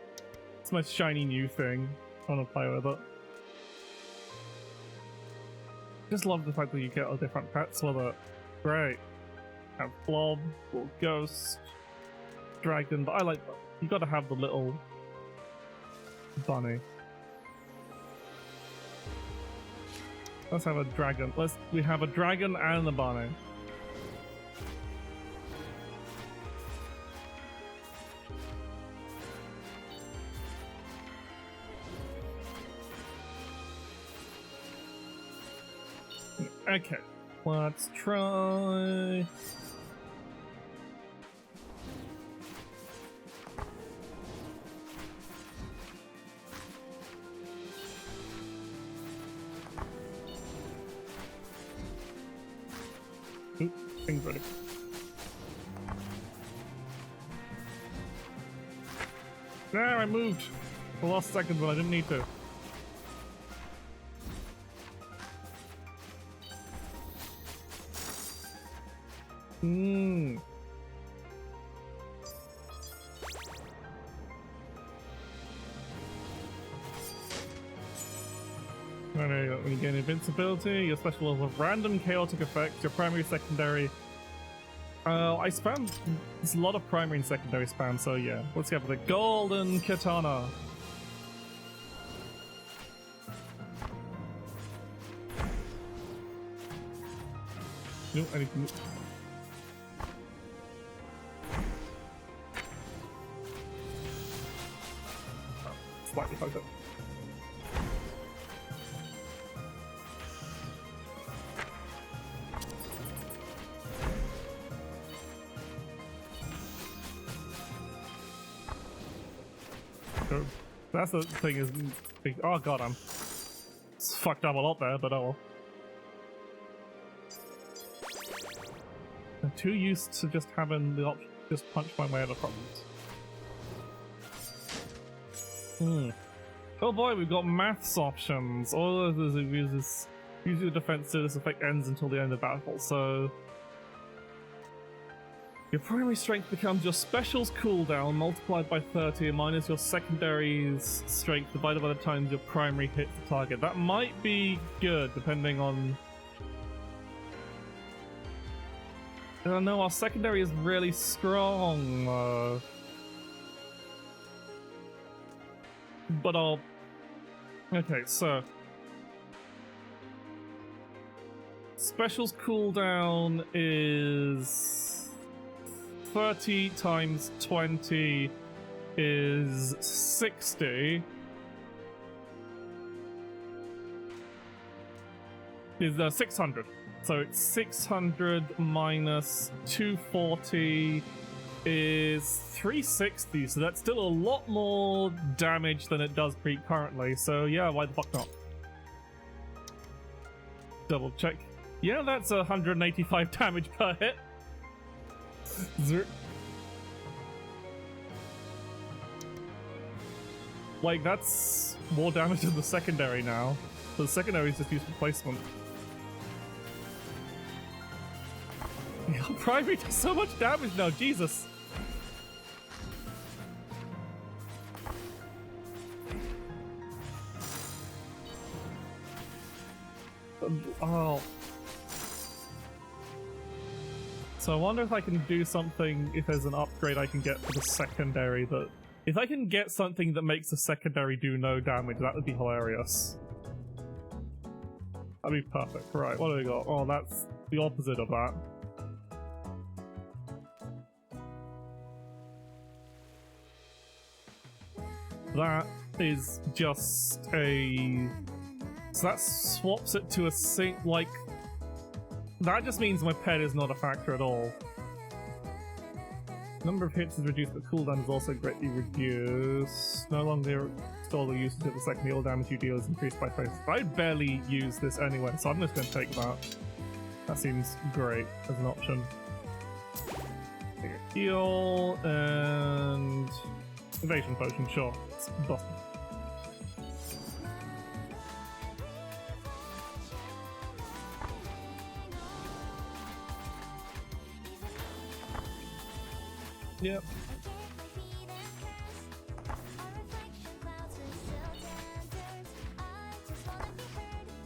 Speaker 1: It's my shiny new thing. I want to play with it. Just love the fact that you get all different pets with it. Great. Have Blob, or Ghost, Dragon, but I like that. You gotta have the little bunny. Let's have a dragon. We have a dragon and a bunny. Okay, let's try. Oop, things ready. There, I moved. I lost seconds when I didn't need to. Hmm. When you gain invincibility, your special level of random chaotic effects, your primary, secondary. I spam. There's a lot of primary and secondary spam, so yeah. Let's go for the golden katana. No, I need to move. Oh, slightly fucked up. So that's the thing is, oh god, I'm fucked up a lot there, but oh well. I'm too used to just having the option to just punch my way out of problems. Oh boy, we've got maths options. All of this uses your defense to this effect ends until the end of battle, so your primary strength becomes your specials cooldown multiplied by 30 minus your secondary's strength divided by the times your primary hits the target. That might be good depending on... I don't know, our secondary is really strong. But I'll... Okay, so... Specials cooldown is... 30 times 20 is 60. Is 600. So it's 600 minus 240 is 360. So that's still a lot more damage than it does currently. So yeah, why the fuck not? Double check. Yeah, that's 185 damage per hit. Like, that's more damage than the secondary now. So the secondary is just used replacement. Yeah, primary does so much damage now, Jesus! Oh. So I wonder if I can do something, if there's an upgrade I can get for the secondary that... If I can get something that makes the secondary do no damage, that would be hilarious. That'd be perfect. Right, what do we got? Oh, that's the opposite of that. That is just a... So that swaps it to a sync, like... That just means my pet is not a factor at all. Number of hits is reduced, but cooldown is also greatly reduced. No longer store the usage of the second heal damage you deal is increased by 20. I barely use this anyway, so I'm just going to take that. That seems great as an option. Take a heal and evasion potion, sure. It's busted. Yep.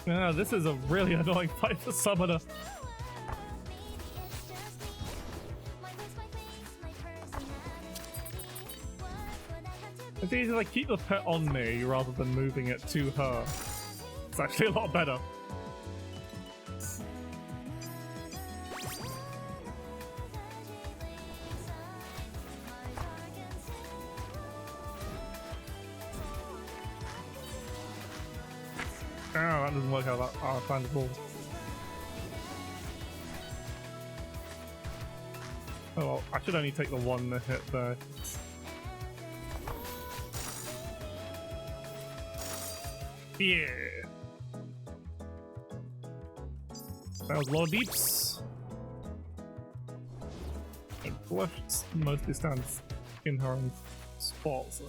Speaker 1: Yeah, this is a really annoying fight for Summoner. It's easy to like, keep the pet on me rather than moving it to her. It's actually a lot better. Oh, that doesn't work out. I find the ball. Oh well, I should only take the one hit there. Yeah. That was low deeps. And Blush mostly stands in her own spot, so.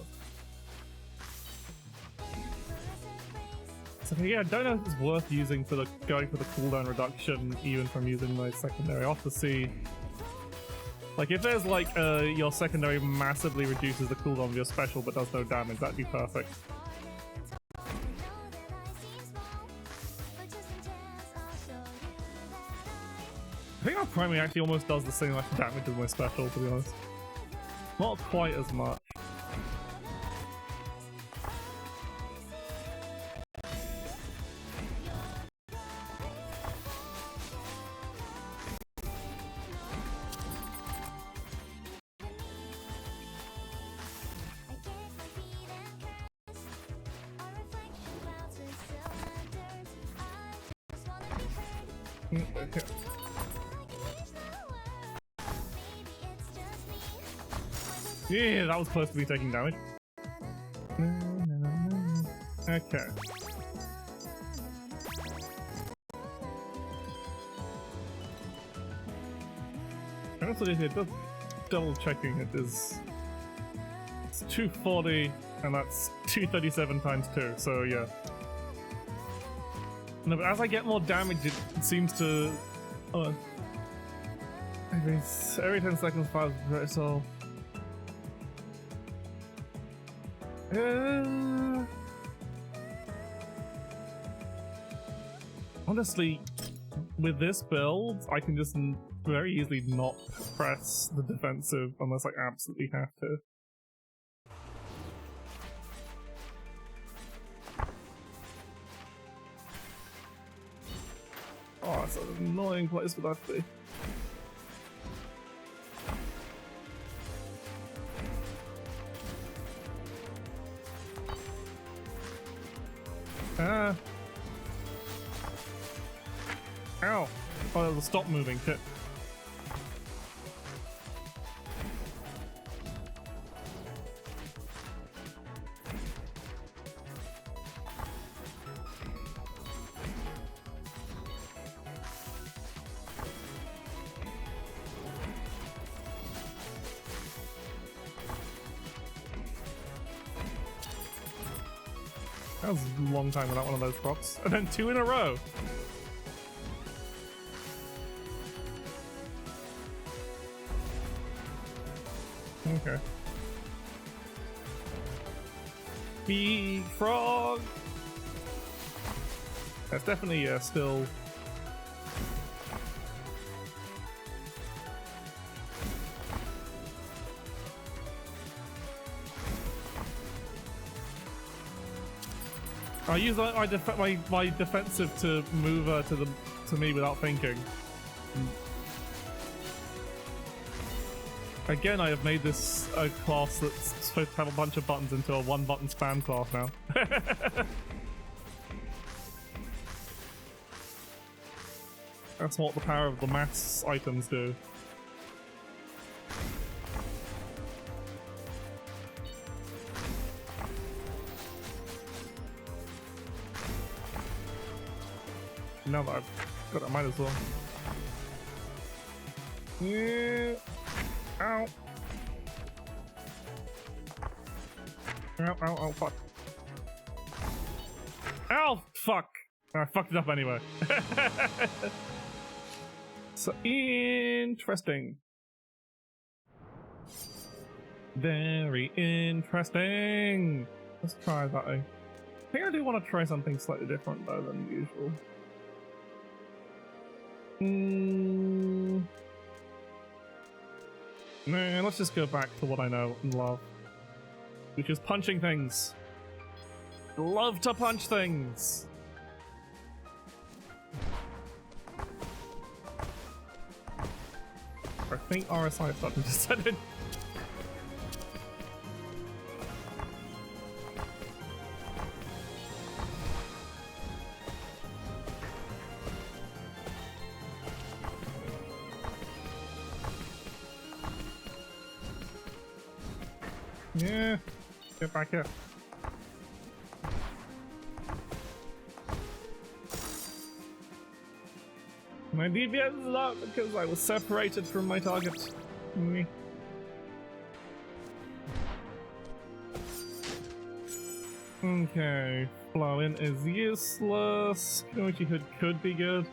Speaker 1: So yeah, I don't know if it's worth using for the going for the cooldown reduction, even from using my secondary. I'll have to see. Like if there's like your secondary massively reduces the cooldown of your special but does no damage, that'd be perfect. I think our primary actually almost does the same amount of damage as my special, to be honest. Not quite as much. Yeah, that was close to me taking damage. Okay. Honestly, it does double checking. It is. It's 240, and that's 237 times 2. So yeah. No, but as I get more damage, it seems to. Every 10 seconds, 5 so. Honestly, with this build, I can just very easily not press the defensive unless I absolutely have to. Oh, that's an annoying place for that to be. Ah. Ow. Oh, it'll stop moving. Shit. That was a long time without one of those procs. And then 2 in a row! Okay. Big frog! That's definitely still... I use my defensive to move her to me without thinking. Again, I have made this a class that's supposed to have a bunch of buttons into a one-button spam class now. That's what the power of the mass items do. Now that I've got it, I might as well. Yeah. Ow. Ow, ow, ow, fuck. Ow, fuck. I fucked it up anyway. So interesting. Very interesting. Let's try that. I think I do want to try something slightly different though than usual. Nah, let's just go back to what I know and love, which is punching things. Love to punch things. I think RSI button just said it. Yeah, get back here. My DPS is up because I was separated from my target. Okay, flow in is useless. Kunoichi Hood could be good.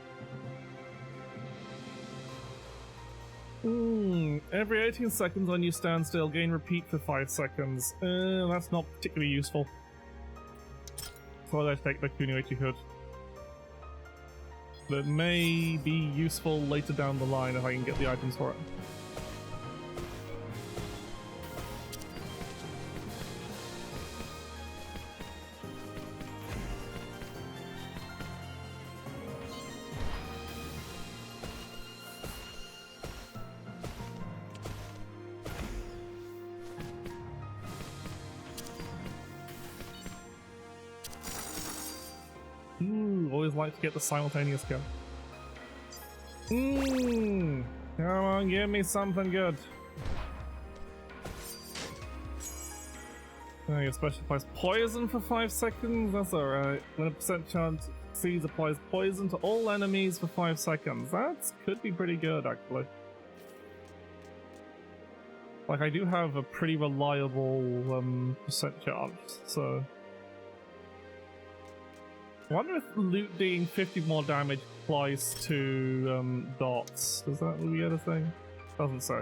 Speaker 1: Every 18 seconds when you stand still, gain repeat for 5 seconds. That's not particularly useful. So let's take the Kunoichi Hood. That may be useful later down the line if I can get the items for it. Always like to get the simultaneous kill. Come on, give me something good. Your special applies poison for 5 seconds. That's alright. When a percent chance succeeds, applies poison to all enemies for 5 seconds. That could be pretty good, actually. Like, I do have a pretty reliable percent chance, so. I wonder if loot doing 50 more damage applies to dots. Does that really get a thing? Doesn't say.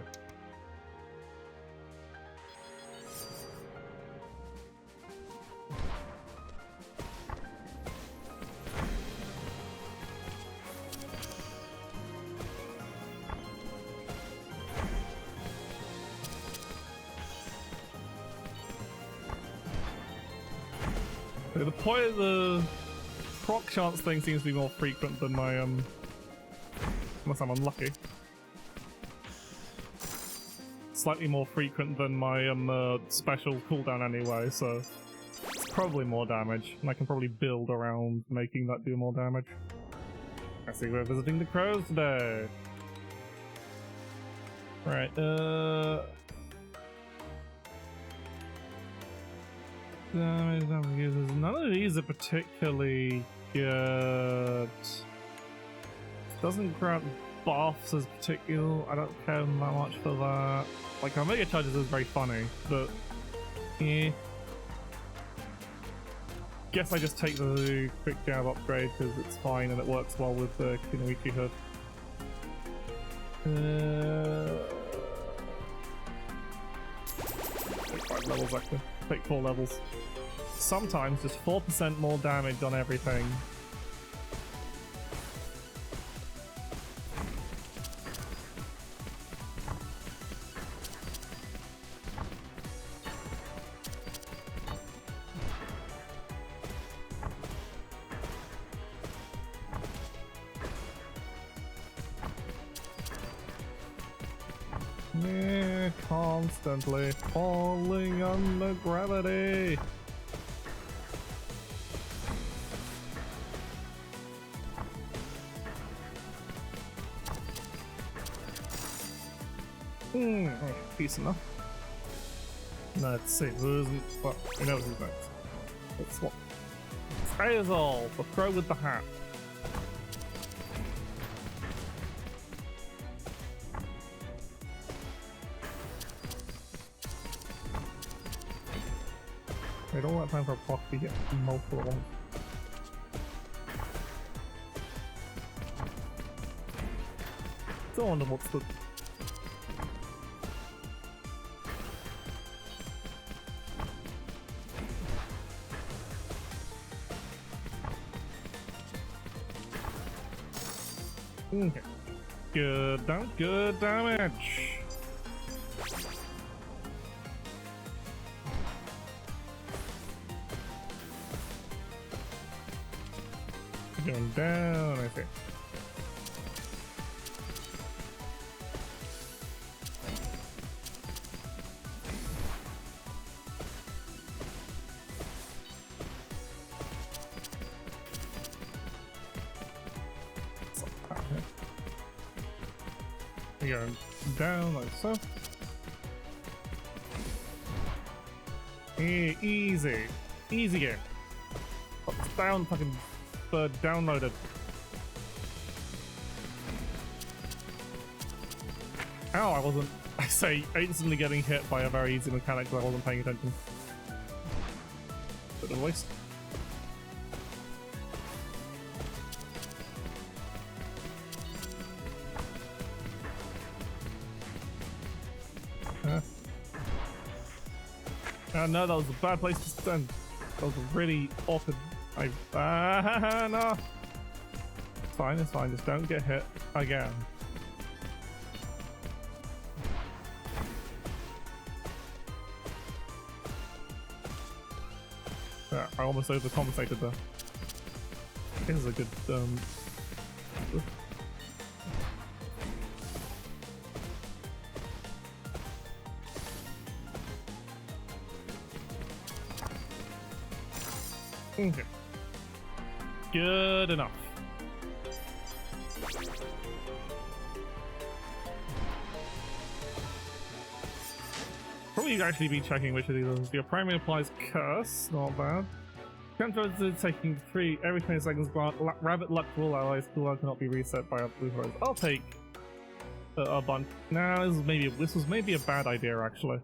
Speaker 1: The point of the proc chance thing seems to be more frequent than my unless I'm unlucky. Slightly more frequent than my special cooldown anyway, so it's probably more damage, and I can probably build around making that do more damage. I see we're visiting the crows today. Right, none of these are particularly good. Doesn't grant buffs as particular. I don't care that much for that. Like, Omega Charges is very funny, but yeah. Guess I just take the quick jab upgrade because it's fine and it works well with the Kunoichi Hood. Take 5 levels actually. Take 4 levels. Sometimes just 4% more damage on everything. Yeah, constantly falling under gravity. Decent enough. Let's see, who's well, we know who's next. Let's swap. Hazel, the crow with the hat. Wait, all that time for a proc to get multiple ones. Still wonder what's the okay. Good damage. Going down, I think. Going down like so. Easy. Easy game. It's down, fucking downloaded. Ow, I wasn't, I say, instantly getting hit by a very easy mechanic that I wasn't paying attention. Bit of a waste. Oh no, that was a bad place to stand. That was really awkward. No. It's fine, just don't get hit again. Yeah, I almost overcompensated there. This is a good, okay. Good enough. Probably actually be checking which of these is. Your primary applies curse, not bad. Control is taking 3 every 20 seconds. Grant rabbit luck to all allies. Cooldown cannot be reset by a blue rose. I'll take a bunch. Nah, this was maybe a bad idea actually.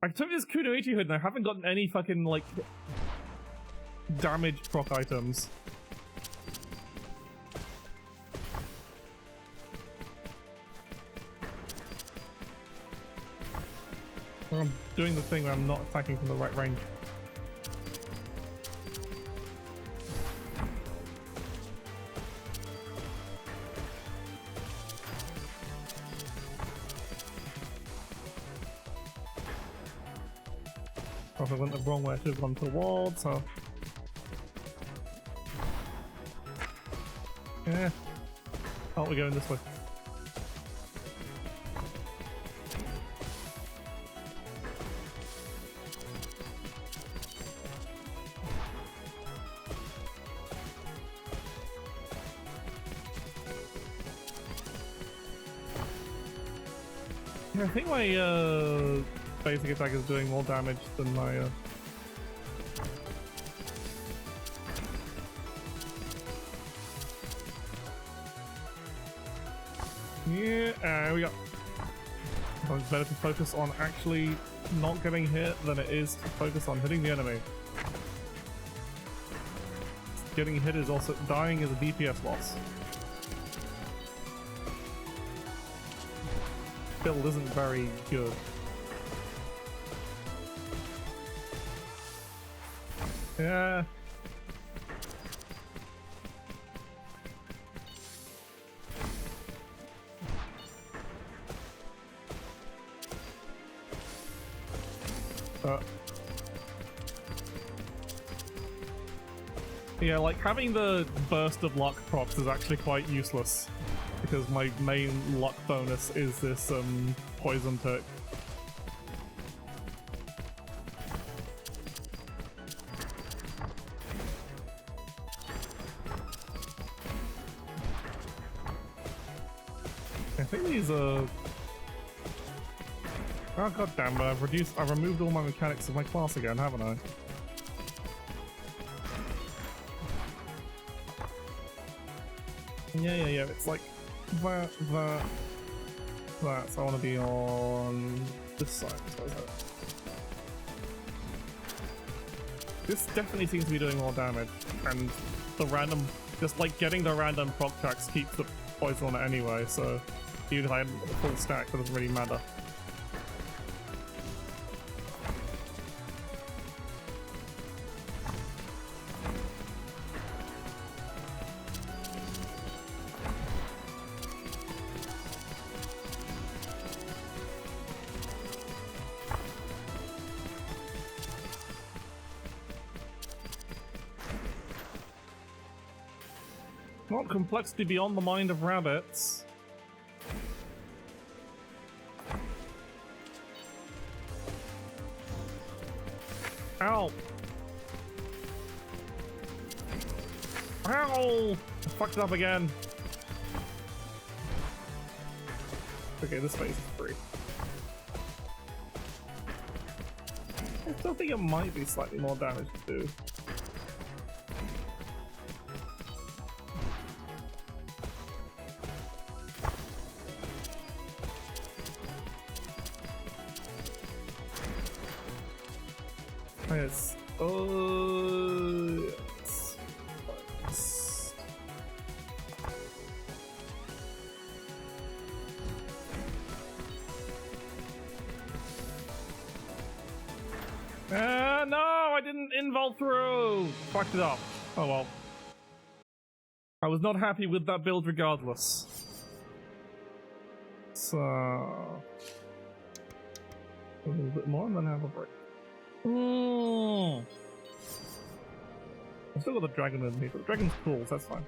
Speaker 1: I took this Kunoichi hood and I haven't gotten any fucking like damage proc items. Or I'm doing the thing where I'm not attacking from the right range. If I went the wrong way, I should have gone towards, so... Yeah. Oh, we're going this way. Yeah, I think my basic attack is doing more damage than my yeah, we got. It's better to focus on actually not getting hit than it is to focus on hitting the enemy. Getting hit is also dying is a DPS loss. Build isn't very good. Yeah. Yeah, like having the burst of luck procs is actually quite useless because my main luck bonus is this poison tick. I think these are... Oh god damn it, I've removed all my mechanics of my class again, haven't I? Yeah, it's like that. So I want to be on this side. So this definitely seems to be doing more damage, and the random, just like getting the random proc tracks keeps the poison on it anyway, so even if I had a full stack, it doesn't really matter. Not complexity beyond the mind of rabbits. Ow! Ow! I fucked it up again. Okay, this space is free. still think it might be slightly more damage to do. Yes. Oh, yes. No, I didn't invul through. Fucked it up. Oh well. I was not happy with that build regardless. So a little bit more and then have a break. I still got the dragon in me, but the dragon's cool, so that's fine.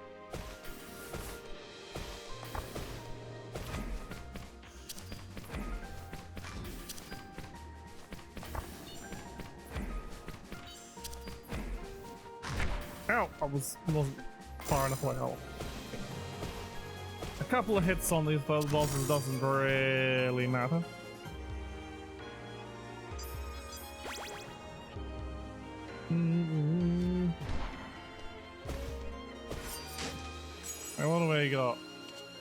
Speaker 1: Ow! I wasn't far enough away. Oh. A couple of hits on these bosses doesn't really matter. What do we got?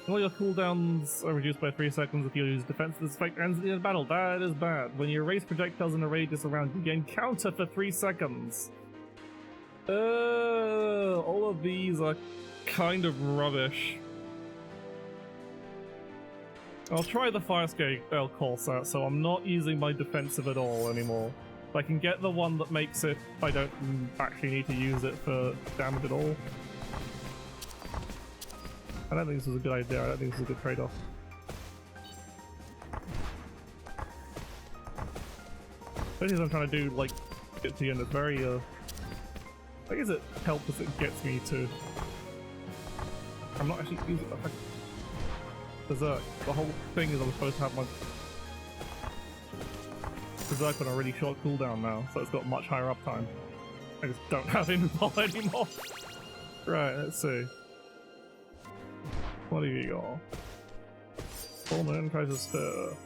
Speaker 1: All your cooldowns are reduced by 3 seconds if you use defense. This effect ends at the end of battle. That is bad. When you erase projectiles in a radius around you, gain counter for 3 seconds. All of these are kind of rubbish. I'll try the fire scale call set, so I'm not using my defensive at all anymore. I can get the one that makes it I don't actually need to use it for damage at all. I don't think this is a good idea. I don't think this is a good trade-off. Especially as I'm trying to do, like, get to the end. It's very, I guess it helps as it gets me to... I'm not actually using it. Berserk. The whole thing is I'm supposed to have my Berserk on a really short cooldown now, so it's got much higher uptime. I just don't have invul anymore. Right, let's see. What do you got? Full moon tries to stir.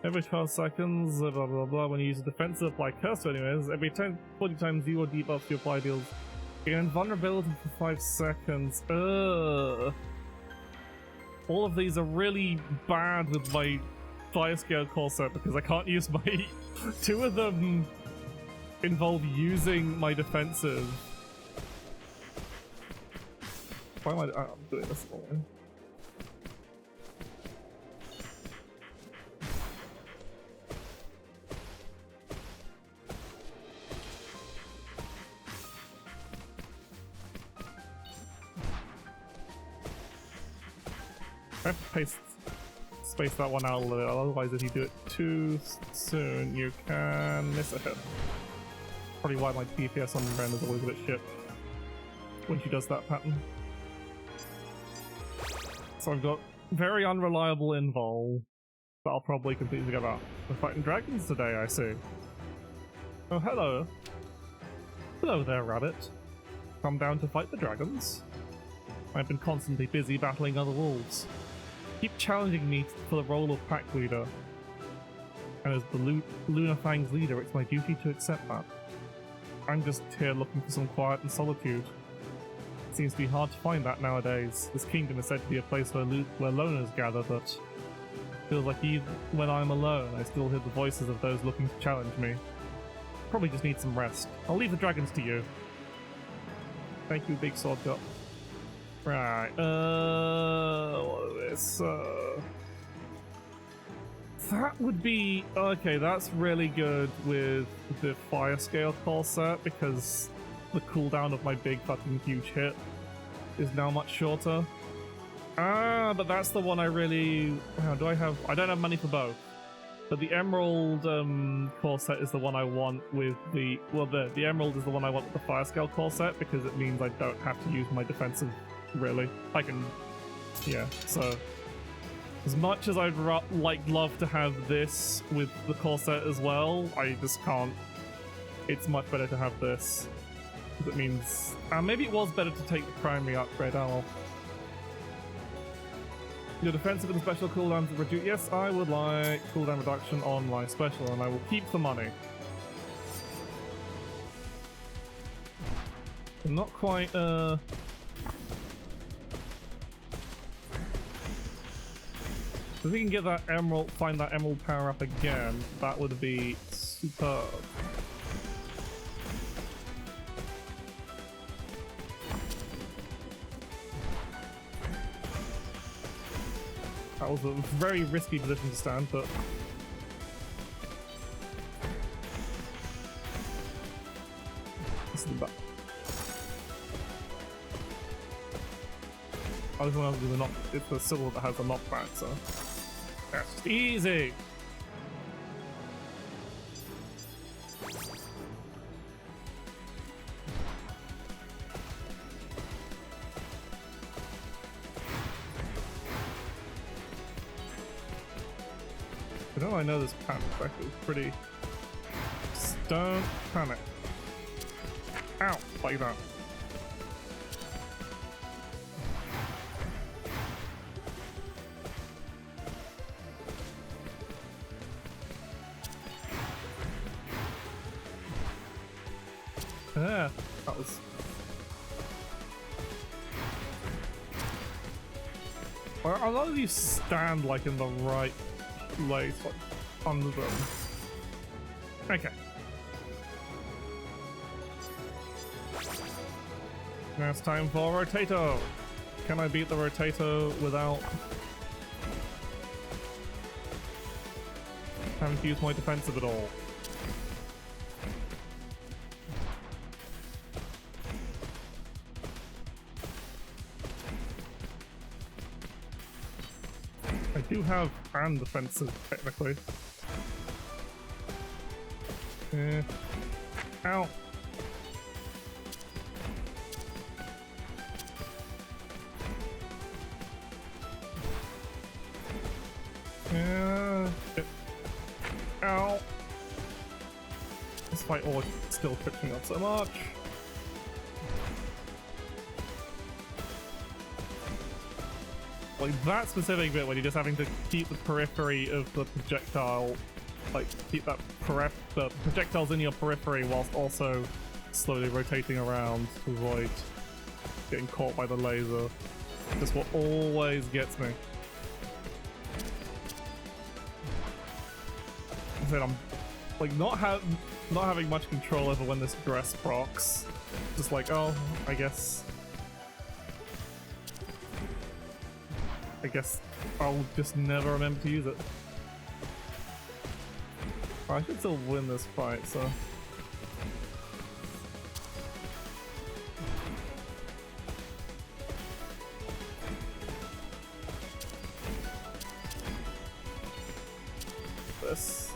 Speaker 1: Every 12 seconds, blah blah blah. When you use a defensive, apply curse anyways. Every 40 times you or debuff you apply deals. You gain vulnerability for 5 seconds. Ugh. All of these are really bad with my fire scale core set because I can't use my... 2 of them involve using my defensive. Why am I'm doing this the wrong way? I have to space that one out a little bit, otherwise if you do it too soon, you can miss a hit. Probably why my DPS on Ren is always a bit shit when she does that pattern. So I've got very unreliable invul that I'll probably completely forget about. We're fighting dragons today, I see. Oh, hello. Hello there, rabbit. Come down to fight the dragons? I've been constantly busy battling other wolves. Keep challenging me for the role of pack leader. And as the Lunar Fang's leader, it's my duty to accept that. I'm just here looking for some quiet and solitude. It seems to be hard to find that nowadays. This kingdom is said to be a place where loners gather, but feels like even when I'm alone, I still hear the voices of those looking to challenge me. Probably just need some rest. I'll leave the dragons to you. Thank you, Big Sword Gut. Right, what is this? That would be... Okay, that's really good with the fire scale core set because the cooldown of my big fucking huge hit is now much shorter. Ah, but that's the one I really... do I have... I don't have money for both. But the Emerald core set is the one I want with the... Well, the Emerald is the one I want with the fire scale core set because it means I don't have to use my defensive, really. I can... Yeah, so... As much as I'd love to have this with the core set as well, I just can't. It's much better to have this. It means... maybe it was better to take the primary upgrade. Oh. Your defensive and special cooldowns are reduced. Yes, I would like cooldown reduction on my special, and I will keep the money. Not quite, if we can get that emerald, find that emerald power up again, that would be superb. That was a very risky position to stand, but this is the back. I just want to do the knock. It's the silver that has the knockback, so that's just easy. I know this panic effect is pretty. Just don't panic. Ow, like that. Yeah, that was. A lot of these stand like in the right place, like under them. Okay. Now it's time for Rotato. Can I beat the Rotato without having to use my defensive at all? I do have hand defensive, technically. Ow. Ow. This fight always still trips me up so much. Like that specific bit when you're just having to keep the periphery of the projectile, like keep that the projectiles in your periphery whilst also slowly rotating around to avoid getting caught by the laser. That's what always gets me. I said I'm like not having much control over when this dress procs. Just like, oh, I guess I'll just never remember to use it. I should still win this fight, so. This.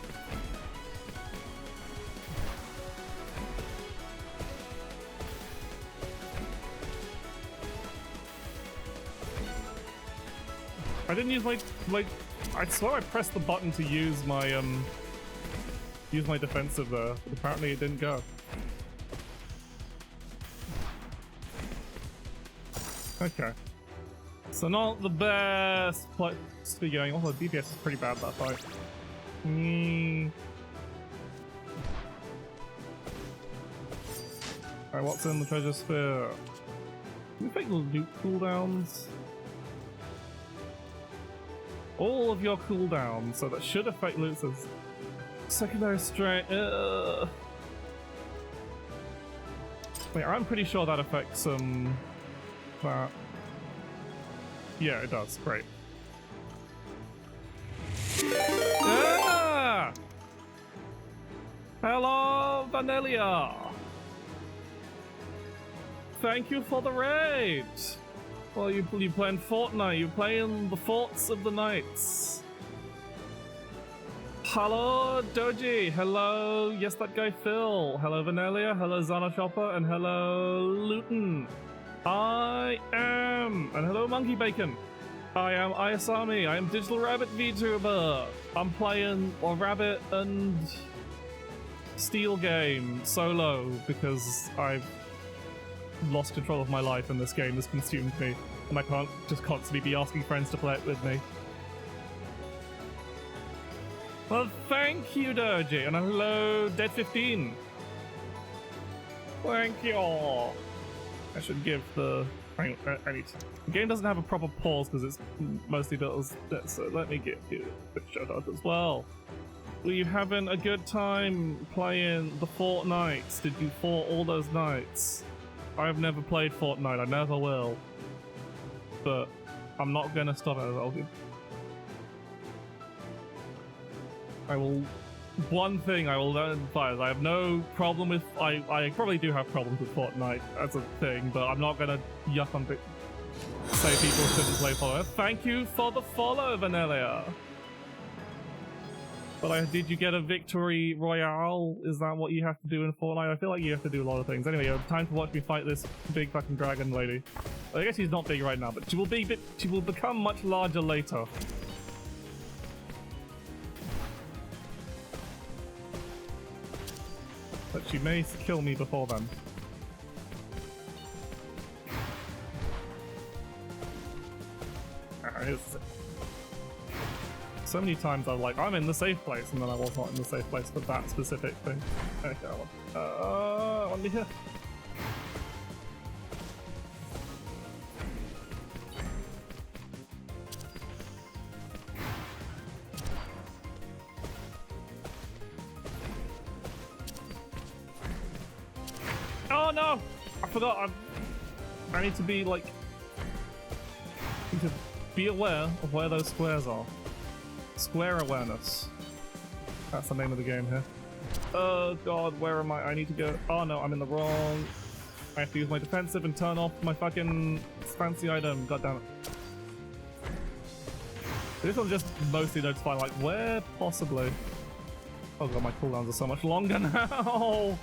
Speaker 1: I didn't use my I swear I pressed the button to use my defensive there, but apparently it didn't go. Okay. So not the best place to be going. Also, DPS is pretty bad that fight. Alright, what's in the treasure sphere? Can we fake loot cooldowns? All of your cooldowns, so that should affect loots as secondary strength. Wait, I'm pretty sure that affects that. Yeah, it does. Great. Ah! Hello, Vanilla. Thank you for the raid. Well, you playing Fortnite, you're playing the Forts of the Knights. Hello, Doji. Hello, yes, that guy Phil. Hello, Vanellia. Hello, Zana Chopper. And hello, Luton. I am. And hello, Monkey Bacon. I am Ayasami. I am Digital Rabbit VTuber. I'm playing a rabbit and steel game solo because I've lost control of my life and this game has consumed me and I can't just constantly be asking friends to play it with me. Well, thank you, Doji, and hello, Dead15. Thank you. I should give the... Hang on, the game doesn't have a proper pause because it's mostly built as this, so let me give you a quick shout out as well. Were you having a good time playing the Fortnites? Did you fort all those nights? I've never played Fortnite, I never will. But I'm not gonna stop it. I will... One thing I will advise, I have no problem with... I probably do have problems with Fortnite as a thing, but I'm not gonna yuck on... say people shouldn't play Fortnite. Thank you for the follow, Vanilla! But did you get a victory royale? Is that what you have to do in Fortnite? I feel like you have to do a lot of things. Anyway, time to watch me fight this big fucking dragon lady. I guess she's not big right now, but she will become much larger later. But she may kill me before then. So many times I'm like, I'm in the safe place, and then I was not in the safe place for that specific thing. Okay, I want to be here. Oh no! I forgot. I need to be like. I need to be aware of where those squares are. Square awareness. That's the name of the game here. Oh god, where am I? I need to go. Oh no, I'm in the wrong. I have to use my defensive and turn off my fucking fancy item. God damn it. This one's just mostly notifying, like, where possibly. Oh god, my cooldowns are so much longer now.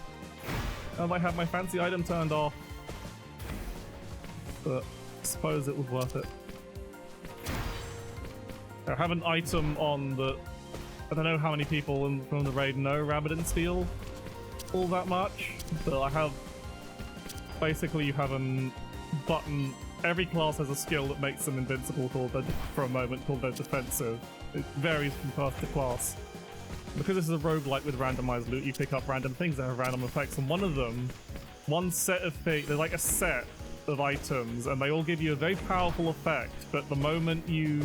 Speaker 1: And I have my fancy item turned off. But I suppose it was worth it. I have an item on the... I don't know how many people from the raid know Rabbids Steel all that much, but I have... Basically, you have a button... Every class has a skill that makes them invincible for a moment, called their defensive. It varies from class to class. Because this is a roguelike with randomized loot, you pick up random things that have random effects, and one of them, one set of things, there's like a set of items, and they all give you a very powerful effect, but the moment you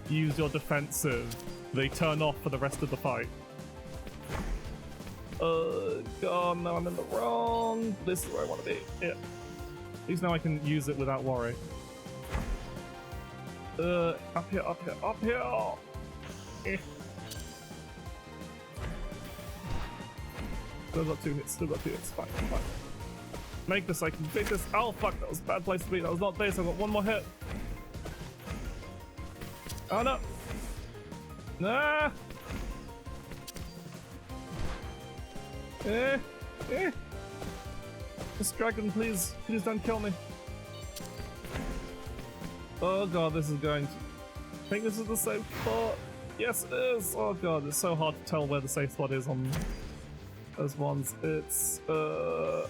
Speaker 1: use your defensive, they turn off for the rest of the fight. God, no, I'm in the wrong. This is where I want to be. Yeah. At least now I can use it without worry. Up here, up here, up here! Eh. Still got 2 hits, still got 2 hits. Fine, fine. Make this, I can make this. Oh fuck, that was a bad place to be. That was not this, I got one more hit. Oh no! Nah! Eh! This dragon, please don't kill me. Oh god, this is going to... I think this is the safe spot. Yes, it is! Oh god, it's so hard to tell where the safe spot is on those ones. It's... Oh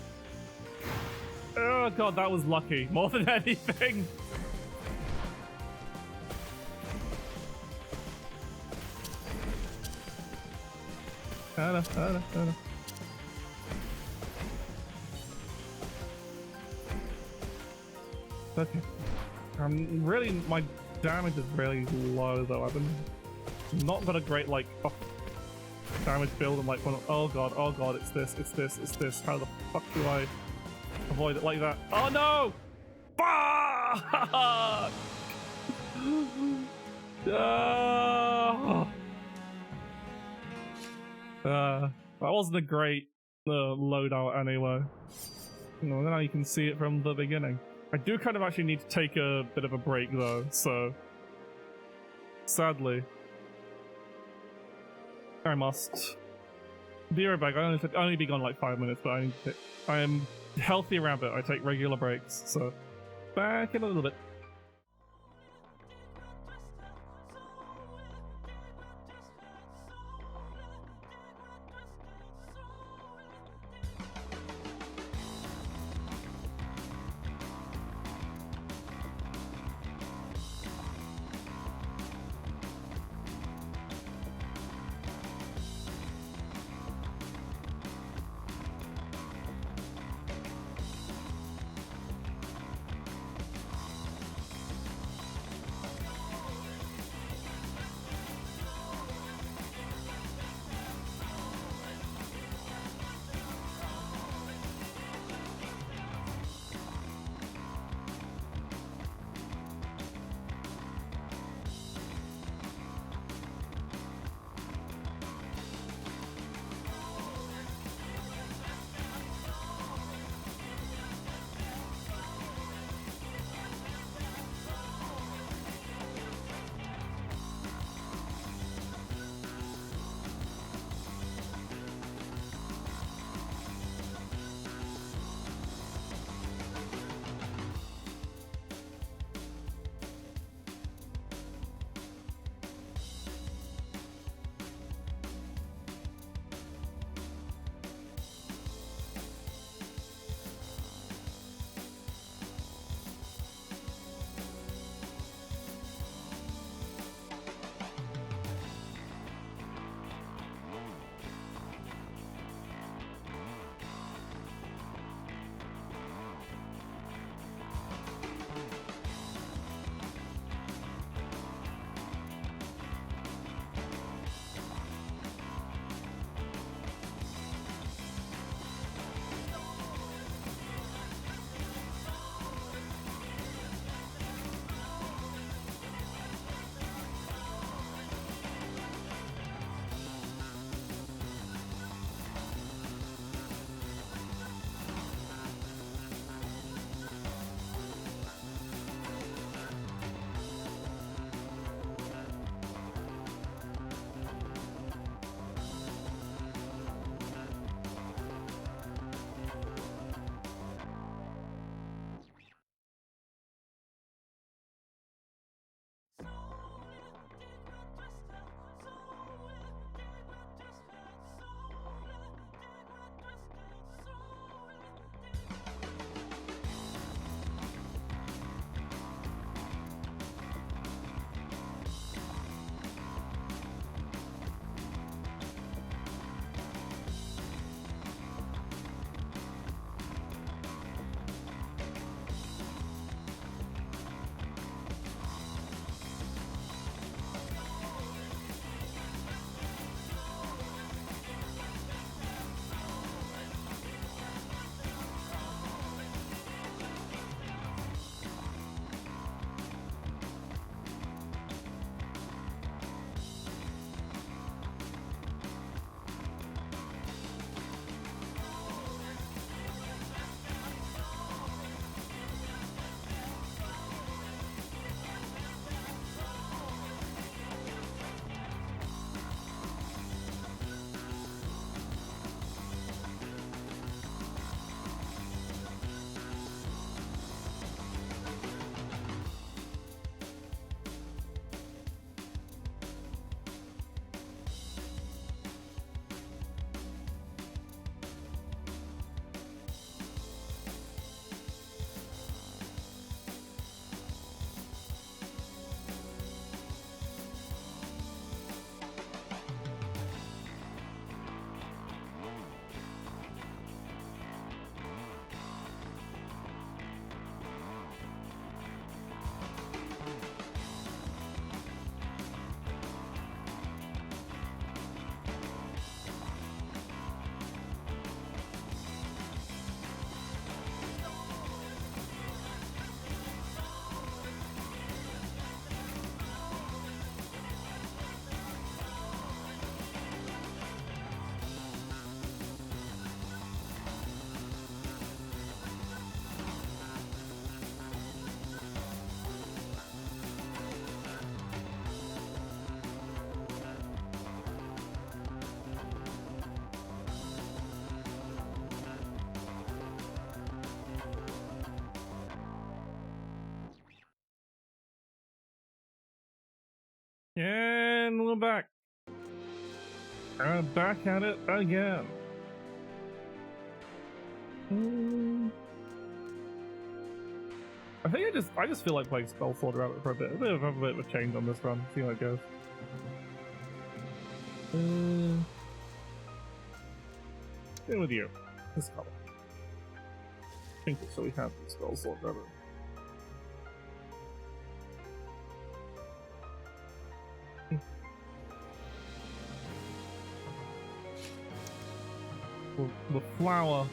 Speaker 1: god, that was lucky, more than anything! I know. Okay. Really, my damage is really low though. I've been not got a great like damage build and like oh god, it's this. How the fuck do I avoid it like that? Oh no! Fuck! That wasn't a great loadout anyway. You know, now you can see it from the beginning. I do kind of actually need to take a bit of a break though, so sadly I must be right back. I only be gone like 5 minutes, but I am healthy around it. I take regular breaks, so back in a little bit. And we're back. Back at it again. I think I just feel like playing Spell Sword Rabbit for a bit of a change on this run. See how it goes. In with you. This color. I think so. We have Spell Sword Rabbit. The flower.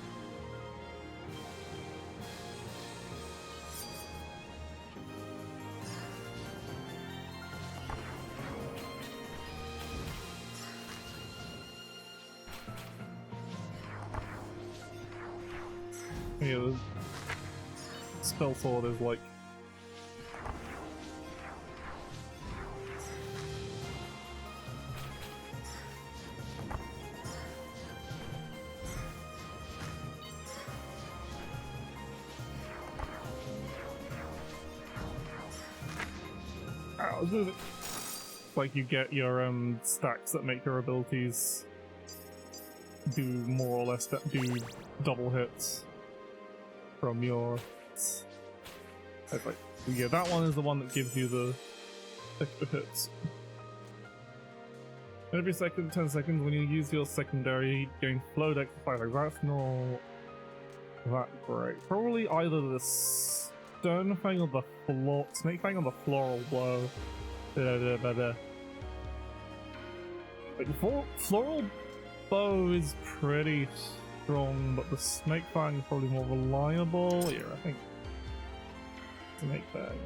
Speaker 1: Yeah, the Spell Sword is like like you get your stacks that make your abilities do more or less do double hits from your. It's like, yeah, that one is the one that gives you the extra hits. Every 10 seconds when you use your secondary, you gain flow dex 5. Like, that's not that great. Probably either the Stone Fang or the Snake Fang or the Floral Blow. Like, Floral Bow is pretty strong, but the Snake Fang is probably more reliable. Yeah, I think Snake Fang.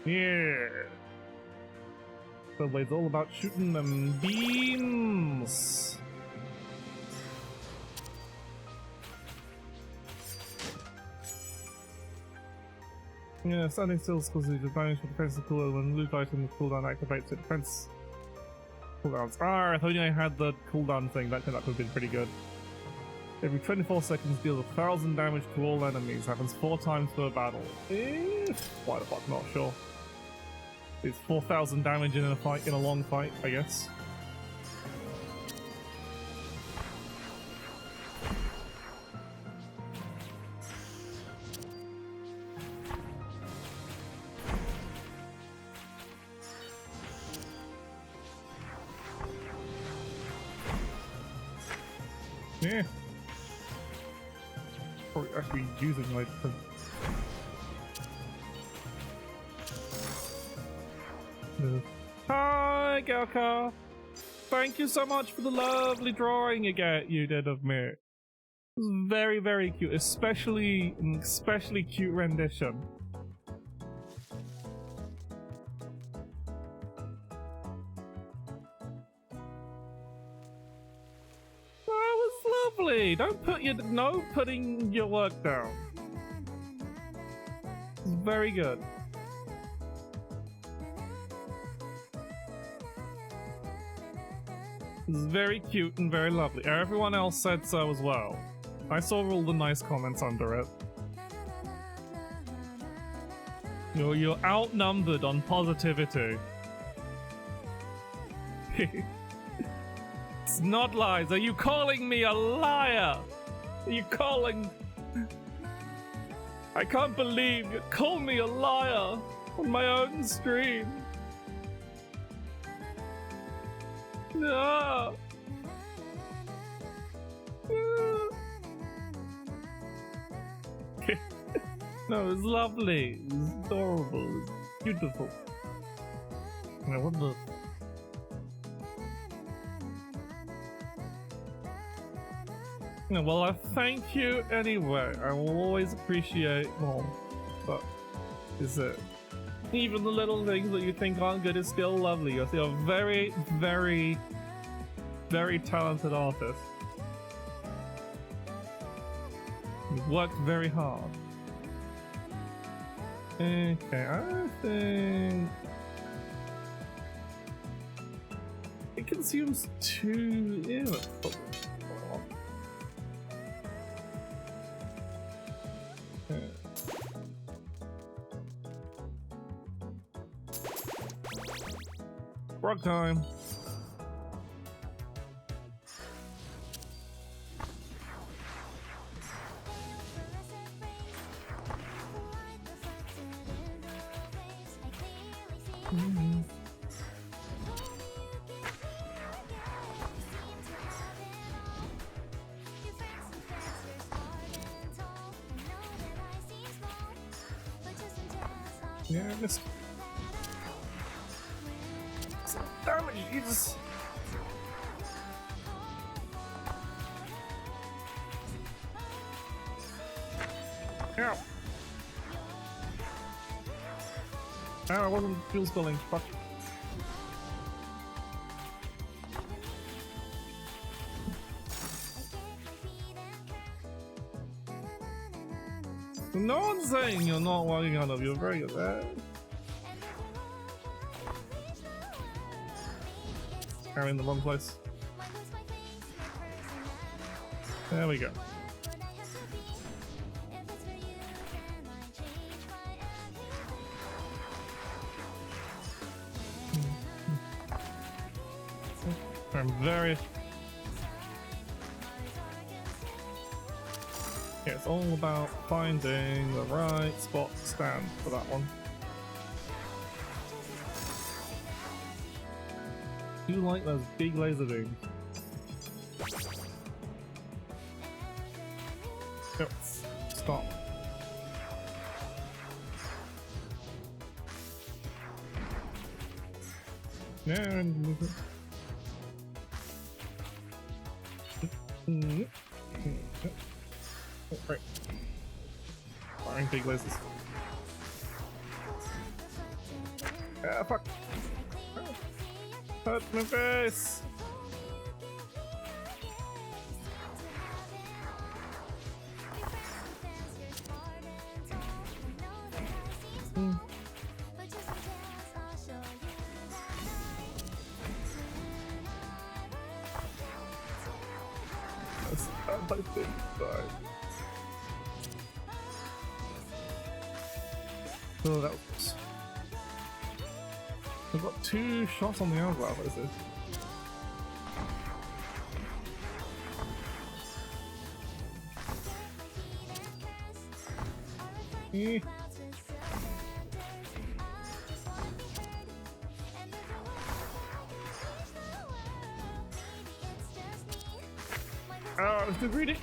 Speaker 1: Yeah. So it's all about shooting them beams. Yeah, standing still causes advantage for defensive cooldown when loot item cooldown activates it. Defense cooldowns. Ah, if only I had the cooldown thing, that could have been pretty good. Every 24 seconds deals 1,000 damage to all enemies. Happens 4 times per battle. Why the fuck? Not sure. It's 4,000 damage in a long fight, I guess. Yeah. Probably actually using like the Hi, Galka! Thank you so much for the lovely drawing you did of me. It was very, very cute, especially cute rendition. That was lovely. Don't put putting your work down. It's very good. It's very cute and very lovely. Everyone else said so as well. I saw all the nice comments under it. You're outnumbered on positivity. It's not lies. Are you calling me a liar? Are you calling... I can't believe you called me a liar on my own stream. No. No, it was lovely. It was adorable. It was beautiful. Now, what the... No, well, I thank you anyway. I will always appreciate more. But is it? Even the little things that you think aren't good is still lovely. You're still a very, very, very talented artist. You've worked very hard. Okay, I think it consumes 2. Yeah, that's probably okay. Frog time. Yeah, I missed. Damn it, Jesus. Ow. Ow, I wasn't fuel spilling. Fuck. No one's saying you're not logging on up, you're very good at I'm in the wrong place. There we go. I'm very... Yeah, it's all about finding the right spot to stand for that one. You like those big laser beams? Yep. Stop. Yeah, and move it. Oh, right. Firing big lasers. Ah, fuck! Hurt my face! That's my big side. So that was... I've got 2 shots on the hourglass, what is this? Eh. Oh, I was too greedy!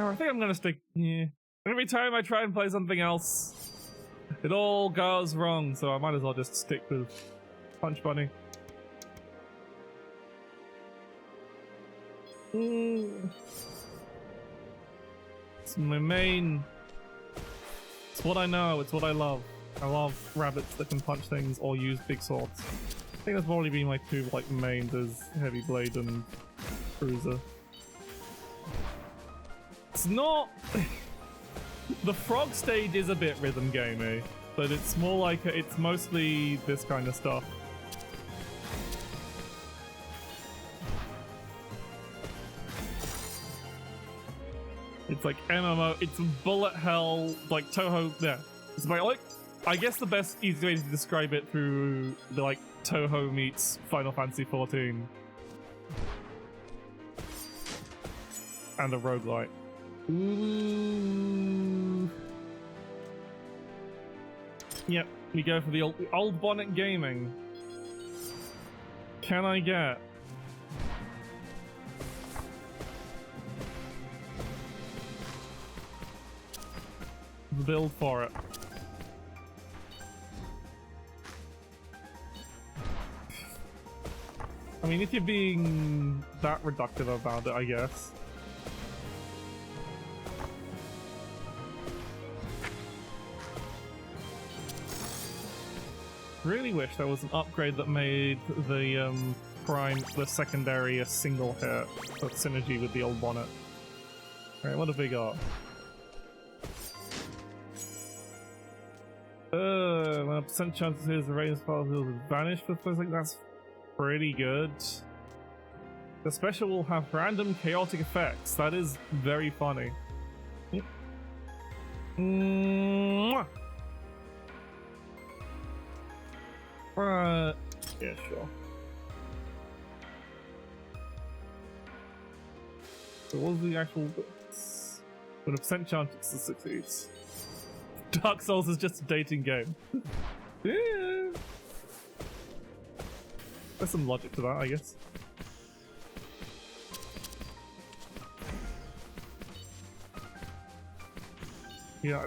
Speaker 1: I think I'm gonna stick. Yeah. Every time I try and play something else, it all goes wrong, so I might as well just stick with Punch Bunny. It's my main. It's what I know, it's what I love. I love rabbits that can punch things or use big swords. I think that's probably been my 2 like mains as Heavy Blade and Cruiser. It's not... The frog stage is a bit rhythm gamey, but it's more like it's mostly this kind of stuff. It's like MMO, it's bullet hell, like Toho, yeah. It's like, I guess the best easy way to describe it through the like Toho meets Final Fantasy XIV. And a roguelite. Ooh. Yep, we go for the old bonnet gaming. Can I get the build for it? I mean, if you're being that reductive about it, I guess. really wish there was an upgrade that made the secondary a single hit with synergy with the old bonnet. Alright, what have we got? When a percent chance is the range files will vanish for physics, that's pretty good. The special will have random chaotic effects. That is very funny. Mwah! Yeah, sure. So what was the actual bits? When a percent chance it succeeds. Dark Souls is just a dating game. Yeah. There's some logic to that, I guess. Yeah,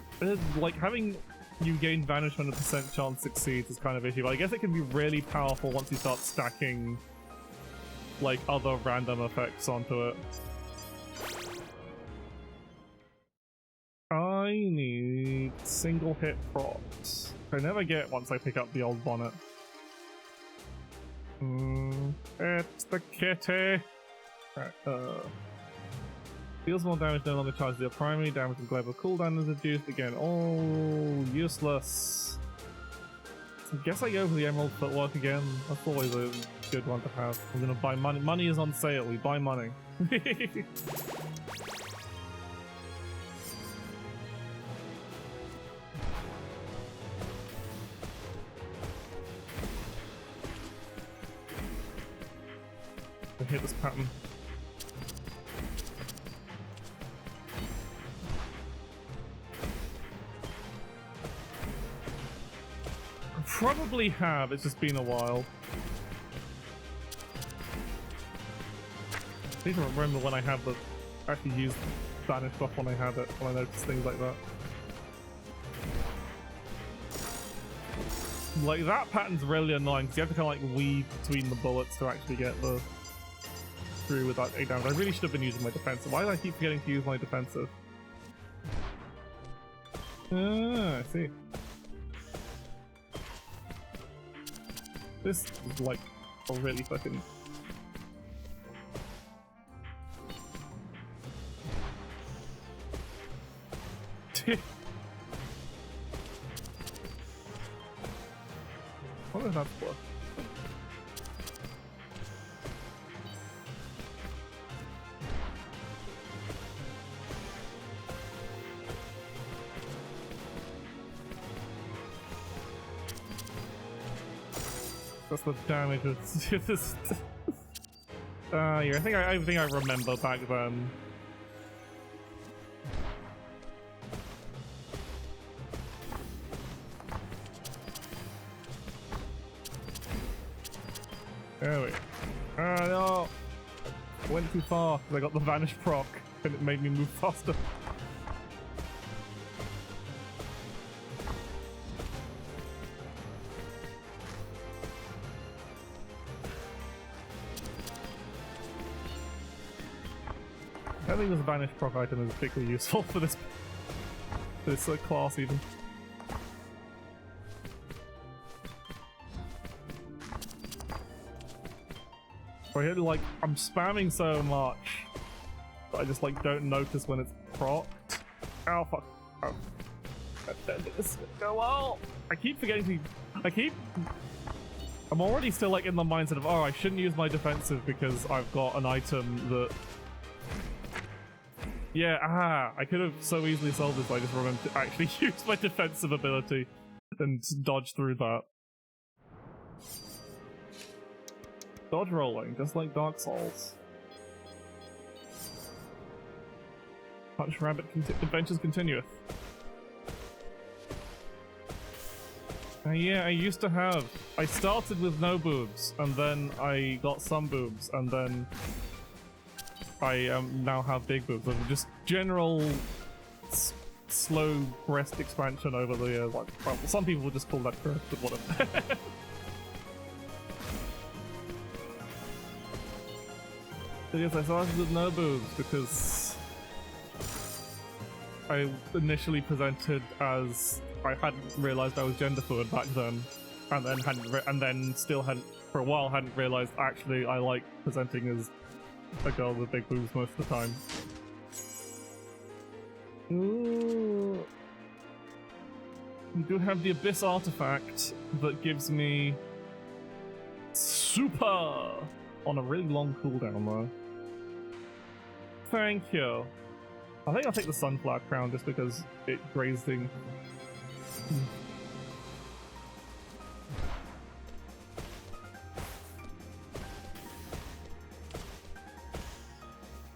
Speaker 1: like having you gain vanish when a percent chance succeeds is kind of issue, but I guess it can be really powerful once you start stacking like other random effects onto it. I need single hit procs. I never get once I pick up the old bonnet. It's the kitty! Right, deals more damage, no longer charges your primary damage and global cooldown is reduced. Again, all useless. I guess I go for the Emerald Footwork again. That's always a good one to have. I'm gonna buy money. Money is on sale. We buy money. I hit this pattern. Probably have, it's just been a while. I need to remember when I had the actually used Vanish buff when I had it, when I noticed things like that. Like that pattern's really annoying because you have to kind of like weave between the bullets to actually get the through with that 8 damage. I really should have been using my defensive. Why do I keep forgetting to use my defensive? Ah, I see. This is like a really fucking... What is that for? That's the damage of this. Yeah, I think I remember back then. There we go. Ah no! I went too far because I got the vanish proc and it made me move faster. I don't think this vanish proc item is particularly useful for this class even. I hit like I'm spamming so much that I just like don't notice when it's procced. Oh fuck! Oh, this go well. I keep forgetting to. I'm already still like in the mindset of I shouldn't use my defensive because I've got an item that. Yeah, I could have so easily solved this. I just remembered to actually use my defensive ability and dodge through that. Dodge rolling, just like Dark Souls. Punch Rabbit adventures continueth. Yeah, I used to have. I started with no boobs, and then I got some boobs, and then I now have big boobs. So just general slow breast expansion over the years. Like, well, some people would just call that growth, but whatever. So yes, I started with no boobs because I initially presented as I hadn't realised I was gender fluid back then, and then still hadn't for a while hadn't realized actually I like presenting as a girl with big boobs most of the time. Ooh. We do have the Abyss artifact that gives me super on a really long cooldown though. Thank you. I think I'll take the Sunflower Crown just because it grazed things.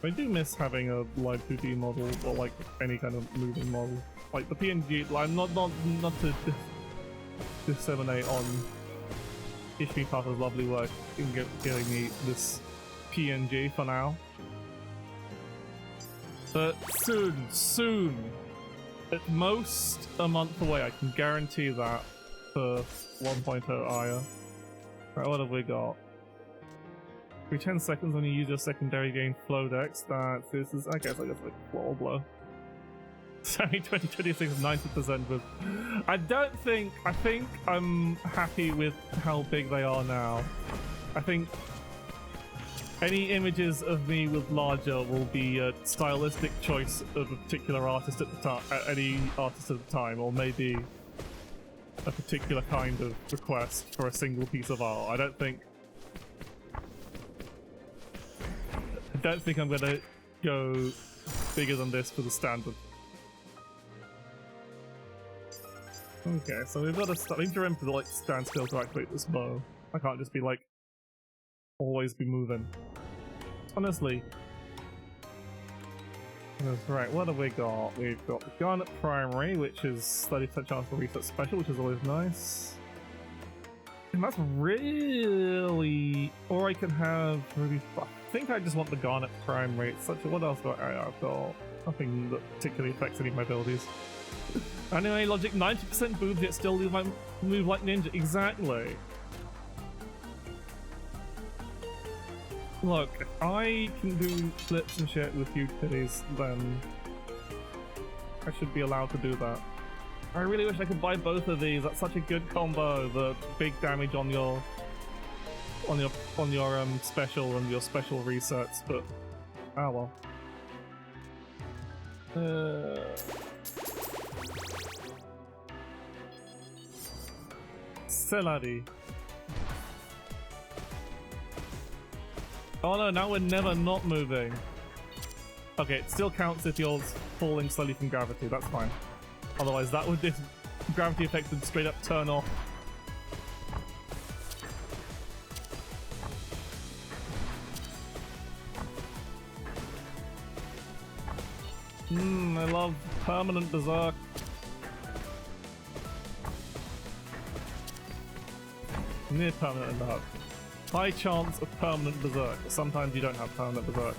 Speaker 1: I do miss having a live 2D model or like any kind of moving model. Like the PNG, like not to disseminate on Ishmi Papa's lovely work in getting me this PNG for now. But soon, at most a month away, I can guarantee that for 1.0 Aya. Right, what have we got? Every 10 seconds when you use your secondary gain flow dex, this is, I guess like floor blow. Sammy 2026 90% with. I think I'm happy with how big they are now. I think any images of me with larger will be a stylistic choice of a particular artist at the time, any artist at the time, or maybe a particular kind of request for a single piece of art. I don't think I'm gonna go bigger than this for the standard. Okay, so we've got to we need to remember to like stand still to activate this bow. I can't just be like always be moving. Honestly. Right, what have we got? We've got the Garnet Primary, which is 30% chance for reset special, which is always nice. And that's really... Or I can have... Really, I think I just want the Garnet Primary. It's such a... What else do I've got? Nothing that particularly affects any of my abilities. Anyway, logic, 90% boobs yet still move like ninja. Exactly. Look, if I can do flips and shit with huge titties, then I should be allowed to do that. I really wish I could buy both of these. That's such a good combo. The big damage on your special and your special resets, but ah well. Celadi. Oh no, now we're never not moving. Okay, it still counts if you're falling slowly from gravity, that's fine. Otherwise that would, this gravity effect would straight up turn off. I love permanent berserk. Near permanent berserk. High chance of permanent berserk. Sometimes you don't have permanent berserk.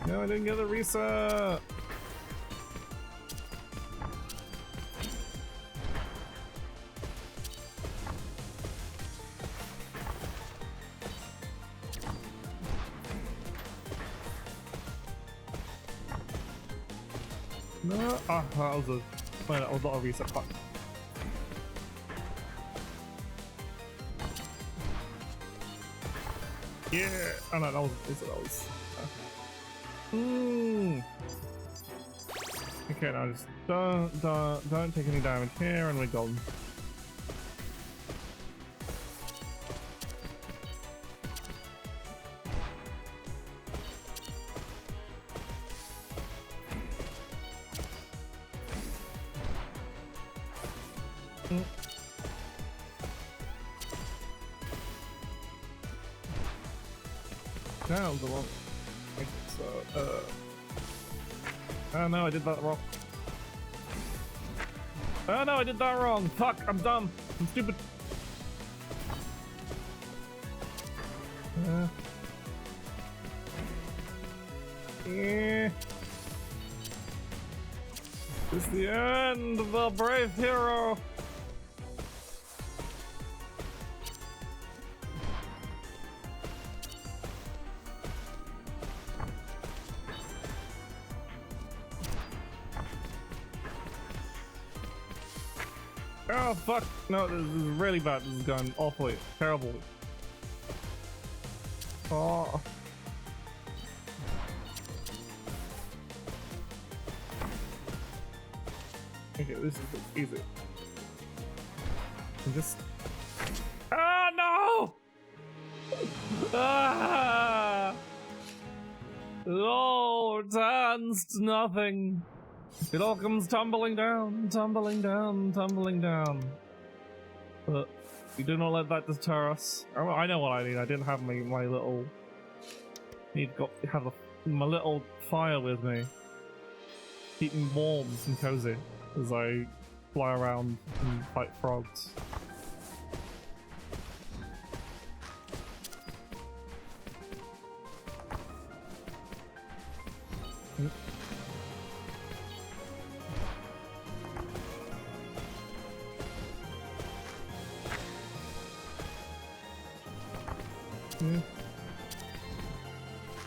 Speaker 1: No, I didn't get the reset! No, that was a... Wait, that was not a reset, fuck. Yeah! Oh no, that was... Okay, now just don't take any damage here and we're golden. That was a lot. Oh no, I did that wrong. Oh no, I did that wrong. Fuck, I'm dumb. I'm stupid. Yeah. It's the end of the brave hero. Oh fuck! No, this is really bad. This is going awfully terrible. Oh. Okay, this is easy. I'm just. Ah no! Ah! It all turns to nothing. It all comes tumbling down, tumbling down, tumbling down. But we do not let that deter us. Oh, I know what I need. I didn't have my little. Need to have my little fire with me, keep me warm and cozy as I fly around and fight frogs.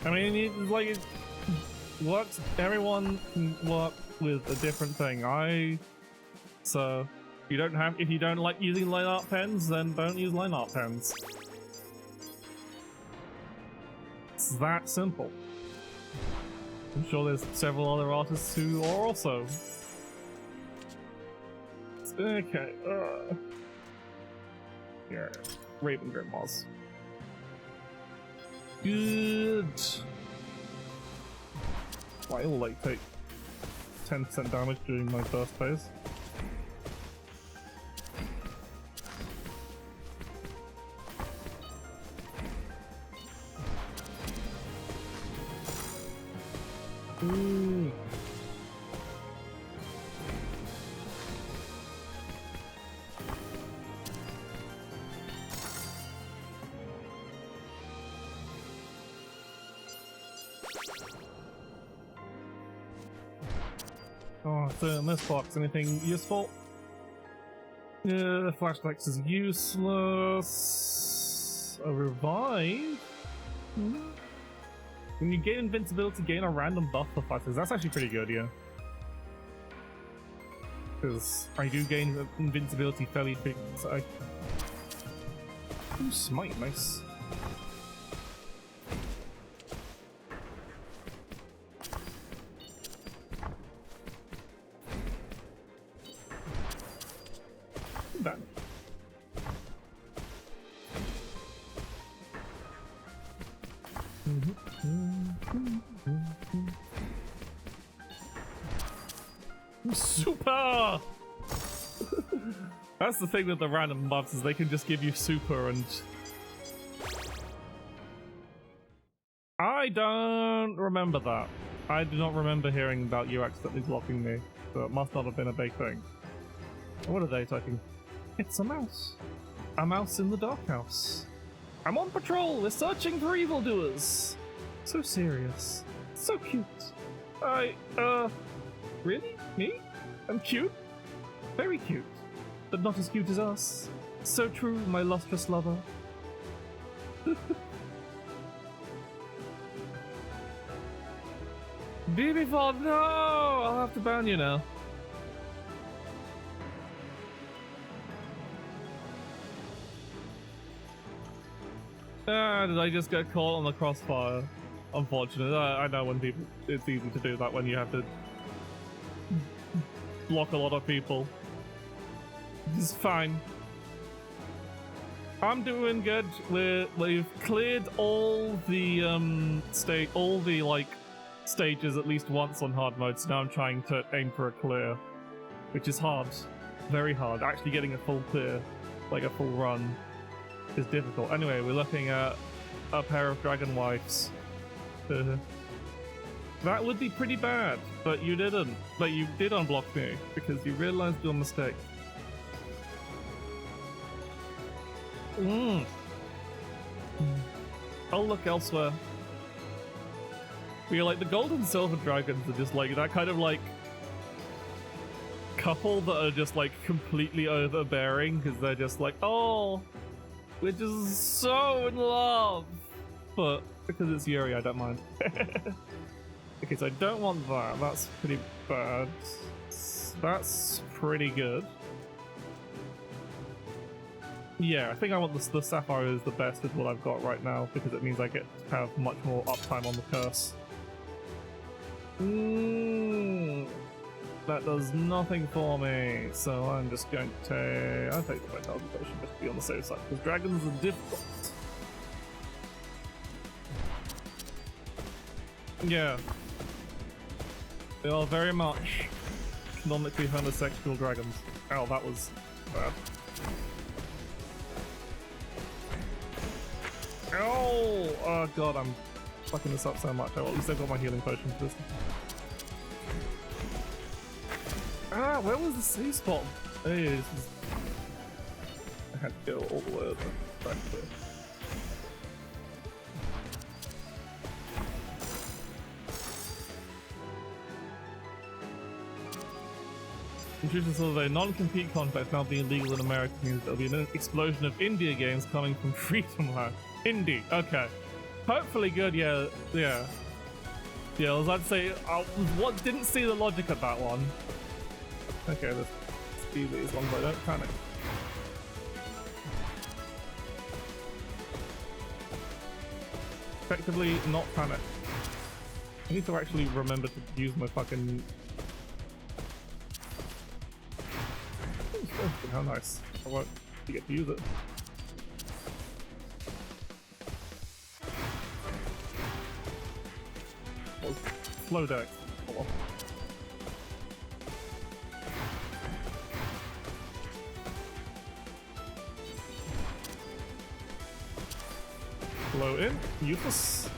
Speaker 1: I mean, it works. Everyone can work with a different thing. So if you don't like using line art pens, then don't use line art pens. It's that simple. I'm sure there's several other artists who are also. Okay. Yeah, Raven Grandmas. Good. I will like take 10% damage during my first phase. Ooh. Oh, so in this box, anything useful? Flashbacks is useless. A revive? When you gain invincibility, gain a random buff for fighters. That's actually pretty good, yeah. Because I do gain invincibility fairly big, so I... Ooh, smite, nice. That. Super! That's the thing with the random buffs, is they can just give you super and... I don't remember that. I do not remember hearing about you accidentally blocking me, so it must not have been a big thing. What are they typing? It's a mouse. A mouse in the dark house. I'm on patrol, we're searching for evildoers. So serious. So cute. Really? Me? I'm cute? Very cute. But not as cute as us. So true, my lustrous lover. BB4, no! I'll have to ban you now. Did I just get caught on the crossfire? Unfortunate. I know when people, it's easy to do that when you have to block a lot of people. It's fine. I'm doing good. We've cleared all the stages at least once on hard mode, so now I'm trying to aim for a clear, which is hard. Very hard. Actually getting a full clear, like a full run, is difficult. Anyway, we're looking at a pair of dragon wives. That would be pretty bad, but you didn't. But you did unblock me because you realized your mistake. I'll look elsewhere. We're like the gold and silver dragons are just like that kind of like couple that are just like completely overbearing because they're just like, oh, we're just so in love. But because it's Yuri, I don't mind. Okay, so I don't want that. That's pretty bad. That's pretty good. Yeah, I think I want the Sapphire is the best with what I've got right now because it means I get to have much more uptime on the curse. That does nothing for me, so I'm just going to I'll take the Vitality Potion just to be on the safe side because dragons are difficult. Yeah. They are very much economically homosexual dragons. Oh, that was bad. Oh! Oh god, I'm fucking this up so much. Oh, at least I've got my healing potion for this. Ah, where was the safe spot? Hey, this is... I had to go all the way over back there. Introducing sort of a non-compete contract now being legal in America means there'll be an explosion of India games coming from Freedom Land. Indie, okay. Hopefully good, yeah. Yeah, I was about to say, what didn't see the logic of that one. Okay, let's do these as long as I don't panic. Effectively, not panic. I need to actually remember to use my fucking... Oh, how nice. I won't get to use it. Oh, slow deck. Oh, well. Blow in, useless.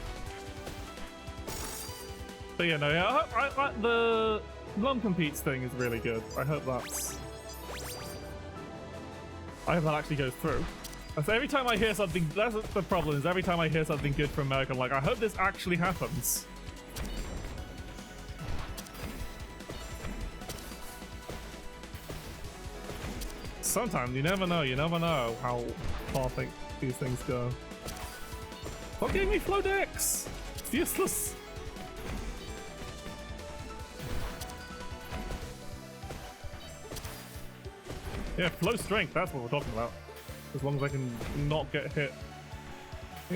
Speaker 1: But yeah, no, yeah, I the non-competes thing is really good. I hope that actually goes through. So every time I hear something, that's the problem, is every time I hear something good from America, I'm like, I hope this actually happens. Sometimes, you never know how far these things go. What gave me flow decks? It's useless. Yeah, flow strength, that's what we're talking about. As long as I can not get hit. I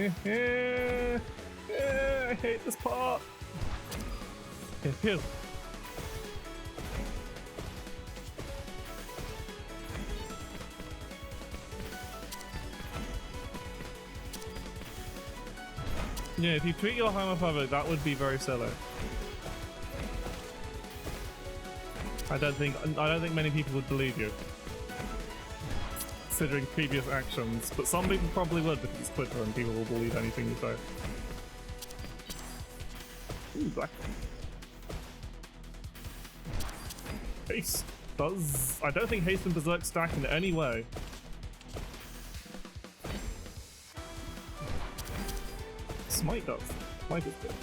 Speaker 1: hate this part. Heal. Yeah, if you tweet your homophobic, that would be very silly. I don't think many people would believe you, considering previous actions, but some people probably would because it's Twitter and people will believe anything you say. Ooh, black. Haste does... I don't think Haste and Berserk stack in any way. Smite does. Smite is good.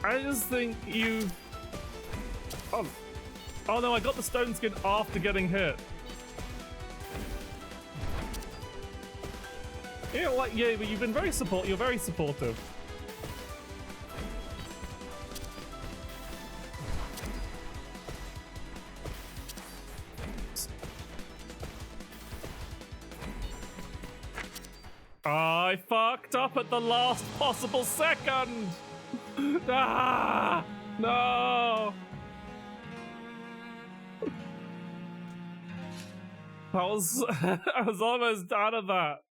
Speaker 1: I just think you... Oh no, I got the stone skin after getting hit. Yeah, like, yeah, but you've been very you're very supportive. I fucked up at the last possible second! Ah! No! I was almost out of that.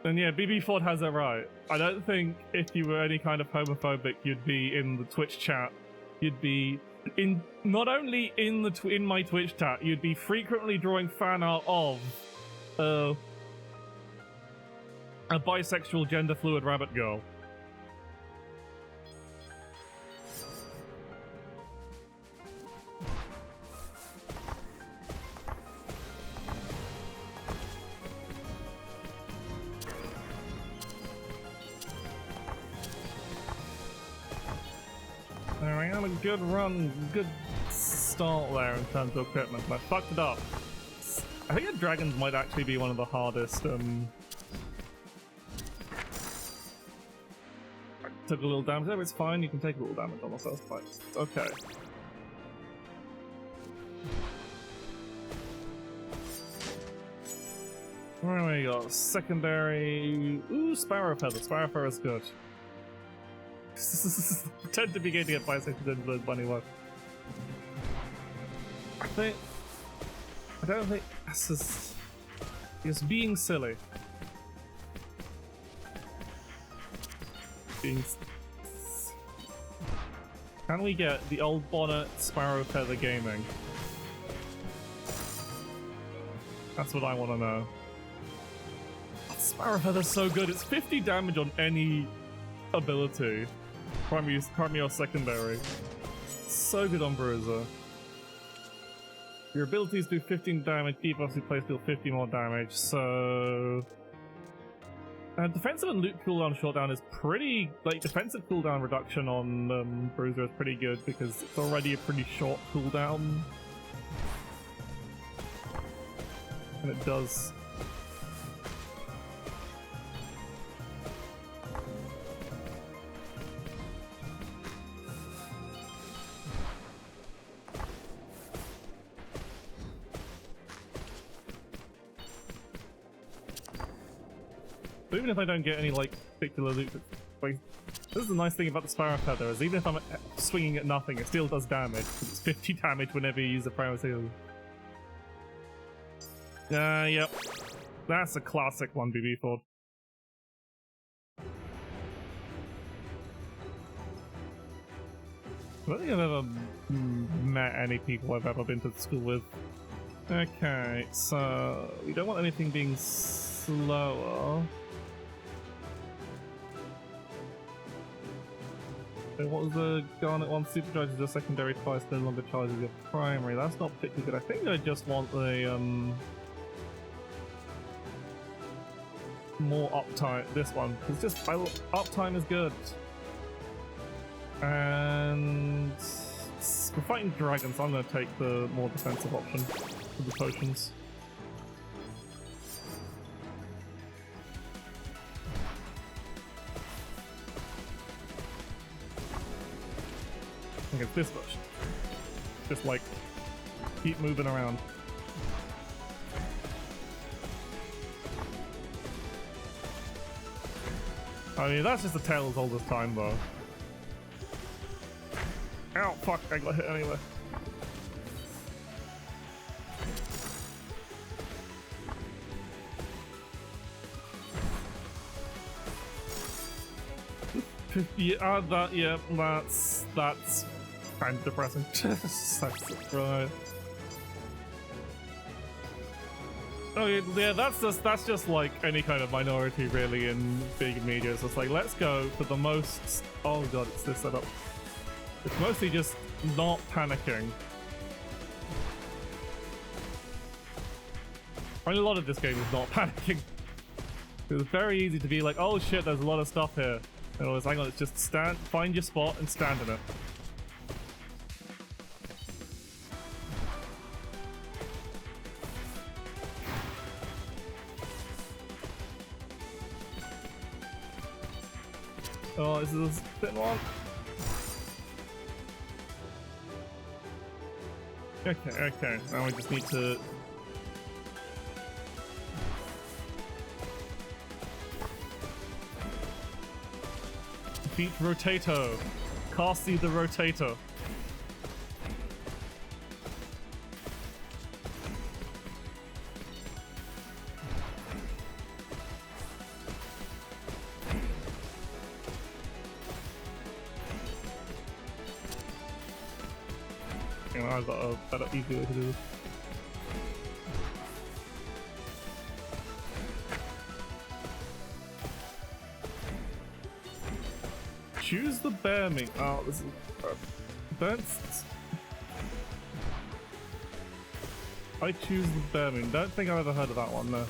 Speaker 1: And yeah, BB Ford has it right. I don't think if you were any kind of homophobic, you'd be in the Twitch chat. You'd be in not only in my Twitch chat, you'd be frequently drawing fan art of a bisexual, gender fluid rabbit girl. There we have a good run, good start there in terms of equipment, but I fucked it up. I think the dragons might actually be one of the hardest took a little damage there, it's fine, you can take a little damage on the first fight. Okay. Where we go? Secondary. Ooh, Sparrow Feather. Sparrow Feather is good. Pretend to be getting it by second into the bunny one. I don't think this is. It's being silly. Can we get the old bonnet Sparrow Feather gaming? That's what I want to know. Sparrow Feather's so good. It's 50 damage on any ability, primary or secondary. So good on Bruiser. Your abilities do 15 damage, debuffs you place deal 50 more damage, so... defensive and loot cooldown shortdown is pretty... like, defensive cooldown reduction on Bruiser is pretty good because it's already a pretty short cooldown. And it does... But even if I don't get any, like, particular loot, like, this is the nice thing about the Sparrow Feather, is even if I'm swinging at nothing, it still does damage. It's 50 damage whenever you use a primary seal. Yep. That's a classic 1BB Ford. I don't think I've ever met any people I've ever been to school with. Okay, so we don't want anything being slower. So what was the Garnet one? Supercharges your secondary twice, no longer charges your primary. That's not particularly good. I think I just want the more uptime. This one. It's just uptime is good. And we're fighting dragons, so I'm going to take the more defensive option for the potions. I think it's this much. Just like keep moving around. I mean, that's just a tale as old as time, though. Ow, fuck, I got hit anyway. Yeah, that's kind of depressing. That's right. Oh yeah, that's just like any kind of minority really in big media. It's just like, let's go for the most. Oh god, it's this setup. It's mostly just not panicking. I mean, a lot of this game is not panicking. It's very easy to be like, oh shit, there's a lot of stuff here. And always, hang on, it's just stand, find your spot and stand in it. Oh, this is a bit long. Okay, now we just need to... defeat Rotato. Cassie the Rotator. I've got a better, easier way to do this. Choose the bear meat. Oh, this is... that's... I choose the bear meat. Don't think I've ever heard of that one, no.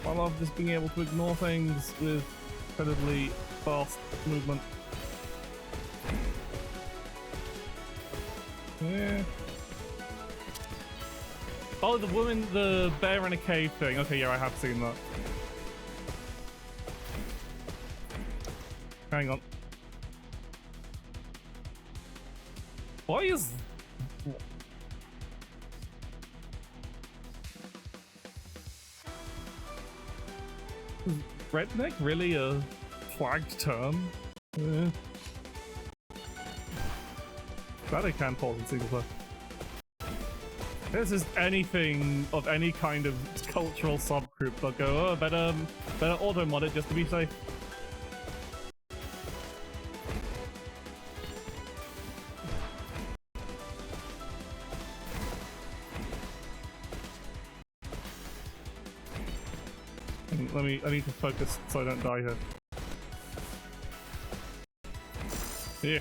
Speaker 1: I love just being able to ignore things with incredibly fast movement. Yeah. Oh, the woman, the bear in a cave thing. Okay, yeah, I have seen that. Hang on. Why is... redneck really a flagged term? Yeah. That I can pause and single player. This is anything of any kind of cultural subgroup that go, oh, better auto mod it just to be safe. I need to focus so I don't die here. Yeah.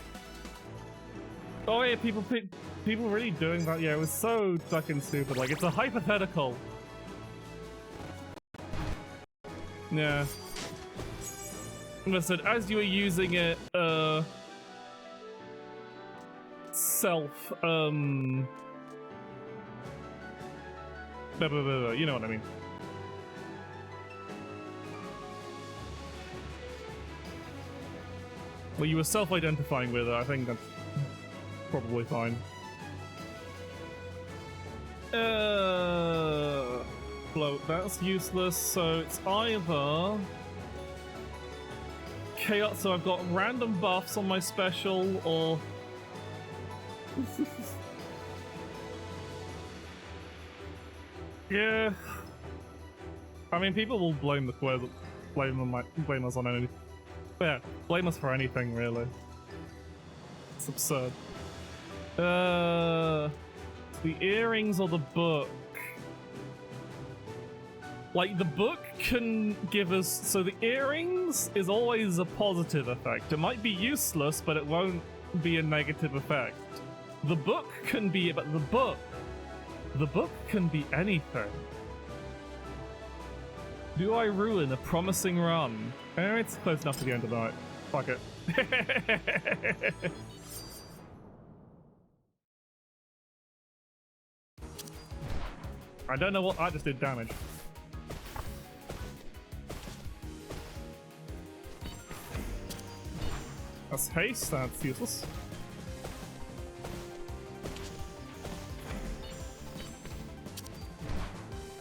Speaker 1: Oh yeah, people really doing that? Yeah, it was so fucking stupid. Like, it's a hypothetical. Yeah. Listen, as you were using it, you know what I mean. Well, you were self-identifying with it, I think that's probably fine. Float, that's useless, so it's either... Chaos, so I've got random buffs on my special, or... yeah... I mean, people will blame the squares, blame us on anything. Yeah, blame us for anything, really. It's absurd. The earrings or the book? Like, the book can give us... So the earrings is always a positive effect. It might be useless, but it won't be a negative effect. The book can be... But the book can be anything. Do I ruin a promising run? It's close enough to the end of the night. Fuck it. I don't know what I just did damage. That's haste, that's useless.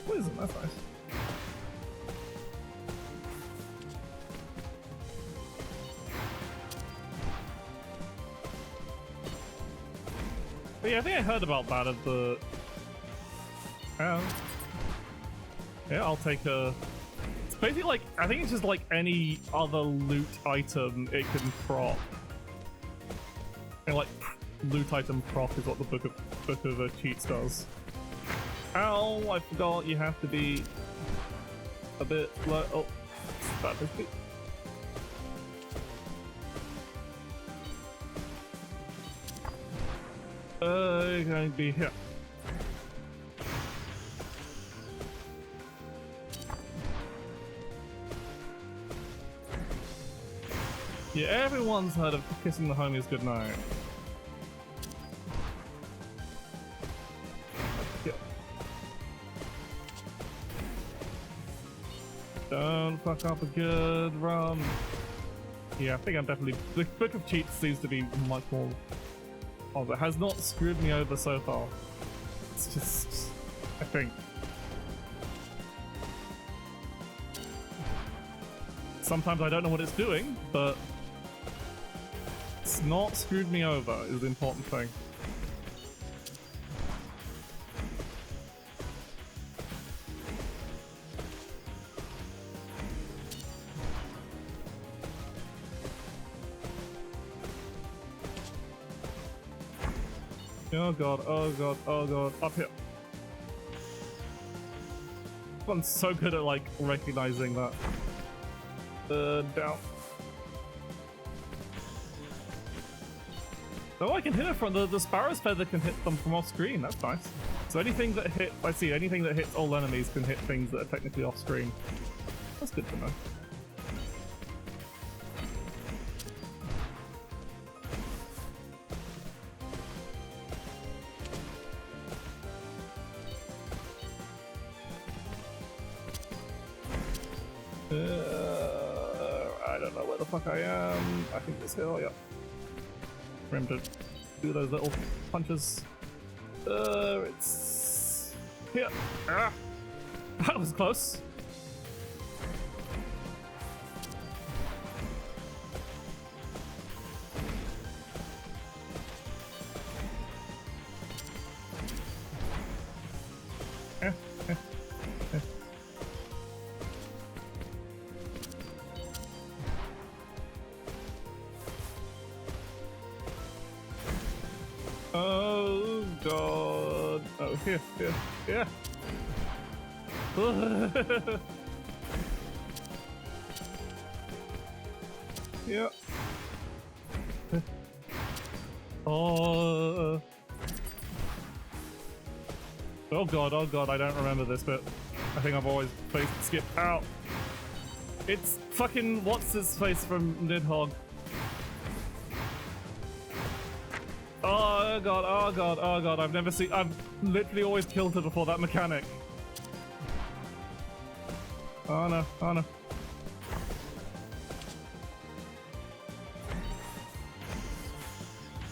Speaker 1: Poison, that's nice. But yeah, I think I heard about that at the... yeah, I'll take a... It's basically like, I think it's just like any other loot item it can prop. And like, loot item prop is what the Book of Cheats does. Ow, I forgot you have to be a bit low. Oh, that is it. Going to be here. Yeah, everyone's heard of kissing the homies goodnight. Yeah. Don't fuck up a good run. Yeah, I think I'm definitely... The Book of Cheats seems to be much more... Oh, that has not screwed me over so far. It's just... I think. Sometimes I don't know what it's doing, but... It's not screwed me over is the important thing. Oh god, oh god, oh god, up here. I'm so good at like recognizing that. Down. Oh, I can hit it from the sparrow's feather can hit them from off screen, that's nice. So anything that hit, I see, anything that hits all enemies can hit things that are technically off screen. That's good to know. I don't know where the fuck I am. I think it's here, yeah. Remember to do those little punches. It's here. Ah, that was close. Oh god. Oh, here. Yeah. Yeah. Oh. Oh god, I don't remember this bit. I think I've always faced skip out. It's fucking what's his face from Nidhogg. Oh god, I've literally always killed her before that mechanic. Oh no.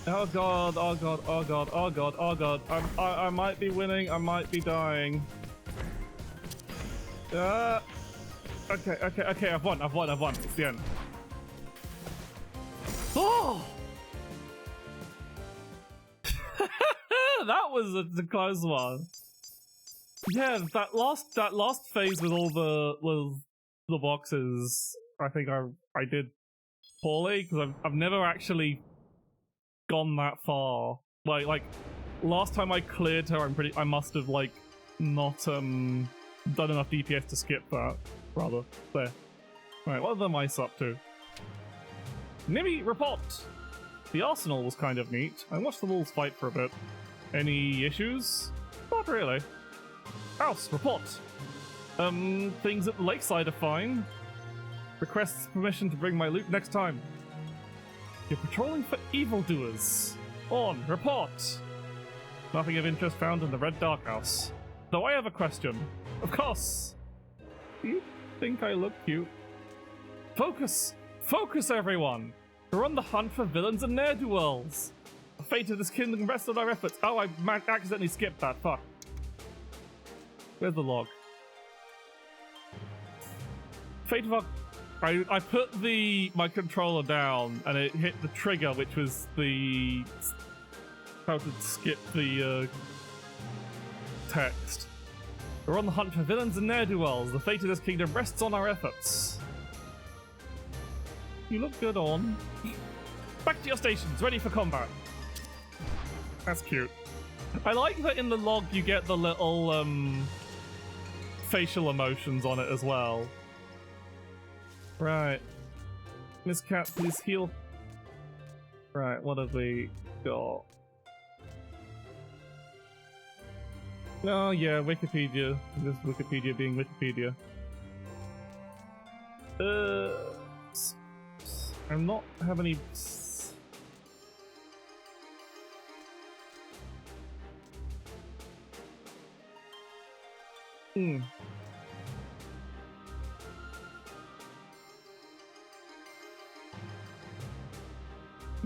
Speaker 1: Oh god. I might be winning, I might be dying. Okay, I've won. It's the end. Oh! That was a close one. Yeah, that last phase with all the boxes, I think I did poorly because I've never actually gone that far. Like last time I cleared her, I must have like not done enough DPS to skip that. Rather there. Right, what are the mice up to? Nimmy, report. The arsenal was kind of neat. I watched the wolves fight for a bit. Any issues? Not really. House, report. Things at the lakeside are fine. Requests permission to bring my loot next time. You're patrolling for evildoers. On, report. Nothing of interest found in the Red Dark House. Though I have a question. Of course. Do you think I look cute? Focus! Focus, everyone! We're on the hunt for villains and ne'er-do-wells. The fate of this kingdom rests on our efforts. Oh, I accidentally skipped that. Fuck. Where's the log? Fate of our... I put my controller down and it hit the trigger, which was the... how to skip the text. We're on the hunt for villains and ne'er-do-wells. The fate of this kingdom rests on our efforts. You look good on. Back to your stations, ready for combat. That's cute. I like that in the log you get the little facial emotions on it as well. Right. Miss Cat, please heal. Right, what have we got? Oh yeah, Wikipedia. Just Wikipedia being Wikipedia. I'm not have any.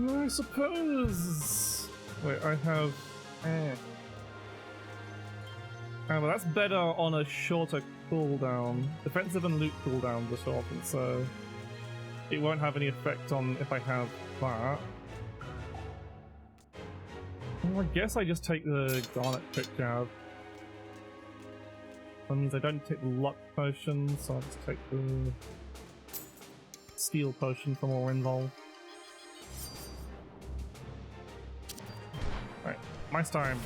Speaker 1: I suppose. Wait, I have. Well, that's better on a shorter cooldown. Defensive and loot cooldowns are shortened, so it won't have any effect on if I have that. Well, I guess I just take the Garnet Quick Jab. That means I don't take the Luck Potion, so I'll just take the Steel Potion for more involved. Right, nice time.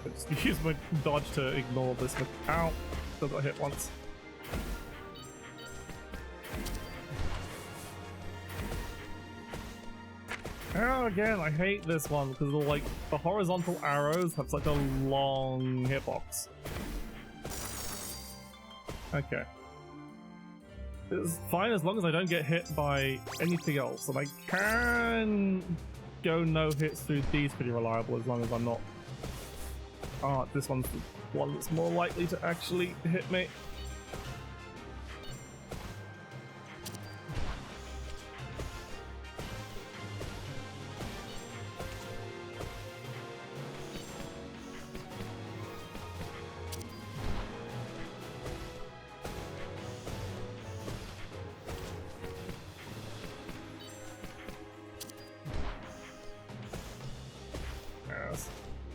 Speaker 1: Just use my dodge to ignore this. Ow! Still got hit once. Oh, again, I hate this one because the horizontal arrows have such a long hitbox. Okay. It's fine as long as I don't get hit by anything else, and I can go no hits through these pretty reliable as long as I'm not... Ah, this one's the one that's more likely to actually hit me.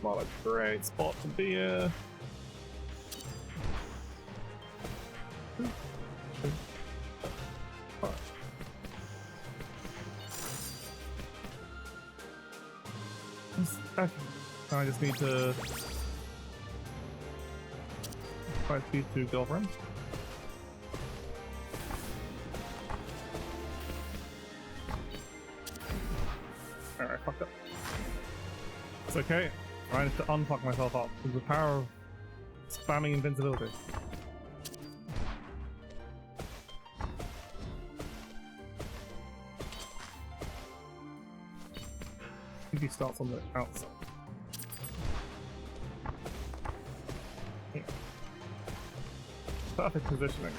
Speaker 1: Not a great spot to be a. I just need to fight these two girlfriends. Alright, fucked up. It's okay. I managed to unfuck myself up with the power of spamming invincibility. I think he starts on the outside. Yeah. Perfect positioning.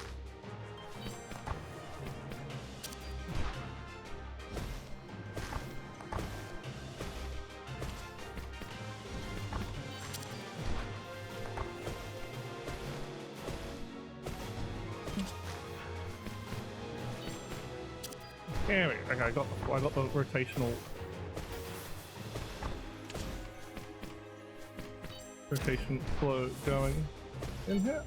Speaker 1: There we go. Okay, I got the rotation flow going in here.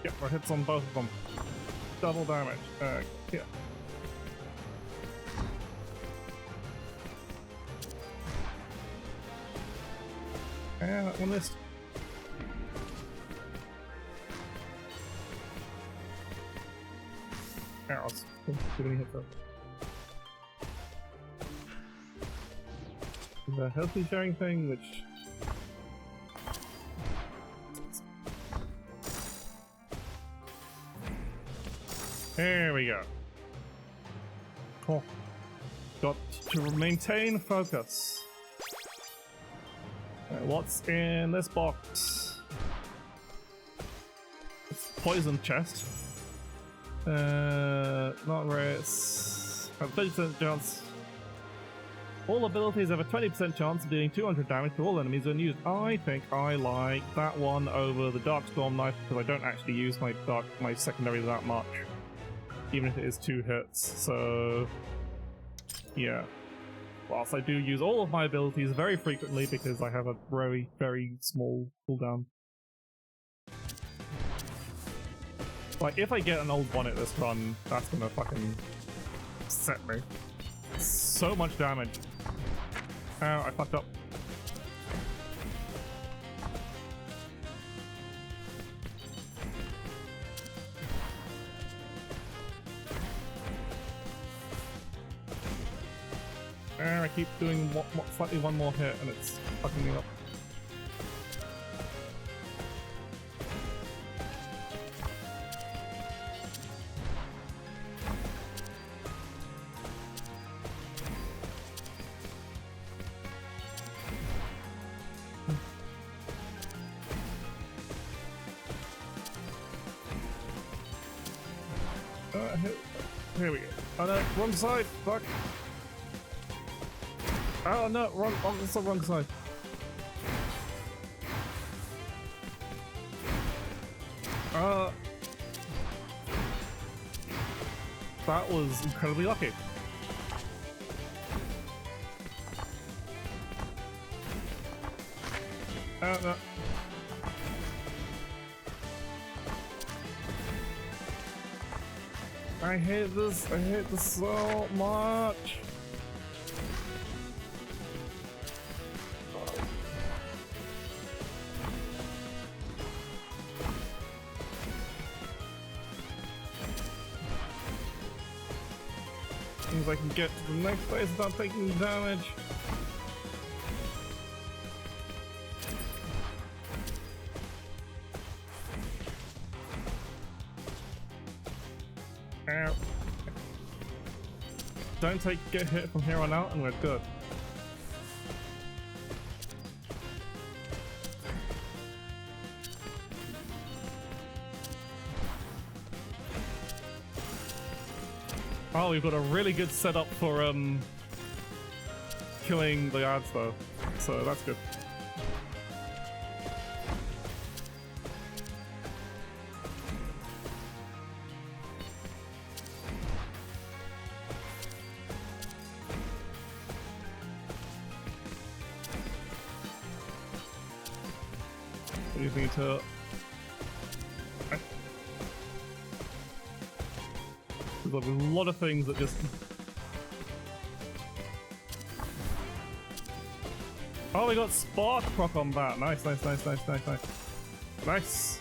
Speaker 1: Yep, our hits on both of them. Double damage. Yeah. And that one missed. Arrows. Too many hits up. The healthy sharing thing, which. There we go. Cool. Got to maintain focus. What's in this box? It's poison chest. Not race. Have 30% chance. All abilities have a 20% chance of dealing 200 damage to all enemies when used. I think I like that one over the Darkstorm knife because I don't actually use my secondary that much, even if it is 2 hits. So yeah. Whilst I do use all of my abilities very frequently because I have a very, very small cooldown. Like, if I get an old one at this run, that's gonna fucking set me. So much damage. Oh, I fucked up. I keep doing slightly one more hit and it's fucking me up. Here we go. Oh no, wrong side! Fuck! Oh no, wrong, it's the wrong side. That was incredibly lucky. No. I hate this so much. Means I can get to the next place without taking damage. Ow. Don't get hit from here on out and we're good. Oh, we've got a really good setup for killing the ads though, so that's good. What do you think to? There's a lot of things that just... Oh, we got Spark proc on that. Nice, nice, nice, nice, nice, nice. Nice.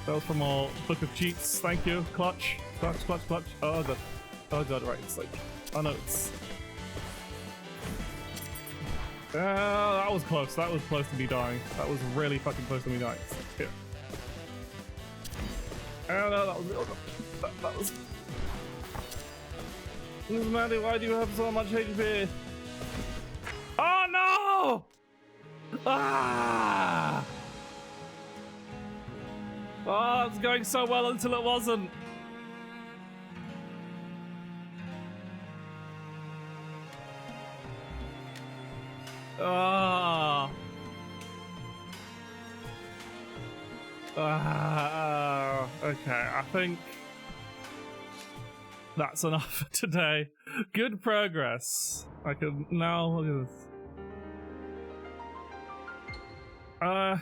Speaker 1: That was from our book of cheats. Thank you. Clutch. Clutch, clutch, clutch. Oh god. Oh god, right. It's like... Oh no, it's... that was close. That was close to me dying. That was really fucking close to me dying. Here. Oh no, that was... That was... Maddie, why do you have so much HP? Oh no! Ah! Oh, it's going so well until it wasn't. Ah. Okay, I think that's enough for today. Good progress. I can now look at this. I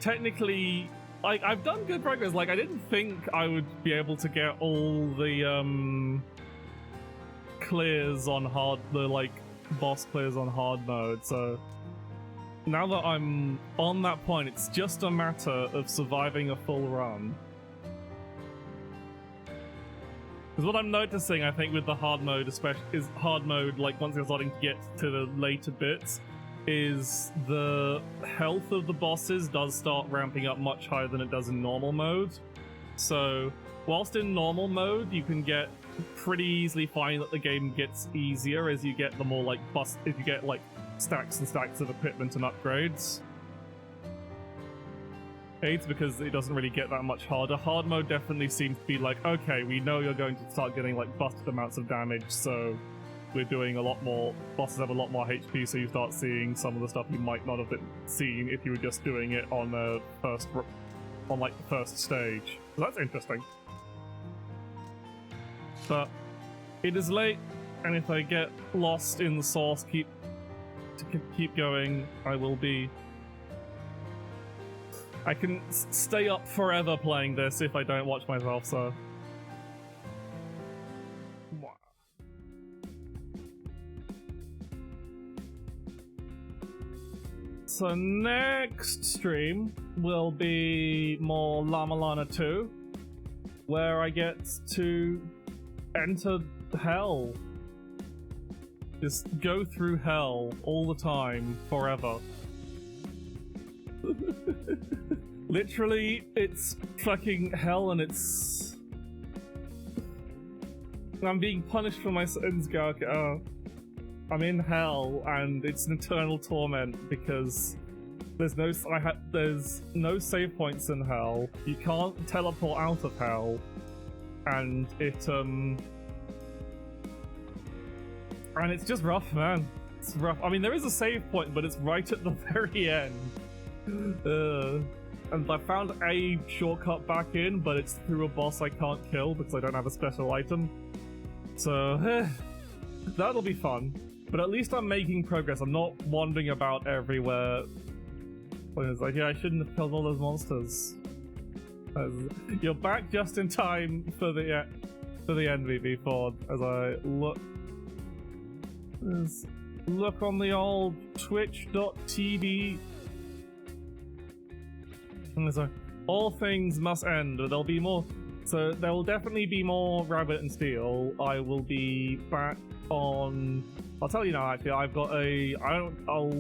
Speaker 1: technically I've done good progress. Like I didn't think I would be able to get all the clears on hard, the like boss clears on hard mode. So now that I'm on that point, it's just a matter of surviving a full run. Because what I'm noticing, I think, with the hard mode, especially, is hard mode, like, once you're starting to get to the later bits, is the health of the bosses does start ramping up much higher than it does in normal mode. So, whilst in normal mode, you can get pretty easily find that the game gets easier as you get the more, like, if you get, like, stacks and stacks of equipment and upgrades. Because it doesn't really get that much harder. Hard mode definitely seems to be like, okay, we know you're going to start getting like busted amounts of damage, so we're doing a lot more, bosses have a lot more HP, so you start seeing some of the stuff you might not have been seeing if you were just doing it on the first stage. So that's interesting. But it is late, and if I get lost in the source, keep going, I will be... I can stay up forever playing this if I don't watch myself, so... So next stream will be more Llama Lana 2, where I get to enter hell. Just go through hell all the time, forever. Literally, it's fucking hell and it's... I'm being punished for my sins, Gark. I'm in hell and it's an eternal torment because there's no save points in hell. You can't teleport out of hell, and it's just rough, man. It's rough. I mean, there is a save point, but it's right at the very end. And I found a shortcut back in, but it's through a boss I can't kill because I don't have a special item. So, that'll be fun. But at least I'm making progress. I'm not wandering about everywhere. It's like, yeah, I shouldn't have killed all those monsters. You're back just in time for the end, VB4, as I look on the old twitch.tv. And so, all things must end. There'll be more So there will definitely be more Rabbit and Steel. I will be back on. I'll tell you now. Actually, I've got a. I'll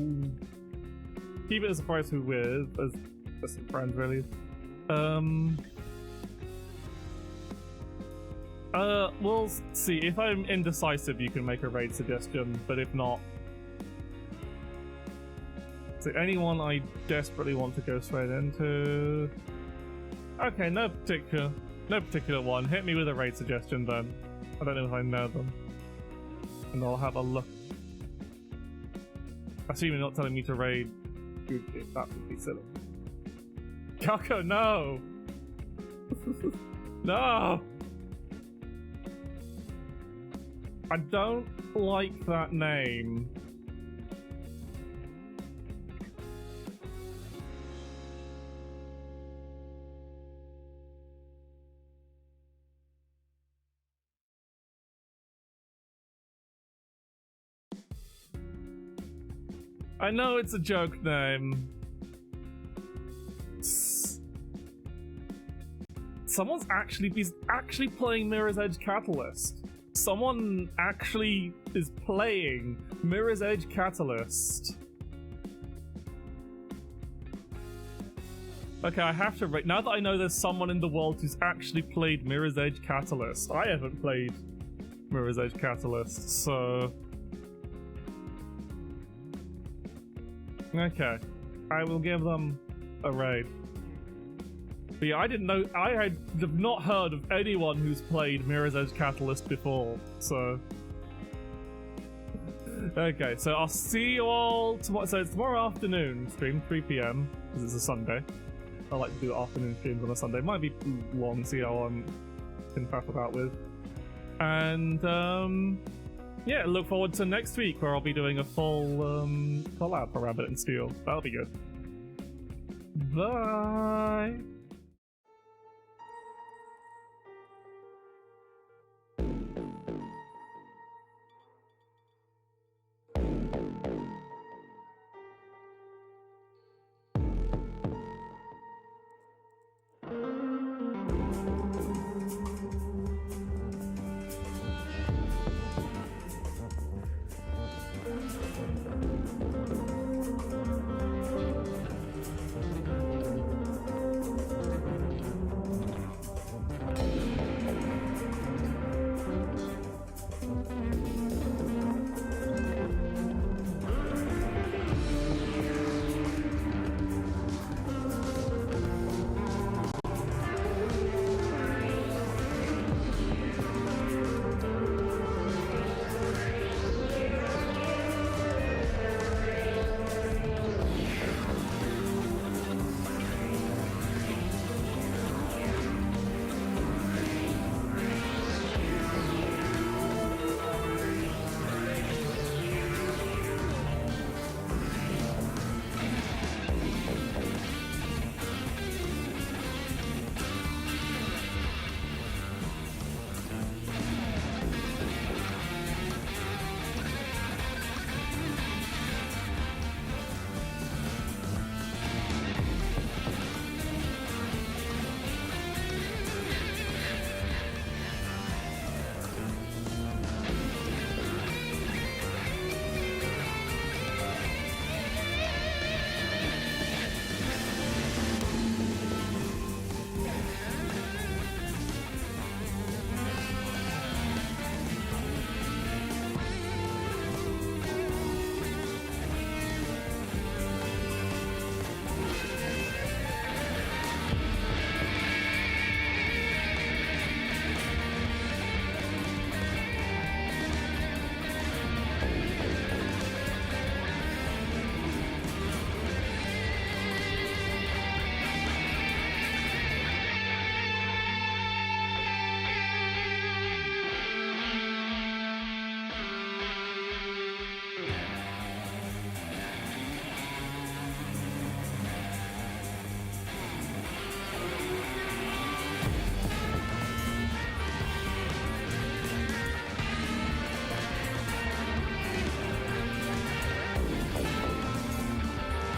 Speaker 1: keep it as a surprise who with as some friends really. We'll see. If I'm indecisive, you can make a raid suggestion, but if not, so anyone I desperately want to go straight into. Okay, no particular one. Hit me with a raid suggestion then. I don't know if I know them, and I'll have a look. Assuming you're not telling me to raid, that would be silly. Kako, no! No! I don't like that name. I know it's a joke name. Someone's actually playing Mirror's Edge Catalyst. Someone actually is playing Mirror's Edge Catalyst. Okay, I have to rate. Now that I know there's someone in the world who's actually played Mirror's Edge Catalyst. I haven't played Mirror's Edge Catalyst, so... Okay, I will give them a raid. But yeah, I didn't know. I have not heard of anyone who's played Mirror's Edge Catalyst before, so. Okay, so I'll see you all tomorrow. So it's tomorrow afternoon, stream 3 PM, because it's a Sunday. I like to do afternoon streams on a Sunday. Might be long, see how I'm can faff about with. And, yeah, look forward to next week where I'll be doing a full collab for Rabbit and Steel. That'll be good. Bye!